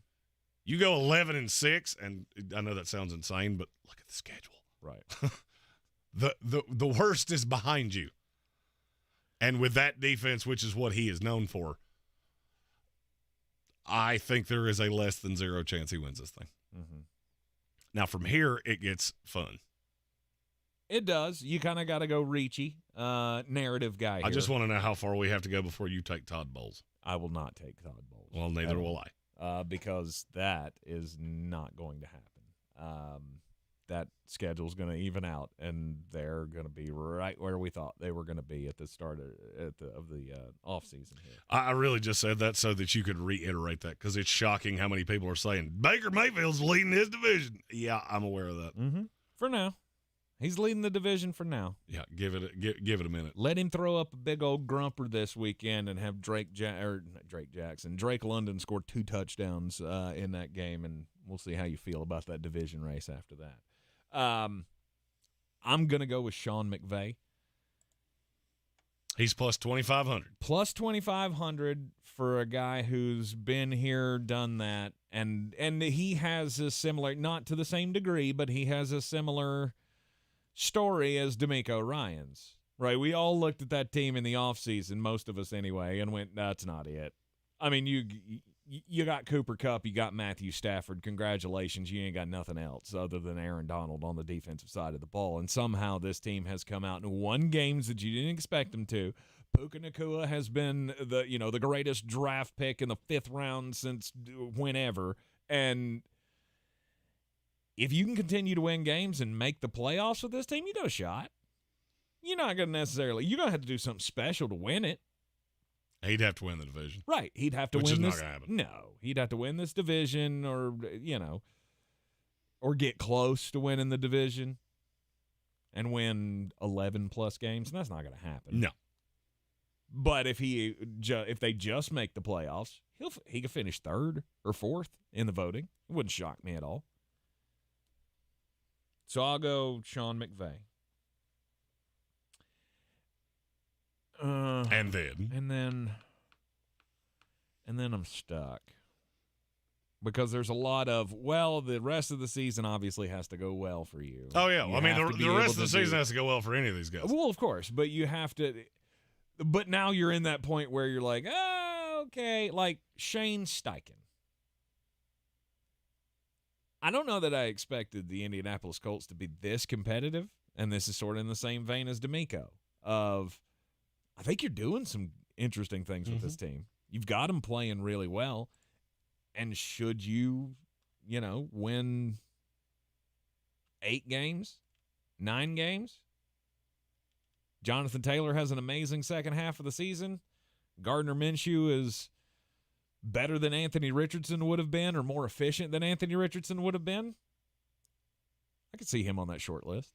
You go 11-6, and I know that sounds insane, but look at the schedule. Right. The worst is behind you. And with that defense, which is what he is known for, I think there is a less than 0 chance he wins this thing. Mm-hmm. Now, from here, it gets fun. It does. You kind of got to go Reachy, narrative guy here. I just want to know how far we have to go before you take Todd Bowles. I will not take Todd Bowles. Well, neither will I. Because that is not going to happen. That schedule's going to even out, and they're going to be right where we thought they were going to be at the start of the offseason here. I really just said that so that you could reiterate that, because it's shocking how many people are saying Baker Mayfield's leading his division. Yeah, I'm aware of that. Mm-hmm. For now. He's leading the division for now. Yeah, give it a minute. Let him throw up a big old grumper this weekend and have Drake London score 2 touchdowns in that game, and we'll see how you feel about that division race after that. I'm going to go with Sean McVay. He's plus 2,500. Plus 2,500 for a guy who's been here, done that, and he has a similar, not to the same degree, but he has a similar story as DeMeco Ryans, right? We all looked at that team in the offseason, most of us anyway, and went, that's not it. I mean, you got Cooper Kupp, you got Matthew Stafford. Congratulations, you ain't got nothing else other than Aaron Donald on the defensive side of the ball. And somehow this team has come out and won games that you didn't expect them to. Puka Nacua has been the greatest draft pick in the 5th round since whenever, and if you can continue to win games and make the playoffs with this team, you got a shot. You're not going to necessarily – you're going to have to do something special to win it. He'd have to win the division. Right. He'd have to win this. Which is not going to happen. No. He'd have to win this division or get close to winning the division and win 11-plus games. And that's not going to happen. No. But if they just make the playoffs, he could finish 3rd or 4th in the voting. It wouldn't shock me at all. So I'll go Sean McVay. And then I'm stuck. Because there's a lot of, the rest of the season obviously has to go well for you. Oh, yeah. I mean, the rest of the season has to go well for any of these guys. Well, of course. But you have to. But now you're in that point where you're like, okay. Like Shane Steichen. I don't know that I expected the Indianapolis Colts to be this competitive, and this is sort of in the same vein as DeMeco. I think you're doing some interesting things with this team. You've got them playing really well, and should you, win 8 games, 9 games, Jonathan Taylor has an amazing second half of the season. Gardner Minshew is better than Anthony Richardson would have been, or more efficient than Anthony Richardson would have been. I could see him on that short list.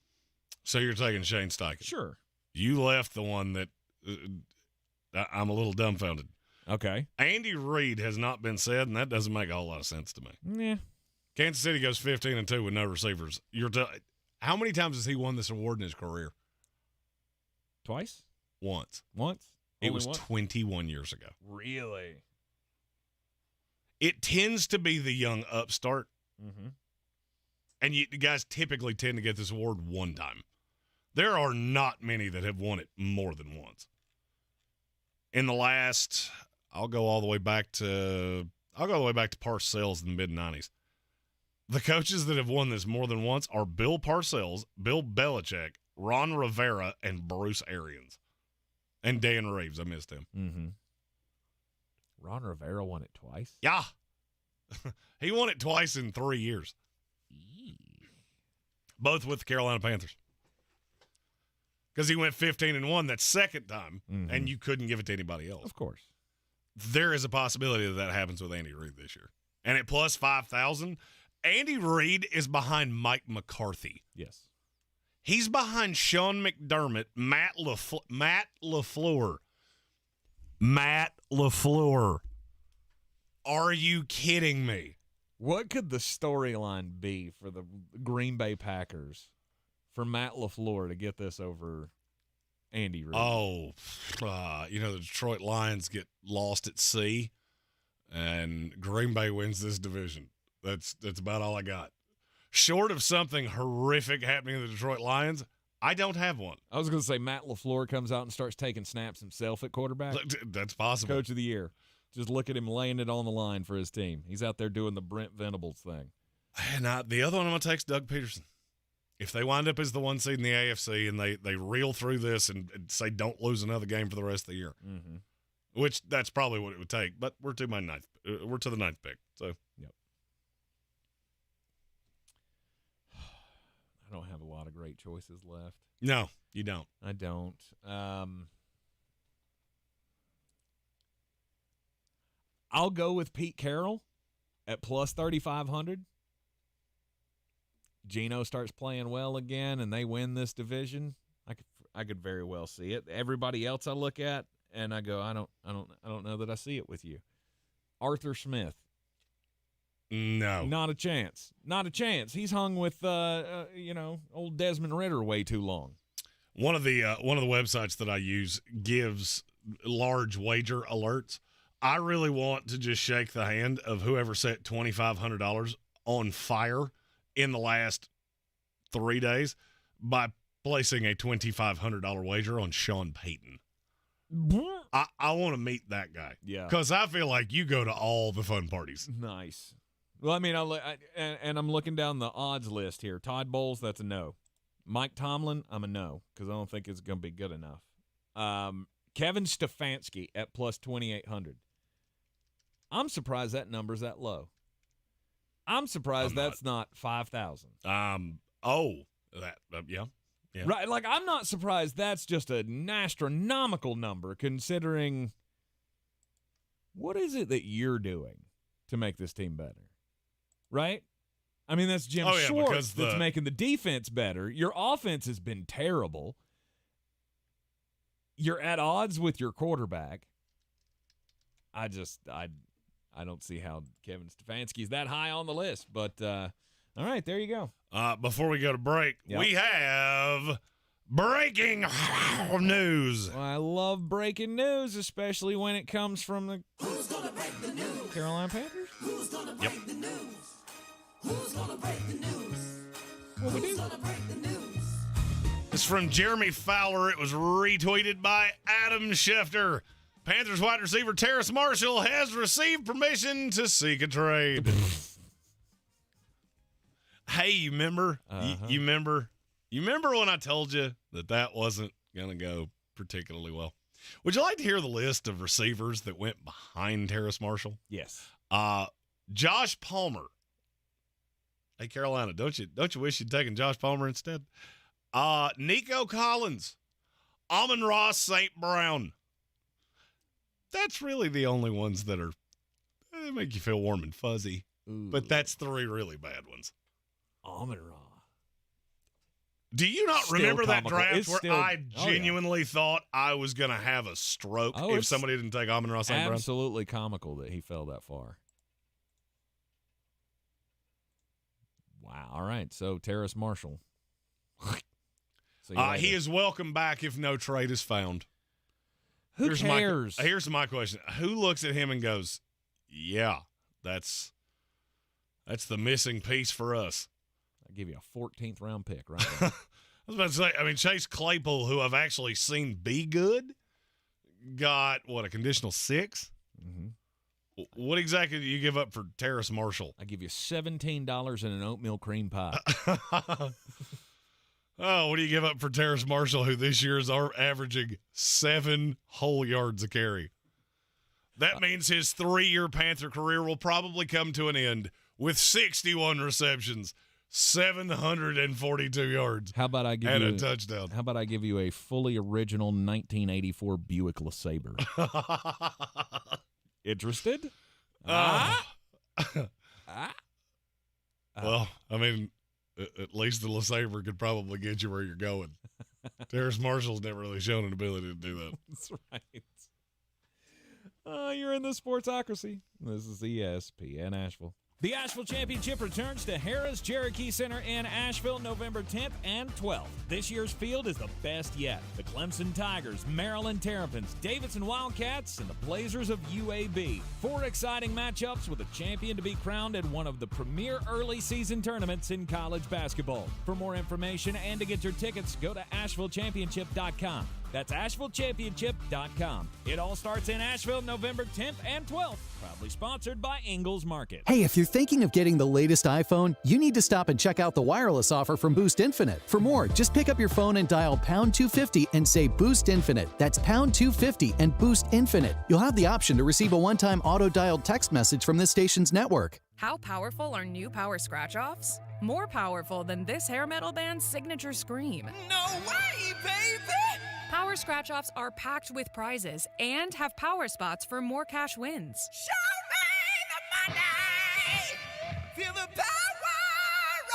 So you're taking Shane Steichen? Sure. You left the one that I'm a little dumbfounded. Okay. Andy Reid has not been said, and that doesn't make a whole lot of sense to me. Yeah. Kansas City goes 15-2 with no receivers. How many times has he won this award in his career? Twice? Once. It was 21 years ago. Really? It tends to be the young upstart. Mm-hmm. And you guys typically tend to get this award one time. There are not many that have won it more than once. In the last, I'll go all the way back to Parcells in the mid-90s. The coaches that have won this more than once are Bill Parcells, Bill Belichick, Ron Rivera, and Bruce Arians. And Dan Reeves. I missed him. Mm-hmm. Ron Rivera won it twice? Yeah. He won it twice in 3 years. Both with the Carolina Panthers. because he went 15-1 that second time, and you couldn't give it to anybody else. Of course. There is a possibility that happens with Andy Reid this year. And at plus 5,000, Andy Reid is behind Mike McCarthy. Yes. He's behind Sean McDermott, Matt LaFleur. Matt LaFleur. Are you kidding me? What could the storyline be for the Green Bay Packers for Matt LaFleur to get this over Andy Reid? Oh, the Detroit Lions get lost at sea, and Green Bay wins this division. That's about all I got. Short of something horrific happening to the Detroit Lions, I don't have one. I was going to say Matt LaFleur comes out and starts taking snaps himself at quarterback. That's possible. Coach of the year. Just look at him laying it on the line for his team. He's out there doing the Brent Venables thing. And the other one I'm going to take is Doug Peterson. If they wind up as the 1 seed in the AFC and they reel through this and say don't lose another game for the rest of the year, which that's probably what it would take. But we're to the ninth pick. So yep. I don't have a lot of great choices left. No, you don't. I don't. I'll go with Pete Carroll at plus 3,500. Geno starts playing well again, and they win this division. I could very well see it. Everybody else I look at, and I go, I don't know that I see it with you. Arthur Smith. No, not a chance. Not a chance. He's hung with old Desmond Ritter way too long. One of the websites that I use gives large wager alerts. I really want to just shake the hand of whoever set $2,500 on fire in the last 3 days by placing a $2,500 wager on Sean Payton. I want to meet that guy. Yeah. Because I feel like you go to all the fun parties. Nice. Well, I mean, I'm looking down the odds list here. Todd Bowles, that's a no. Mike Tomlin, I'm a no because I don't think it's going to be good enough. Kevin Stefanski at plus 2,800. I'm surprised that number's that low. I'm surprised that's not 5,000. Yeah. Right, like I'm not surprised that's just an astronomical number considering what is it that you're doing to make this team better, right? I mean, that's Jim Schwartz that's making the defense better. Your offense has been terrible. You're at odds with your quarterback. I don't see how Kevin Stefanski's that high on the list, but all right, there you go. Before we go to break, we have breaking news. Well, I love breaking news, especially when it comes from the Carolina Panthers. Who's gonna break the news? Who's gonna break the news? Who's gonna break the news? It's from Jeremy Fowler. It was retweeted by Adam Schefter. Panthers wide receiver Terrace Marshall has received permission to seek a trade. Hey, you remember? You remember when I told you that wasn't going to go particularly well? Would you like to hear the list of receivers that went behind Terrace Marshall? Yes. Josh Palmer. Hey, Carolina, don't you wish you'd taken Josh Palmer instead? Nico Collins. Amon-Ra St. Brown. That's really the only ones that they make you feel warm and fuzzy. Ooh. But that's 3 really bad ones. Amon-Ra. Do you not remember that draft where I genuinely yeah. thought I was going to have a stroke if somebody didn't take Amon-Ra St. Brown? Absolutely comical that he fell that far. Wow. All right. So, Terrace Marshall. He is welcome back if no trade is found. Who cares? Here's my question. Who looks at him and goes, yeah, that's the missing piece for us? I'll give you a 14th round pick right now. I was about to say, Chase Claypool, who I've actually seen be good, got, a conditional 6? Mm-hmm. What exactly do you give up for Terrace Marshall? I give you $17 and an oatmeal cream pie. Oh, what do you give up for Terrace Marshall, who this year is averaging 7 whole yards a carry? That means his 3-year Panther career will probably come to an end with 61 receptions, 742 yards. How about I give and you a touchdown? How about I give you a fully original 1984 Buick LeSabre? Interested? Well, I mean, at least the LeSabre could probably get you where you're going. Terrace Marshall's never really shown an ability to do that. That's right. You're in the Sportsocracy. This is ESPN Asheville. The Asheville Championship returns to Harrah's Cherokee Center in Asheville November 10th and 12th. This year's field is the best yet. The Clemson Tigers, Maryland Terrapins, Davidson Wildcats, and the Blazers of UAB. 4 exciting matchups with a champion to be crowned at one of the premier early season tournaments in college basketball. For more information and to get your tickets, go to AshevilleChampionship.com. That's AshevilleChampionship.com. It all starts in Asheville November 10th and 12th. Proudly sponsored by Ingles Market. Hey, if you're thinking of getting the latest iPhone, you need to stop and check out the wireless offer from Boost Infinite. For more, just pick up your phone and dial pound 250 and say Boost Infinite. That's pound 250 and Boost Infinite. You'll have the option to receive a one-time auto-dialed text message from this station's network. How powerful are new Power Scratch-Offs? More powerful than this hair metal band's signature scream. No way, baby! Power Scratch-Offs are packed with prizes and have power spots for more cash wins. Show me the money! Feel the power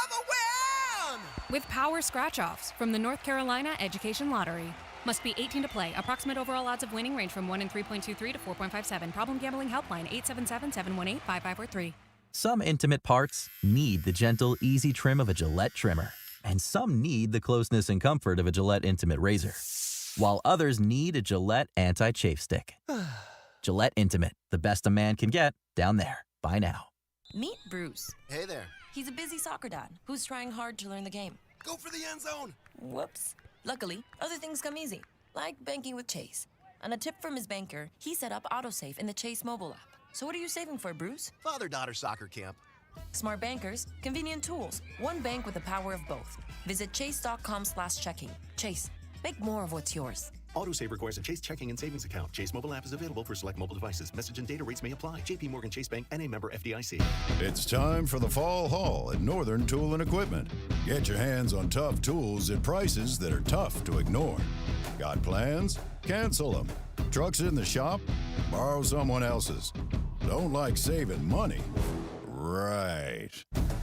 of a win! With Power Scratch-Offs from the North Carolina Education Lottery. Must be 18 to play. Approximate overall odds of winning range from 1 in 3.23 to 4.57. Problem gambling helpline 877-718-5543. Some intimate parts need the gentle, easy trim of a Gillette trimmer. And some need the closeness and comfort of a Gillette Intimate razor. While others need a Gillette Anti-Chafe Stick. Gillette Intimate, the best a man can get, down there. Buy now. Meet Bruce. Hey there. He's a busy soccer dad who's trying hard to learn the game. Go for the end zone. Whoops. Luckily, other things come easy, like banking with Chase. On a tip from his banker, he set up AutoSave in the Chase mobile app. So what are you saving for, Bruce? Father-daughter soccer camp. Smart bankers, convenient tools. One bank with the power of both. Visit chase.com/checking. Chase, make more of what's yours. AutoSave requires a Chase checking and savings account. Chase mobile app is available for select mobile devices. Message and data rates may apply. JP Morgan Chase Bank and a member FDIC. It's time for the fall haul at Northern Tool and Equipment. Get your hands on tough tools at prices that are tough to ignore. Got plans? Cancel them. Trucks in the shop? Borrow someone else's. Don't like saving money? Right.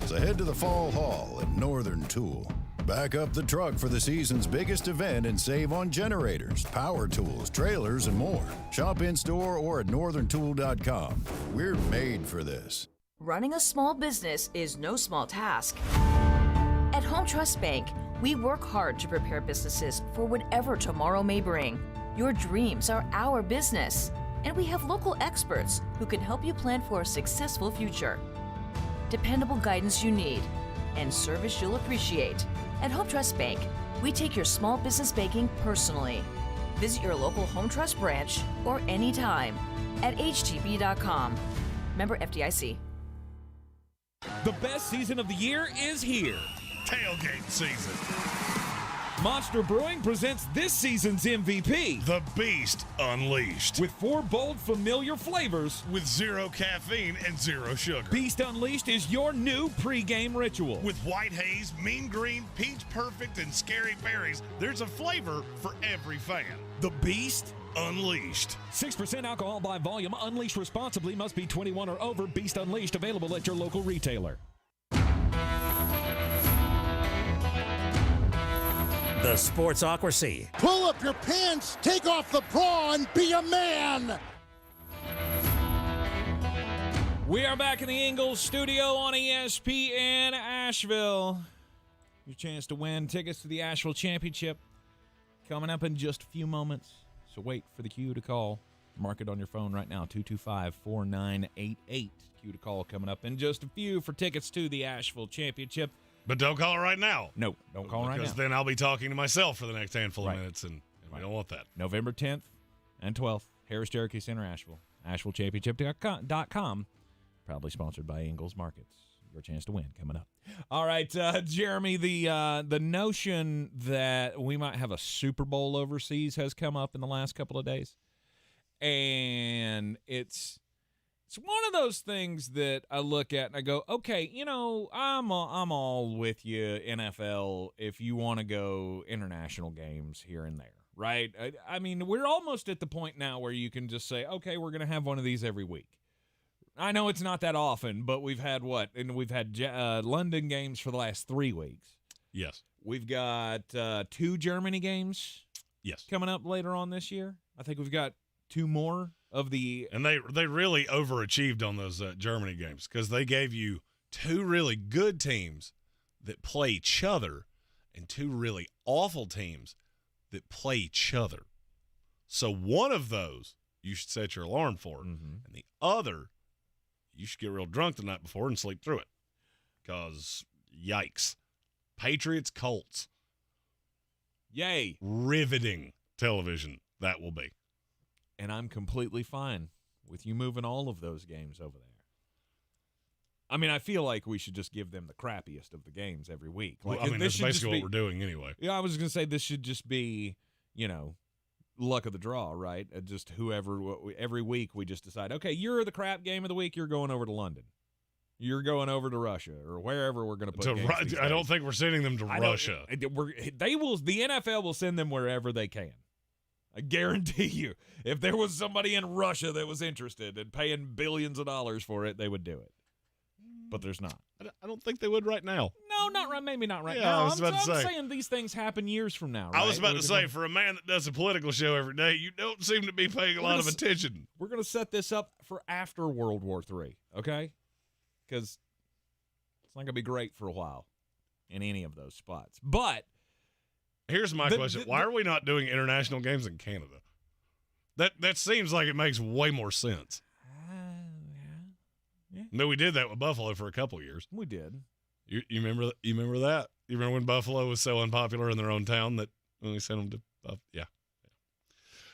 So head to the fall haul at Northern Tool. Back up the truck for the season's biggest event and save on generators, power tools, trailers, and more. Shop in-store or at northerntool.com. We're made for this. Running a small business is no small task. At Home Trust Bank, we work hard to prepare businesses for whatever tomorrow may bring. Your dreams are our business, and we have local experts who can help you plan for a successful future. Dependable guidance you need, and service you'll appreciate. At Home Trust Bank, we take your small business banking personally. Visit your local Home Trust branch or anytime at htb.com. Member FDIC. The best season of the year is here. Tailgate season. Monster Brewing presents this season's MVP. The Beast Unleashed. With 4 bold, familiar flavors. With 0 caffeine and 0 sugar. Beast Unleashed is your new pregame ritual. With white haze, mean green, peach perfect, and scary berries, there's a flavor for every fan. The Beast Unleashed. 6% alcohol by volume. Unleashed responsibly. Must be 21 or over. Beast Unleashed available at your local retailer. The Sportsocracy. Pull up your pants, take off the bra, and be a man! We are back in the Ingles Studio on ESPN Asheville. Your chance to win tickets to the Asheville Championship coming up in just a few moments. So wait for the cue to call. Mark it on your phone right now, 225-4988. Cue to call coming up in just a few for tickets to the Asheville Championship. But don't call it right now. No, don't call right now. Because then I'll be talking to myself for the next handful of minutes, and we don't want that. November 10th and 12th, Harrah's Cherokee Center, Asheville. AshevilleChampionship.com. Proudly sponsored by Ingles Markets. Your chance to win coming up. All right, Jeremy, the notion that we might have a Super Bowl overseas has come up in the last couple of days. And it's It's one of those things that I look at and I go, okay, I'm all with you, NFL, if you want to go international games here and there, right? I mean, we're almost at the point now where you can just say, okay, we're going to have one of these every week. I know it's not that often, but we've had And we've had London games for the last 3 weeks. Yes. We've got 2 Germany games. Yes. Coming up later on this year. I think we've got 2 more of the. And they really overachieved on those Germany games because they gave you 2 really good teams that play each other and 2 really awful teams that play each other. So one of those you should set your alarm for, and the other you should get real drunk the night before and sleep through it. Because, yikes. Patriots, Colts. Yay. Riveting television that will be. And I'm completely fine with you moving all of those games over there. I mean, I feel like we should just give them the crappiest of the games every week. Like, well, I mean, that's basically what we're doing anyway. Yeah, I was going to say this should just be, luck of the draw, right? Just whoever, every week we just decide, okay, you're the crap game of the week, you're going over to London. You're going over to Russia or wherever we're going to put games. I don't think we're sending them to Russia. The NFL will send them wherever they can. I guarantee you, if there was somebody in Russia that was interested in paying billions of dollars for it, they would do it. But there's not. I don't think they would right now. No, not right. Maybe not right Yeah, now. I was about to say. I'm saying these things happen years from now. Right? I was about to say, for a man that does a political show every day, you don't seem to be paying a lot of attention. We're going to set this up for after World War III, okay? Because it's not going to be great for a while in any of those spots. But here's my question. Why are we not doing international games in Canada? That seems like it makes way more sense. Yeah. No, we did that with Buffalo for a couple of years. We did. You remember that? You remember that? You remember when Buffalo was so unpopular in their own town that when we sent them to yeah.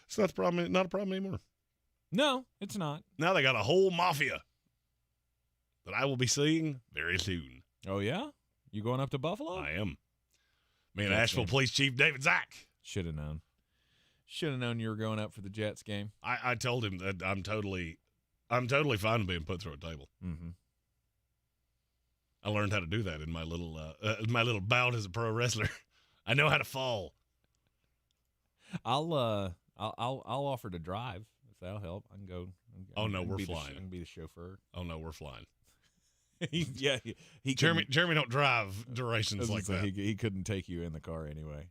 It's not a problem anymore. No, it's not. Now they got a whole mafia that I will be seeing very soon. Oh, yeah? You going up to Buffalo? I am. Me and Asheville Police Chief David Zach. Should have known. Should have known you were going up for the Jets game. I told him that I'm totally fine with being put through a table. Mm-hmm. I learned how to do that in my little bout as a pro wrestler. I know how to fall. I'll offer to drive if that'll help. I can go. Oh no, we're flying. I can be the chauffeur. Oh no, we're flying. Jeremy don't drive durations like that. He couldn't take you in the car anyway.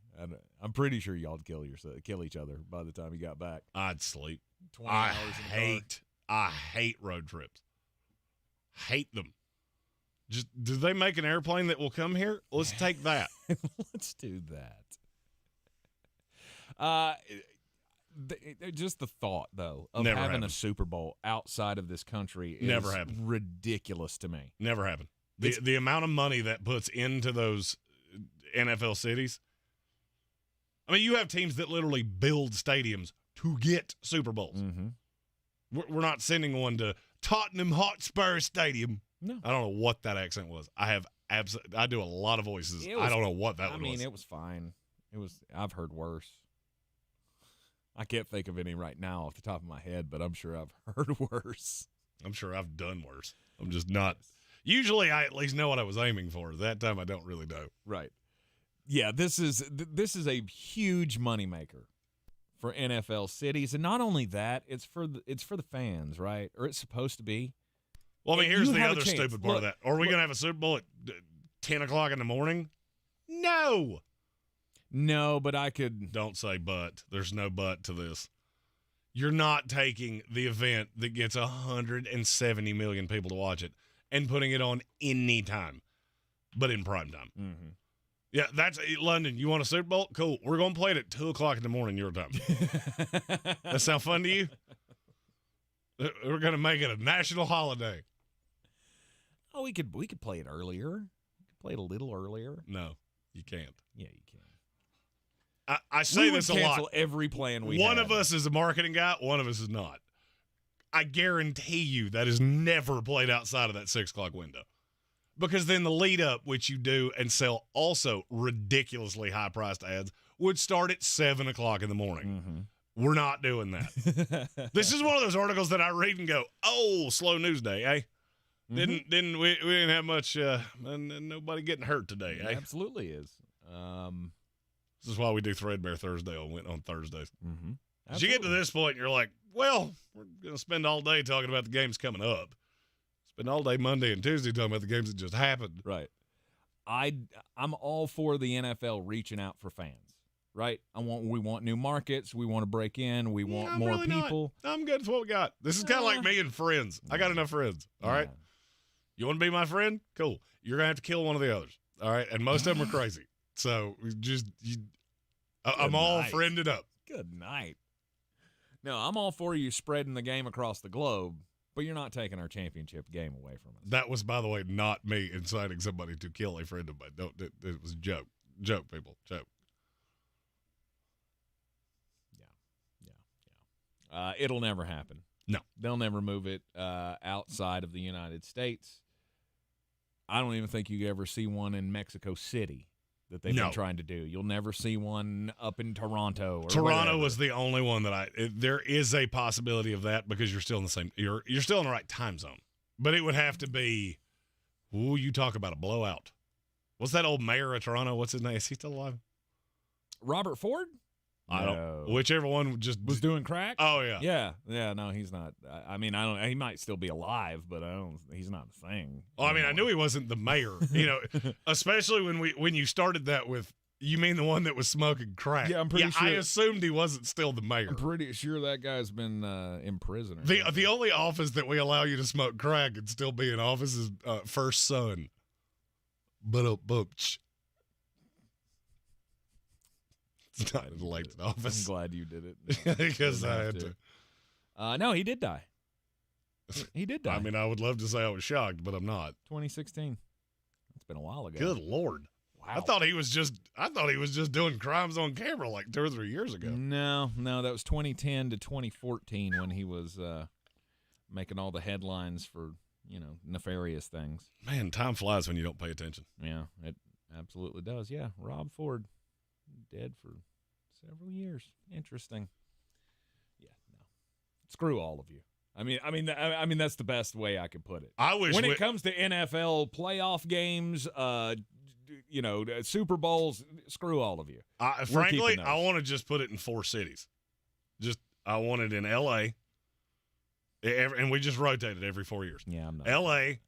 I'm pretty sure y'all'd kill each other by the time you got back. I'd sleep. 20 hours in the car. I hate road trips. Hate them. Just do they make an airplane that will come here? Let's take that. Let's do that. Just the thought, though, of Never having happened. a Super Bowl outside of this country is Never happened. Ridiculous to me. Never happened. The amount of money that puts into those NFL cities. I mean, you have teams that literally build stadiums to get Super Bowls. Mm-hmm. We're not sending one to Tottenham Hotspur Stadium. No. I don't know what that accent was. I do a lot of voices. I don't know what that was. I mean, it was fine. I've heard worse. I can't think of any right now off the top of my head, but I'm sure I've heard worse. I'm sure I've done worse. I'm just not. Usually I at least know what I was aiming for. That time I don't really know. Right. Yeah, this is a huge moneymaker for NFL cities, and not only that, it's for the fans, right? Or it's supposed to be. Well, I mean, here's the other chance. stupid part of that. Are we going to have a Super Bowl at 10 o'clock in the morning? No. No, but I could. Don't say but. There's no but to this. You're not taking the event that gets 170 million people to watch it and putting it on any time, but in prime time. Mm-hmm. Yeah, that's London. You want a Super Bowl? Cool. We're going to play it at 2 o'clock in the morning your time. That sound fun to you? We're going to make it a national holiday. Oh, we could play it earlier. We could play it a little earlier. No, you can't. Yeah, you can. I say this a lot. Cancel every plan we One had. of us is a marketing guy. One of us is not. I guarantee you that is never played outside of that 6 o'clock window. Because then the lead up, which you do and sell also ridiculously high priced ads, would start at 7 o'clock in the morning. Mm-hmm. We're not doing that. This is one of those articles that I read and go, oh, slow news day, eh? We didn't have much, and nobody getting hurt today, eh? It absolutely is. This is why we do Threadbare Thursday on Thursdays. Mm-hmm. As you get to this point, you're like, well, we're going to spend all day talking about the games coming up. Spend all day Monday and Tuesday talking about the games that just happened. Right. I'm all for the NFL reaching out for fans. Right? We want new markets. We want to break in. We want more really people. Not. I'm good with what we got. This is kind of like me and friends. I got enough friends. All right. You want to be my friend? Cool. You're going to have to kill one of the others. All right. And most of them are crazy. So I'm all friended up. Good night. No, I'm all for you spreading the game across the globe, but you're not taking our championship game away from us. That was, by the way, not me inciting somebody to kill a friend of mine. It was a joke. Joke, people. Joke. It'll never happen. No. They'll never move it outside of the United States. I don't even think you ever see one in Mexico City that they've been trying to do. You'll never see one up in Toronto. Toronto was the only one that there is a possibility of that because you're still in the same, you're still in the right time zone. But it would have to be, you talk about a blowout. What's that old mayor of Toronto? What's his name? Is he still alive? Robert Ford? I don't. Whichever one just was doing crack. Oh yeah. Yeah. No, he's not. I mean, I don't. He might still be alive, but he's not a thing. Oh, I mean, I knew he wasn't the mayor. Especially when you started that with. You mean the one that was smoking crack? Yeah, I'm pretty sure. I assumed he wasn't still the mayor. I'm pretty sure that guy's been in prison. The only office that we allow you to smoke crack and still be in office is first son. It's not an elected office. I'm glad you did it. Because I had to. No, he did die. He did die. I mean, I would love to say I was shocked, but I'm not. 2016. It's been a while ago. Good Lord. Wow. I thought he was just doing crimes on camera like 2 or 3 years ago. No, that was 2010 to 2014 when he was making all the headlines for, nefarious things. Man, time flies when you don't pay attention. Yeah, it absolutely does. Yeah, Rob Ford, dead for several years. Interesting. Yeah, no. Screw all of you. I mean that's the best way I could put it. I wish when it comes to NFL playoff games, Super Bowls, screw all of you. Frankly, I want to just put it in 4 cities. I want it in L.A., and we just rotate it every 4 years. Yeah, I'm not. L.A.,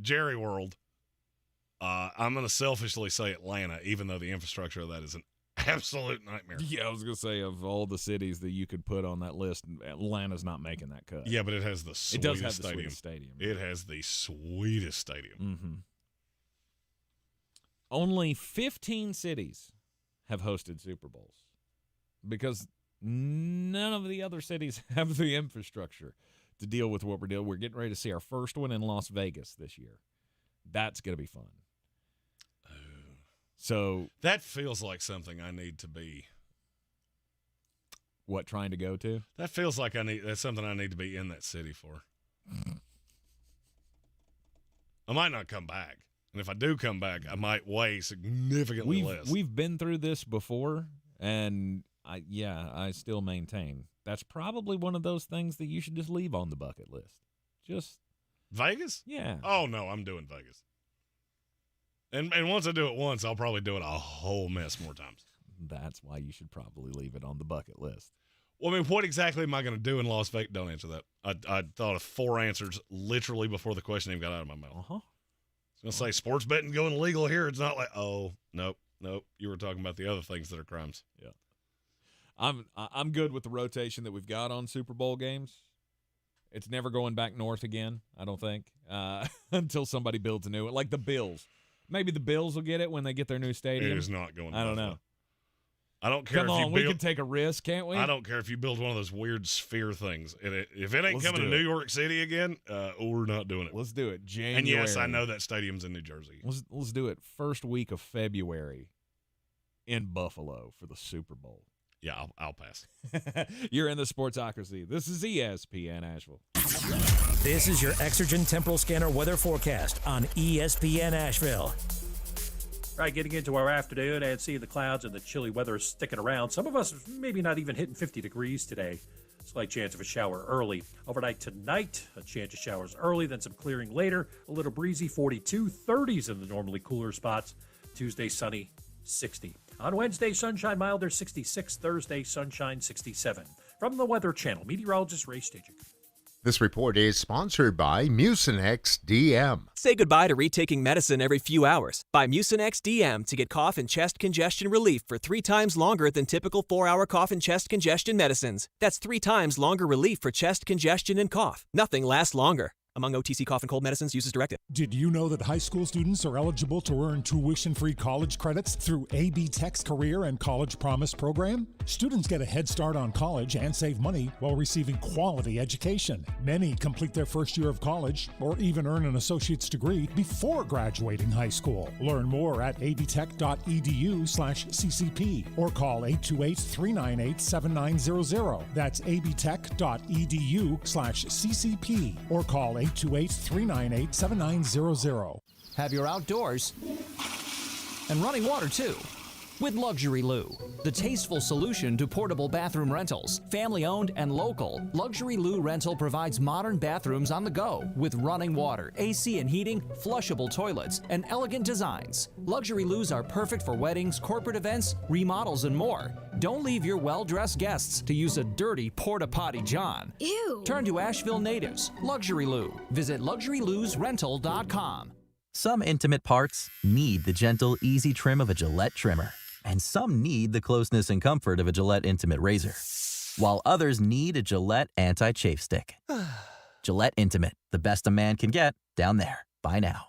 Jerry World. I'm going to selfishly say Atlanta, even though the infrastructure of that is an absolute nightmare. Yeah, I was going to say, of all the cities that you could put on that list, Atlanta's not making that cut. Yeah, but it has the sweetest It does have the stadium. sweetest stadium. It has the sweetest stadium. Mm-hmm. Only 15 cities have hosted Super Bowls because none of the other cities have the infrastructure to deal with what we're doing. We're getting ready to see our first one in Las Vegas this year. That's going to be fun. So that feels like something I need to be. What, trying to go to? That feels like that's something I need to be in that city for. I might not come back. And if I do come back, I might weigh significantly less. We've been through this before, and I still maintain that's probably one of those things that you should just leave on the bucket list. Just Vegas? Yeah. Oh, no, I'm doing Vegas. And once I do it once, I'll probably do it a whole mess more times. That's why you should probably leave it on the bucket list. Well, I mean, what exactly am I going to do in Las Vegas? Don't answer that. I thought of 4 answers literally before the question even got out of my mouth. Uh-huh. I was going to say, sports betting going illegal here. It's not like, oh, nope. You were talking about the other things that are crimes. Yeah. I'm good with the rotation that we've got on Super Bowl games. It's never going back north again, I don't think, until somebody builds a new one. Like the Bills. Maybe the Bills will get it when they get their new stadium. It is not going I don't know. I don't care Come if on, we can take a risk, can't we? I don't care if you build one of those weird sphere things. If it ain't coming to New York City again, we're not doing it. Let's do it. January. And yes, I know that stadium's in New Jersey. Let's do it first week of February in Buffalo for the Super Bowl. Yeah, I'll pass. You're in the Sportsocracy. This is ESPN Asheville. This is your Exergen Temporal Scanner weather forecast on ESPN Asheville. Right, getting into our afternoon and seeing the clouds and the chilly weather sticking around. Some of us maybe not even hitting 50 degrees today. Slight chance of a shower early. Overnight tonight, a chance of showers early, then some clearing later. A little breezy, 42, 30s in the normally cooler spots. Tuesday, sunny, 60. On Wednesday, sunshine milder, 66. Thursday, sunshine, 67. From the Weather Channel, meteorologist Ray Stajic. This report is sponsored by Mucinex DM. Say goodbye to retaking medicine every few hours. Buy Mucinex DM to get cough and chest congestion relief for 3 times longer than typical 4-hour cough and chest congestion medicines. That's 3 times longer relief for chest congestion and cough. Nothing lasts longer. Among OTC cough and cold medicines, use as directed. Did you know that high school students are eligible to earn tuition-free college credits through AB Tech's Career and College Promise program? Students get a head start on college and save money while receiving quality education. Many complete their first year of college or even earn an associate's degree before graduating high school. Learn more at abtech.edu/ccp or call 828-398-7900. That's abtech.edu/ccp or call 828-398-7900. Have your outdoors and running water too with Luxury Lou, the tasteful solution to portable bathroom rentals. Family owned and local, Luxury Lou Rental provides modern bathrooms on the go with running water, AC and heating, flushable toilets, and elegant designs. Luxury Lou's are perfect for weddings, corporate events, remodels, and more. Don't leave your well-dressed guests to use a dirty porta-potty John. Ew. Turn to Asheville natives. Luxury Lou. Visit LuxuryLousRental.com. Some intimate parts need the gentle, easy trim of a Gillette trimmer. And some need the closeness and comfort of a Gillette Intimate razor. While others need a Gillette Anti-Chafe Stick. Gillette Intimate, the best a man can get, down there. Buy now.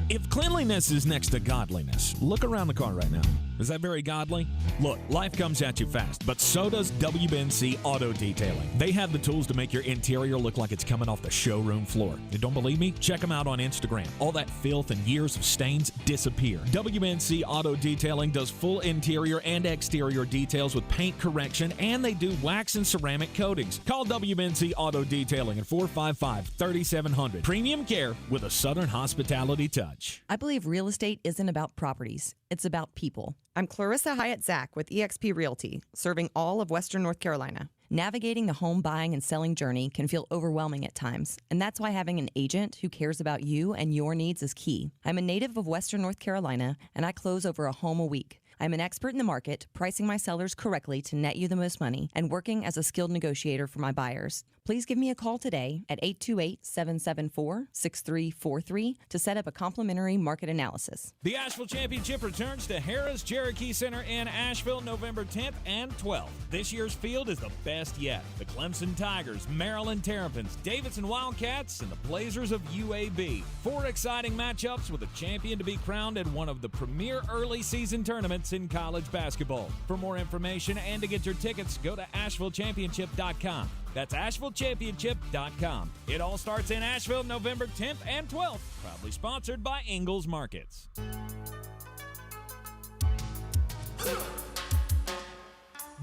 If cleanliness is next to godliness, look around the car right now. Is that very godly? Look, life comes at you fast, but so does WNC Auto Detailing. They have the tools to make your interior look like it's coming off the showroom floor. You don't believe me? Check them out on Instagram. All that filth and years of stains disappear. WNC Auto Detailing does full interior and exterior details with paint correction, and they do wax and ceramic coatings. Call WNC Auto Detailing at 455-3700. Premium care with a Southern hospitality touch. I believe real estate isn't about properties. It's about people. I'm Clarissa Hyatt-Zach with eXp Realty, serving all of Western North Carolina. Navigating the home buying and selling journey can feel overwhelming at times, and that's why having an agent who cares about you and your needs is key. I'm a native of Western North Carolina, and I close over a home a week. I'm an expert in the market, pricing my sellers correctly to net you the most money, and working as a skilled negotiator for my buyers. Please give me a call today at 828-774-6343 to set up a complimentary market analysis. The Asheville Championship returns to Harrah's Cherokee Center in Asheville November 10th and 12th. This year's field is the best yet. The Clemson Tigers, Maryland Terrapins, Davidson Wildcats, and the Blazers of UAB. 4 exciting matchups with a champion to be crowned in one of the premier early season tournaments in college basketball. For more information and to get your tickets, go to AshevilleChampionship.com. That's AshevilleChampionship.com. It all starts in Asheville November 10th and 12th. Proudly sponsored by Ingles Markets.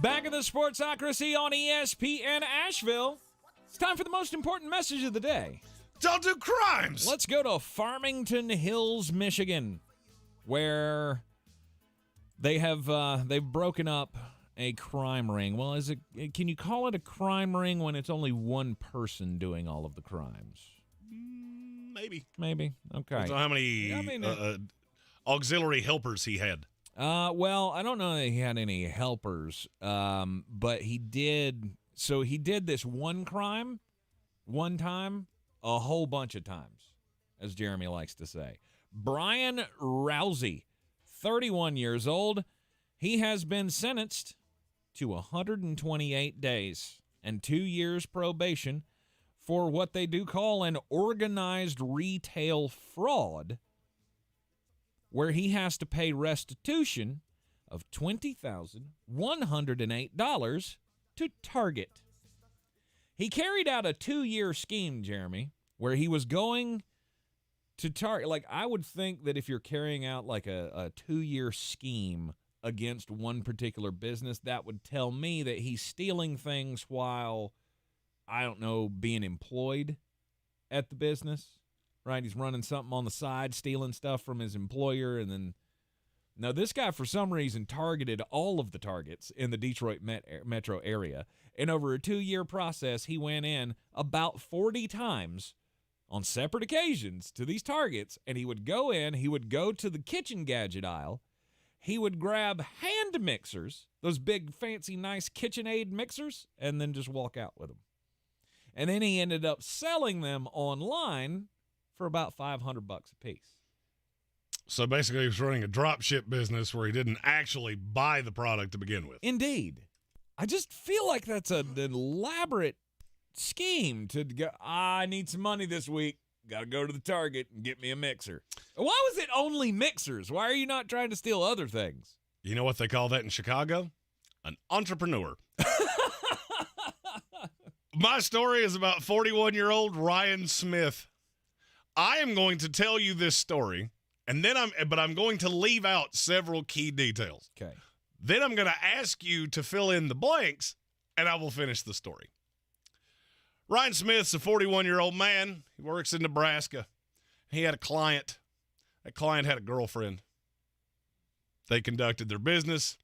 Back in the Sportsocracy on ESPN Asheville. It's time for the most important message of the day. Don't do crimes! Let's go to Farmington Hills, Michigan, where they've broken up a crime ring. Well, can you call it a crime ring when it's only one person doing all of the crimes? Maybe. Okay. Depends on how many auxiliary helpers he had. Well, I don't know that he had any helpers, but he did. So he did this one crime, one time, a whole bunch of times, as Jeremy likes to say. Brian Rousey, 31 years old. He has been sentenced to 128 days and 2 years probation for what they do call an organized retail fraud, where he has to pay restitution of $20,108 to Target. He carried out a 2-year scheme, Jeremy, where he was going to Target. Like, I would think that if you're carrying out like a 2-year scheme against one particular business, that would tell me that he's stealing things while, I don't know, being employed at the business, right? He's running something on the side, stealing stuff from his employer, and then Now, this guy, for some reason, targeted all of the targets in the Detroit metro area. And over a 2-year process, he went in about 40 times on separate occasions to these targets. And he would go in, he would go to the kitchen gadget aisle. He would grab hand mixers, those big, fancy, nice KitchenAid mixers, and then just walk out with them. And then he ended up selling them online for about $500 a piece. So basically, he was running a drop ship business where he didn't actually buy the product to begin with. Indeed. I just feel like that's an elaborate scheme to go, I need some money this week. Got to go to the Target and get me a mixer. Why was it only mixers? Why are you not trying to steal other things? You know what they call that in Chicago? An entrepreneur. My story is about 41-year-old Ryan Smith. I am going to tell you this story. But I'm going to leave out several key details. Okay. Then I'm going to ask you to fill in the blanks, and I will finish the story. Ryan Smith's a 41-year-old man. He works in Nebraska. He had a client. That client had a girlfriend. They conducted their business.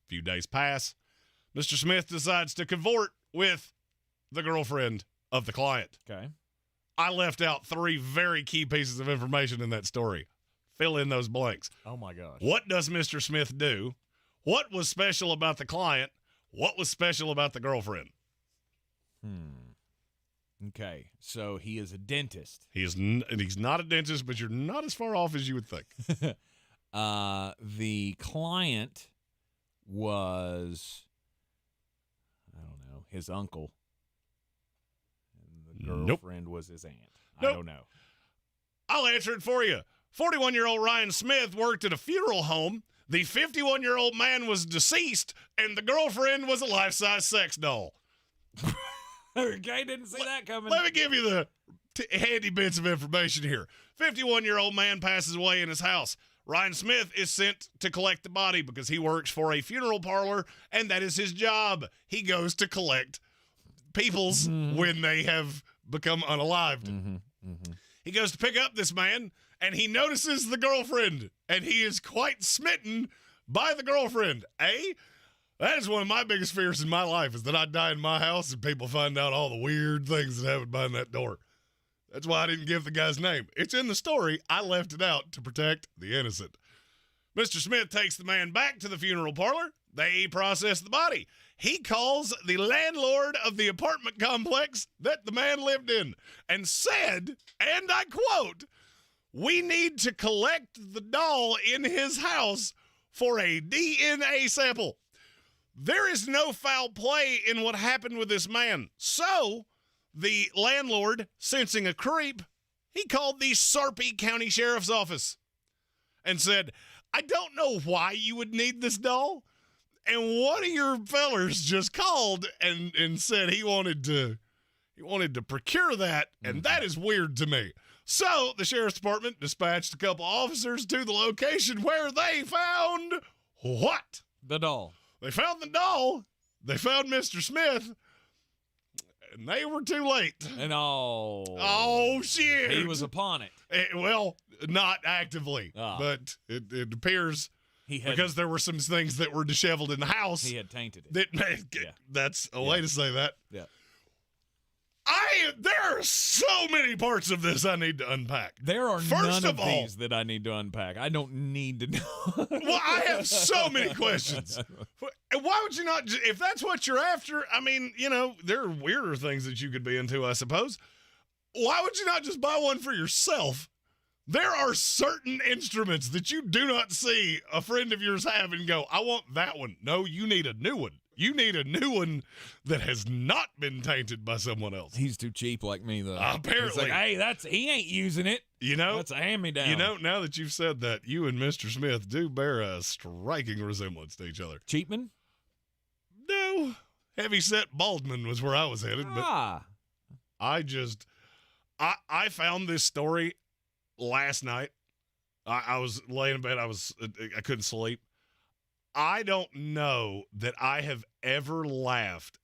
A few days pass. Mr. Smith decides to cavort with the girlfriend of the client. Okay. I left out 3 very key pieces of information in that story. Fill in those blanks. Oh, my gosh. What does Mr. Smith do? What was special about the client? What was special about the girlfriend? Okay, so he is a dentist. He's not a dentist, but you're not as far off as you would think. The client was, I don't know, his uncle. And the girlfriend was his aunt. Nope. I don't know. I'll answer it for you. 41-year-old Ryan Smith worked at a funeral home. The 51-year-old man was deceased, and the girlfriend was a life-size sex doll. Okay, didn't see that coming. Let me give you the handy bits of information here. 51-year-old man passes away in his house. Ryan Smith is sent to collect the body because he works for a funeral parlor, and that is his job. He goes to collect people's when they have become unalived. He goes to pick up this man, and he notices the girlfriend, and he is quite smitten by the girlfriend. That is one of my biggest fears in my life, is that I die in my house and people find out all the weird things that happen behind that door. That's why I didn't give the guy's name. It's in the story. I left it out to protect the innocent. Mr. Smith takes the man back to the funeral parlor. They process the body. He calls the landlord of the apartment complex that the man lived in and said, and I quote, "We need to collect the doll in his house for a DNA sample. There is no foul play in what happened with this man." So the landlord, sensing a creep, he called the Sarpy County Sheriff's Office and said, "I don't know why you would need this doll." And one of your fellers just called and said he wanted to procure that, and that is weird to me. So the sheriff's department dispatched a couple officers to the location where they found what? The doll. They found the doll. They found Mr. Smith, and they were too late. And oh shit! He was upon it. Well, not actively, but it appears. Because there were some things that were disheveled in the house. He had tainted it. That's a way to say that. Yeah. There are so many parts of this I need to unpack. There are none of these that I need to unpack. I don't need to know. Well, I have so many questions. Why would you not, if that's what you're after, I mean, there are weirder things that you could be into, I suppose. Why would you not just buy one for yourself? There are certain instruments that you do not see a friend of yours have and go, "I want that one." No, you need a new one. You need a new one that has not been tainted by someone else. He's too cheap like me, though. Apparently. He's like, hey, he ain't using it. That's a hand-me-down. Now that you've said that, you and Mr. Smith do bear a striking resemblance to each other. Cheapman? No. Heavyset Baldwin was where I was headed. But I found this story last night. I was laying in bed. I couldn't sleep. I don't know that I have ever laughed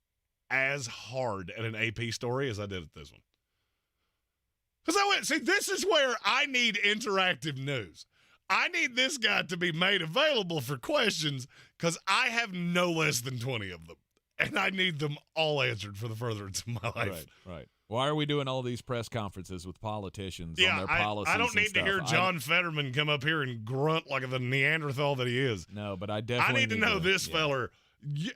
as hard at an AP story as I did at this one. Because this is where I need interactive news. I need this guy to be made available for questions because I have no less than 20 of them, and I need them all answered for the furtherance of my life. Right. Why are we doing all these press conferences with politicians on their policies? I don't need to hear John Fetterman come up here and grunt like the Neanderthal that he is. No, but I definitely need to know this feller.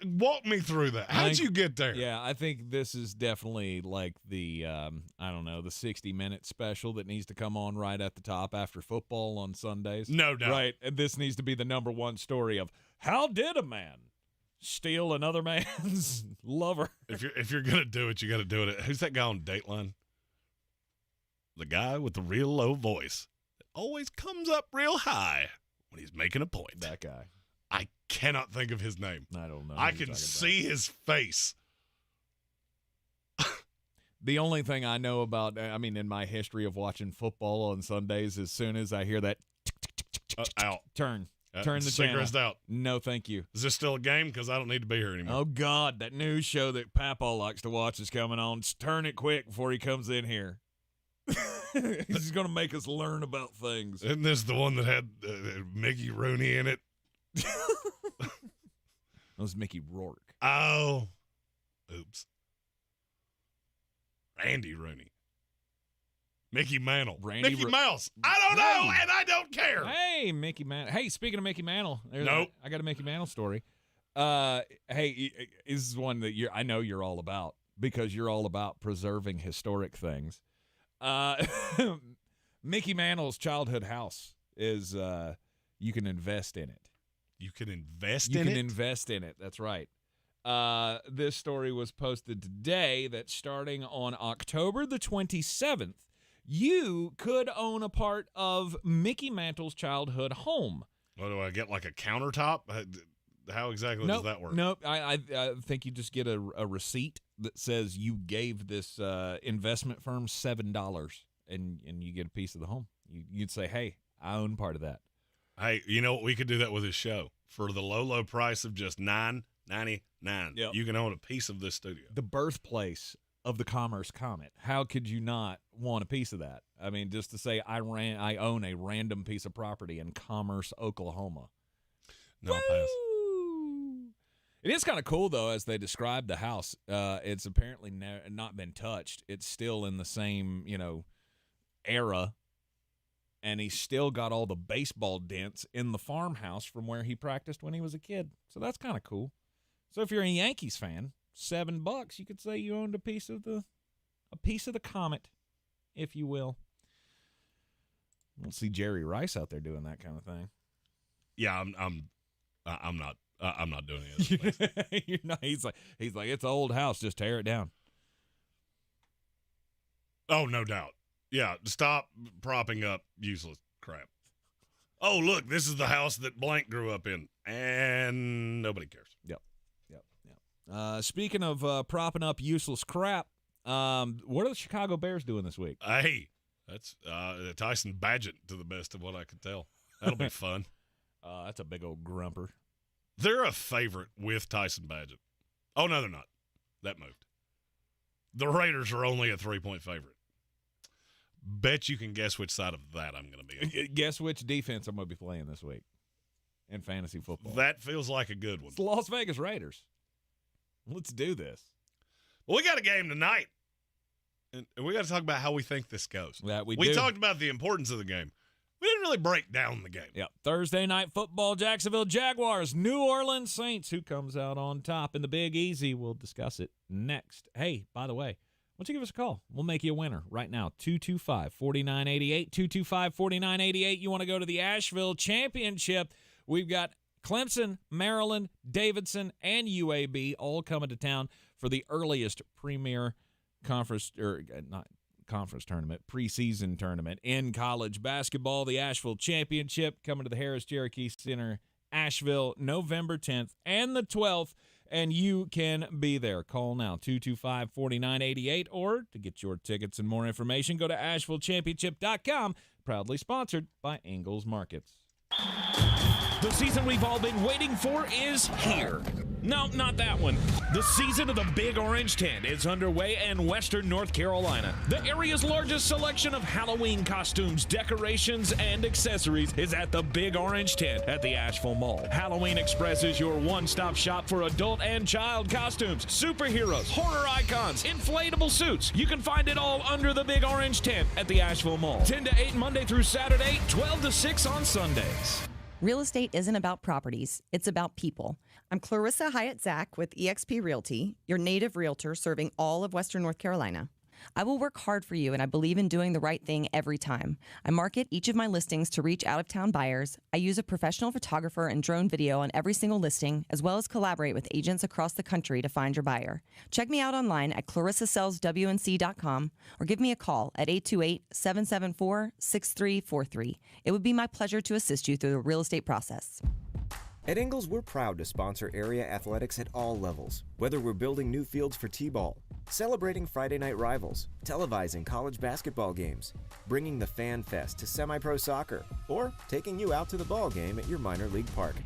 Walk me through that. How'd you get there? Yeah, I think this is definitely like the, the 60-minute special that needs to come on right at the top after football on Sundays. No doubt. Right, and this needs to be the number one story of how did a man steal another man's lover? If you're gonna do it, you got to do it. Who's that guy on Dateline? The guy with the real low voice that always comes up real high when he's making a point. That guy. I cannot think of his name. I don't know. I can see his face. The only thing I know about, in my history of watching football on Sundays, as soon as I hear that out, turn the channel. Cigarettes out. No, thank you. Is this still a game? Because I don't need to be here anymore. Oh, God, that news show that Papa likes to watch is coming on. Turn it quick before he comes in here. He's going to make us learn about things. Isn't this the one that had Mickey Rooney in it? That was Mickey Rourke. Oh. Oops. Randy Rooney. Mickey Mantle. Mickey Mouse. I don't know, and I don't care. Hey, Mickey Mantle. Hey, speaking of Mickey Mantle. Nope. I got a Mickey Mantle story. Hey, this is one that I know you're all about because you're all about preserving historic things. Mickey Mantle's childhood house is you can invest in it. You can invest in it? You can invest in it. That's right. This story was posted today that starting on October the 27th, you could own a part of Mickey Mantle's childhood home. What do I get, like a countertop? How exactly does that work? Nope. I think you just get a receipt that says you gave this investment firm $7 and you get a piece of the home. You'd say, hey, I own part of that. Hey, you know what? We could do that with this show. For the low price of just $9.99, you can own a piece of this studio. The birthplace of the Commerce Comet. How could you not want a piece of that? I mean, just to say I own a random piece of property in Commerce, Oklahoma. No, pass. It is kind of cool, though, as they describe the house. It's apparently not been touched. It's still in the same, era. And he's still got all the baseball dents in the farmhouse from where he practiced when he was a kid. So that's kind of cool. So if you're a Yankees fan, $7, you could say you owned a piece of the Comet, if you will. We'll see Jerry Rice out there doing that kind of thing. Yeah, I'm not doing it. You're not. He's like it's an old house. Just tear it down. Oh, no doubt. Yeah, stop propping up useless crap. Oh, look, this is the house that blank grew up in, and nobody cares. Yep. Speaking of propping up useless crap, what are the Chicago Bears doing this week? Hey, that's Tyson Badgett, to the best of what I could tell. That'll be fun. That's a big old grumper. They're a favorite with Tyson Badgett. Oh, no, they're not. That moved. The Raiders are only a 3-point favorite. Bet you can guess which side of that I'm going to be on. Guess which defense I'm going to be playing this week in fantasy football. That feels like a good one. It's the Las Vegas Raiders. Let's do this. Well, we got a game tonight, and we got to talk about how we think this goes. We do. Talked about the importance of the game. We didn't really break down the game. Yeah. Thursday night football, Jacksonville Jaguars, New Orleans Saints. Who comes out on top in the Big Easy? We'll discuss it next. Hey, by the way, why don't you give us a call? We'll make you a winner right now. 225-4988. 225-4988. You want to go to the Asheville Championship. We've got Clemson, Maryland, Davidson, and UAB all coming to town for the earliest premier preseason tournament in college basketball. The Asheville Championship coming to the Harris Cherokee Center, Asheville, November 10th and the 12th. And you can be there. Call now, 225-4988, or to get your tickets and more information, go to AshevilleChampionship.com, proudly sponsored by Ingles Markets. The season we've all been waiting for is here. No, not that one. The season of the Big Orange Tent is underway in Western North Carolina. The area's largest selection of Halloween costumes, decorations, and accessories is at the Big Orange Tent at the Asheville Mall. Halloween Express is your one-stop shop for adult and child costumes, superheroes, horror icons, inflatable suits. You can find it all under the Big Orange Tent at the Asheville Mall. 10 to 8 Monday through Saturday, 12 to 6 on Sundays. Real estate isn't about properties, it's about people. I'm Clarissa Hyatt-Zach with eXp Realty, your native realtor serving all of Western North Carolina. I will work hard for you, and I believe in doing the right thing every time. I market each of my listings to reach out-of-town buyers. I use a professional photographer and drone video on every single listing, as well as collaborate with agents across the country to find your buyer. Check me out online at clarissasellswnc.com or give me a call at 828-774-6343. It would be my pleasure to assist you through the real estate process. At Ingles, we're proud to sponsor area athletics at all levels, whether we're building new fields for T-ball, celebrating Friday night rivals, televising college basketball games, bringing the Fan Fest to semi-pro soccer, or taking you out to the ball game at your minor league park.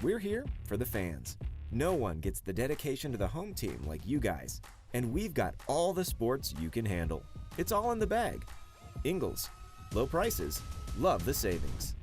We're here for the fans. No one gets the dedication to the home team like you guys, and we've got all the sports you can handle. It's all in the bag. Ingles, low prices, love the savings.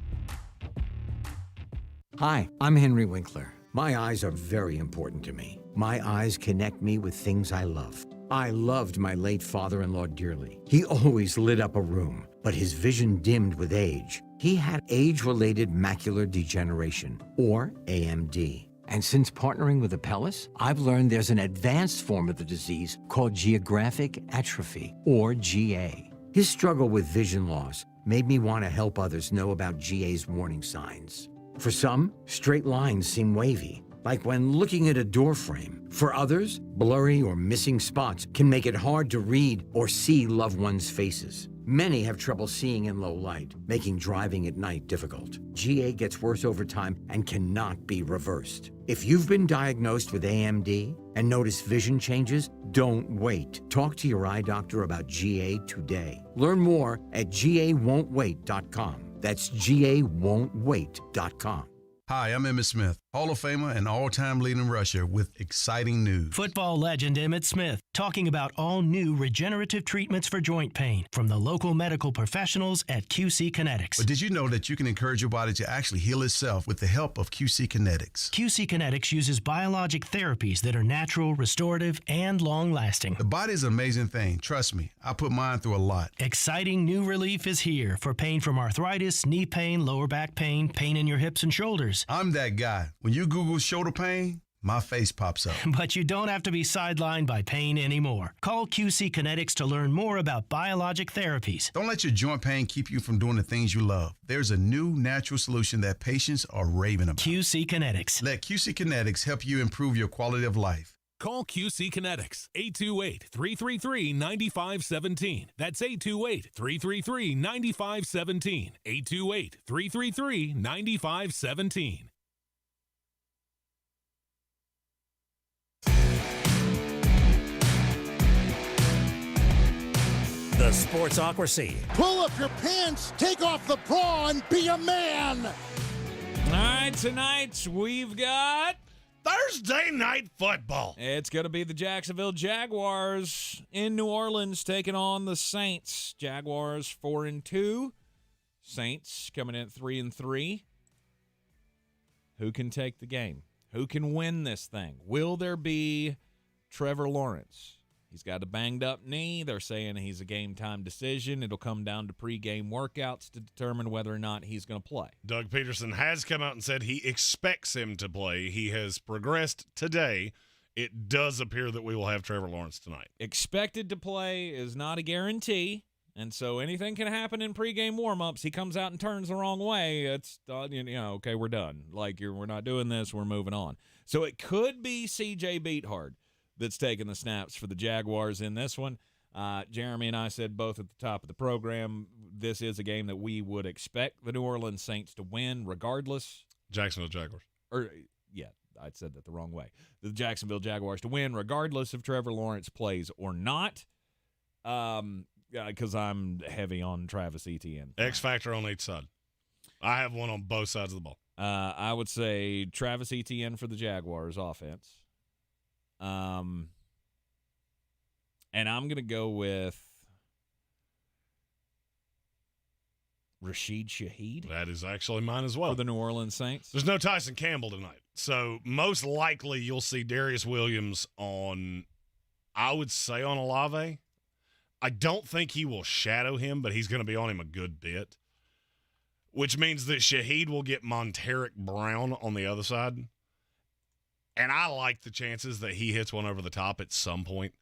Hi, I'm Henry Winkler. My eyes are very important to me. My eyes connect me with things I love. I loved my late father-in-law dearly. He always lit up a room, but his vision dimmed with age. He had age-related macular degeneration, or AMD. And since partnering with Apellis, I've learned there's an advanced form of the disease called geographic atrophy, or GA. His struggle with vision loss made me want to help others know about GA's warning signs. For some, straight lines seem wavy, like when looking at a door frame. For others, blurry or missing spots can make it hard to read or see loved ones' faces. Many have trouble seeing in low light, making driving at night difficult. GA gets worse over time and cannot be reversed. If you've been diagnosed with AMD and notice vision changes, don't wait. Talk to your eye doctor about GA today. Learn more at GAWon'tWait.com. That's GAWon'tWait.com. Hi, I'm Emmitt Smith, Hall of Famer and all-time leading rusher with exciting news. Football legend Emmitt Smith talking about all new regenerative treatments for joint pain from the local medical professionals at QC Kinetics. But did you know that you can encourage your body to actually heal itself with the help of QC Kinetics? QC Kinetics uses biologic therapies that are natural, restorative, and long-lasting. The body is an amazing thing. Trust me, I put mine through a lot. Exciting new relief is here for pain from arthritis, knee pain, lower back pain, pain in your hips and shoulders. I'm that guy. When you Google shoulder pain, my face pops up. But you don't have to be sidelined by pain anymore. Call QC Kinetics to learn more about biologic therapies. Don't let your joint pain keep you from doing the things you love. There's a new natural solution that patients are raving about. QC Kinetics. Let QC Kinetics help you improve your quality of life. Call QC Kinetics, 828-333-9517. That's 828-333-9517. 828-333-9517. The Sportsocracy. Pull up your pants, take off the bra, and be a man. All right, tonight we've got Thursday night football. It's going to be the Jacksonville Jaguars in New Orleans taking on the Saints. Jaguars 4-2. Saints coming in at 3-3. Who can take the game? Who can win this thing? Will there be Trevor Lawrence? He's got a banged-up knee. They're saying he's a game-time decision. It'll come down to pregame workouts to determine whether or not he's going to play. Doug Peterson has come out and said he expects him to play. He has progressed today. It does appear that we will have Trevor Lawrence tonight. Expected to play is not a guarantee, and so anything can happen in pregame warm-ups. He comes out and turns the wrong way. It's, okay, we're done. We're not doing this. We're moving on. So it could be C.J. Beathard that's taking the snaps for the Jaguars in this one. Jeremy and I said both at the top of the program, this is a game that we would expect the New Orleans Saints to win regardless. Jacksonville Jaguars. I said that the wrong way. The Jacksonville Jaguars to win regardless if Trevor Lawrence plays or not, because I'm heavy on Travis Etienne. X factor on each side. I have one on both sides of the ball. I would say Travis Etienne for the Jaguars offense. And I'm going to go with Rashid Shaheed. That is actually mine as well. For the New Orleans Saints. There's no Tyson Campbell tonight. So most likely you'll see Darius Williams on, I would say, on Olave. I don't think he will shadow him, but he's going to be on him a good bit, which means that Shaheed will get Monteric Brown on the other side. And I like the chances that he hits one over the top at some point.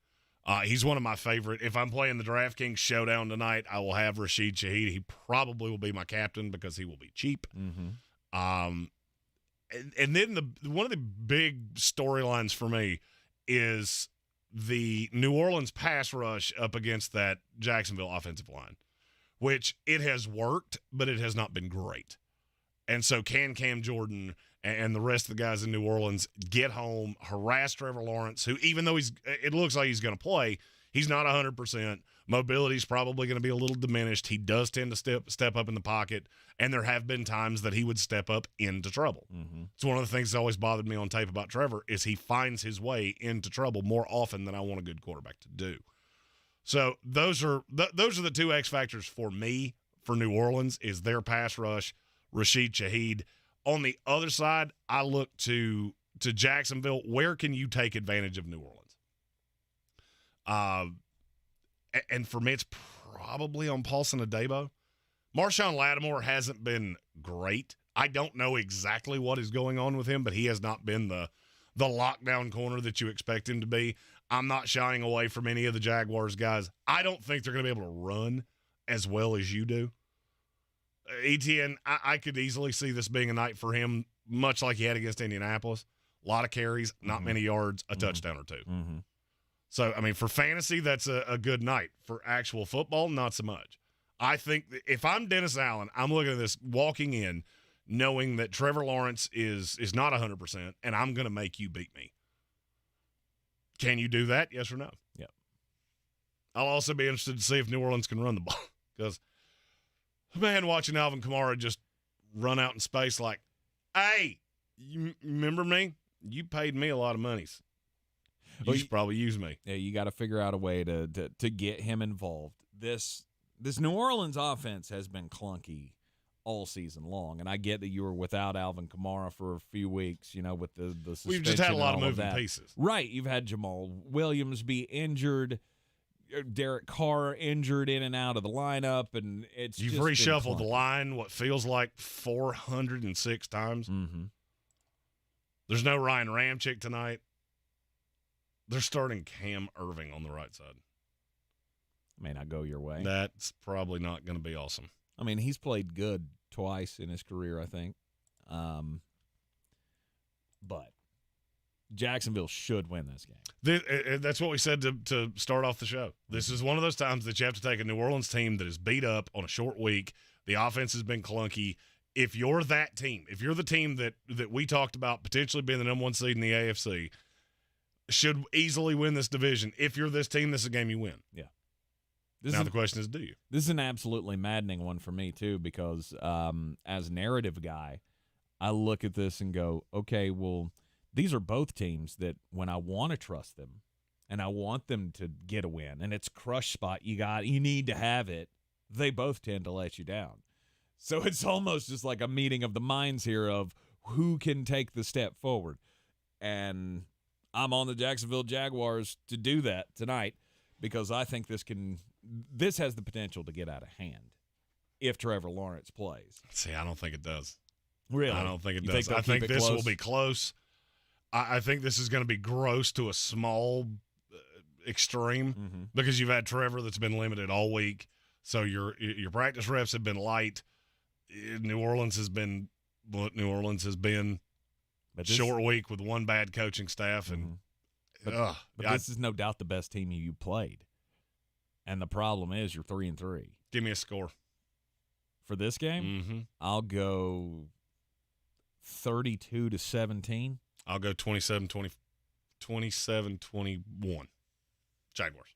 He's one of my favorite. If I'm playing the DraftKings showdown tonight, I will have Rashid Shaheed. He probably will be my captain because he will be cheap. Mm-hmm. And then one of the big storylines for me is the New Orleans pass rush up against that Jacksonville offensive line, which it has worked, but it has not been great. And so can Cam Jordan and the rest of the guys in New Orleans get home, harass Trevor Lawrence, who even though it looks like he's going to play, he's not 100%. Mobility's probably going to be a little diminished. He does tend to step up in the pocket, and there have been times that he would step up into trouble. Mm-hmm. It's one of the things that always bothered me on tape about Trevor is he finds his way into trouble more often than I want a good quarterback to do. So those are the two X factors for me for New Orleans is their pass rush, Rashid Shaheed. On the other side, I look to Jacksonville. Where can you take advantage of New Orleans? And for me, it's probably on Paulson Adebo. Marshawn Lattimore hasn't been great. I don't know exactly what is going on with him, but he has not been the lockdown corner that you expect him to be. I'm not shying away from any of the Jaguars guys. I don't think they're going to be able to run as well as you do. Etienne, I could easily see this being a night for him, much like he had against Indianapolis. A lot of carries, not many yards, a touchdown or two. Mm-hmm. So, I mean, for fantasy, that's a good night. For actual football, not so much. I think that if I'm Dennis Allen, I'm looking at this walking in, knowing that Trevor Lawrence is not 100%, and I'm going to make you beat me. Can you do that? Yes or no? Yep. I'll also be interested to see if New Orleans can run the ball because, man, watching Alvin Kamara just run out in space like, hey, you remember me? You paid me a lot of monies. You should probably use me. Yeah, you got to figure out a way to get him involved. This New Orleans offense has been clunky all season long, and I get that you were without Alvin Kamara for a few weeks, with the suspension. We've just had a lot of moving that. Pieces. Right. You've had Jamal Williams be injured, Derek Carr injured in and out of the lineup, and you've reshuffled the line what feels like 406 times. Mm-hmm. There's no Ryan Ramczyk tonight. They're starting Cam Irving on the right side. May not go your way. That's probably not going to be awesome. I mean, he's played good twice in his career, I think. But Jacksonville should win this game. That's what we said to start off the show. This is one of those times that you have to take a New Orleans team that is beat up on a short week. The offense has been clunky. If you're that team, if you're the team that we talked about potentially being the number one seed in the AFC, should easily win this division. If you're this team, this is a game you win. Yeah. The question is, do you? This is an absolutely maddening one for me, too, because as a narrative guy, I look at this and go, okay, well, these are both teams that when I want to trust them and I want them to get a win, and it's crush spot, you need to have it, they both tend to let you down. So it's almost just like a meeting of the minds here of who can take the step forward. And I'm on the Jacksonville Jaguars to do that tonight because I think this has the potential to get out of hand if Trevor Lawrence plays. See, I don't think it does. Really? I don't think it You does. think I think this close? will be close. I think this is going to be gross to a small extreme because you've had Trevor that's been limited all week. So your practice reps have been light. New Orleans has been what New Orleans has been. Short week with one bad coaching staff, and but this is no doubt the best team you played. And the problem is you're 3-3. Give me a score for this game. Mm-hmm. I'll go 32-17. I'll go 27-21. Jaguars.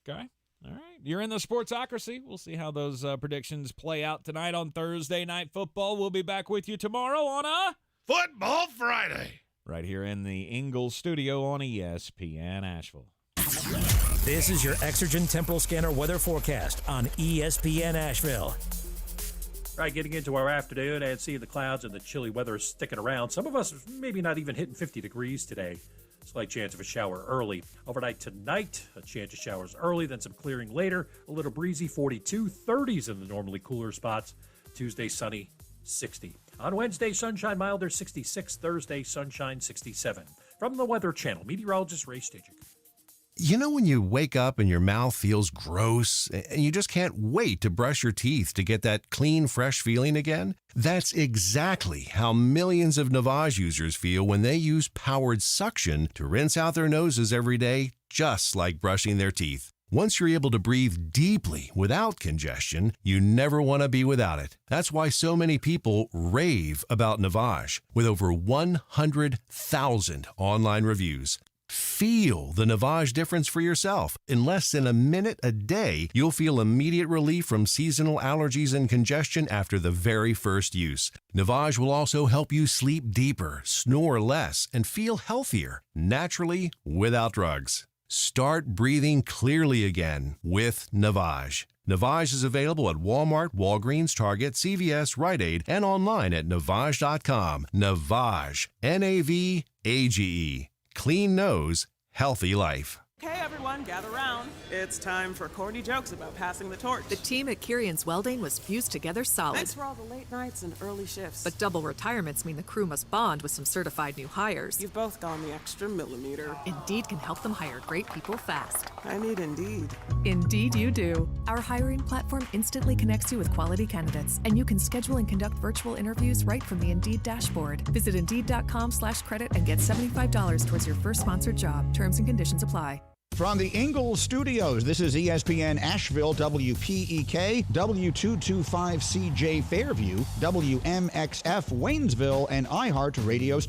Okay. All right. You're in the Sportsocracy. We'll see how those predictions play out tonight on Thursday Night Football. We'll be back with you tomorrow on a Football Friday. right here in the Ingles Studio on ESPN Asheville. This is your Exergen Temporal Scanner weather forecast on ESPN Asheville. Right, getting into our afternoon and seeing the clouds and the chilly weather sticking around. Some of us maybe not even hitting 50 degrees today. Slight chance of a shower early. Overnight tonight, a chance of showers early, then some clearing later. A little breezy, 42, 30s in the normally cooler spots. Tuesday, sunny, 60. On Wednesday, sunshine milder, 66. Thursday, sunshine, 67. From the Weather Channel, meteorologist Ray Stajic. You know when you wake up and your mouth feels gross and you just can't wait to brush your teeth to get that clean, fresh feeling again? That's exactly how millions of Navage users feel when they use powered suction to rinse out their noses every day, just like brushing their teeth. Once you're able to breathe deeply without congestion, you never want to be without it. That's why so many people rave about Navage, with over 100,000 online reviews. Feel the Navage difference for yourself. In less than a minute a day, you'll feel immediate relief from seasonal allergies and congestion after the very first use. Navage will also help you sleep deeper, snore less, and feel healthier, naturally, without drugs. Start breathing clearly again with Navage. Navage is available at Walmart, Walgreens, Target, CVS, Rite Aid, and online at Navage.com. Navage, Navage. Clean nose, healthy life. Okay, everyone, gather round. It's time for corny jokes about passing the torch. The team at Kirian's Welding was fused together solid. Thanks for all the late nights and early shifts. But double retirements mean the crew must bond with some certified new hires. You've both gone the extra millimeter. Indeed can help them hire great people fast. I need Indeed. Indeed you do. Our hiring platform instantly connects you with quality candidates, and you can schedule and conduct virtual interviews right from the Indeed dashboard. Visit Indeed.com/credit and get $75 towards your first sponsored job. Terms and conditions apply. From the Ingles Studios, this is ESPN Asheville, WPEK, W225CJ Fairview, WMXF Waynesville, and iHeart Radio.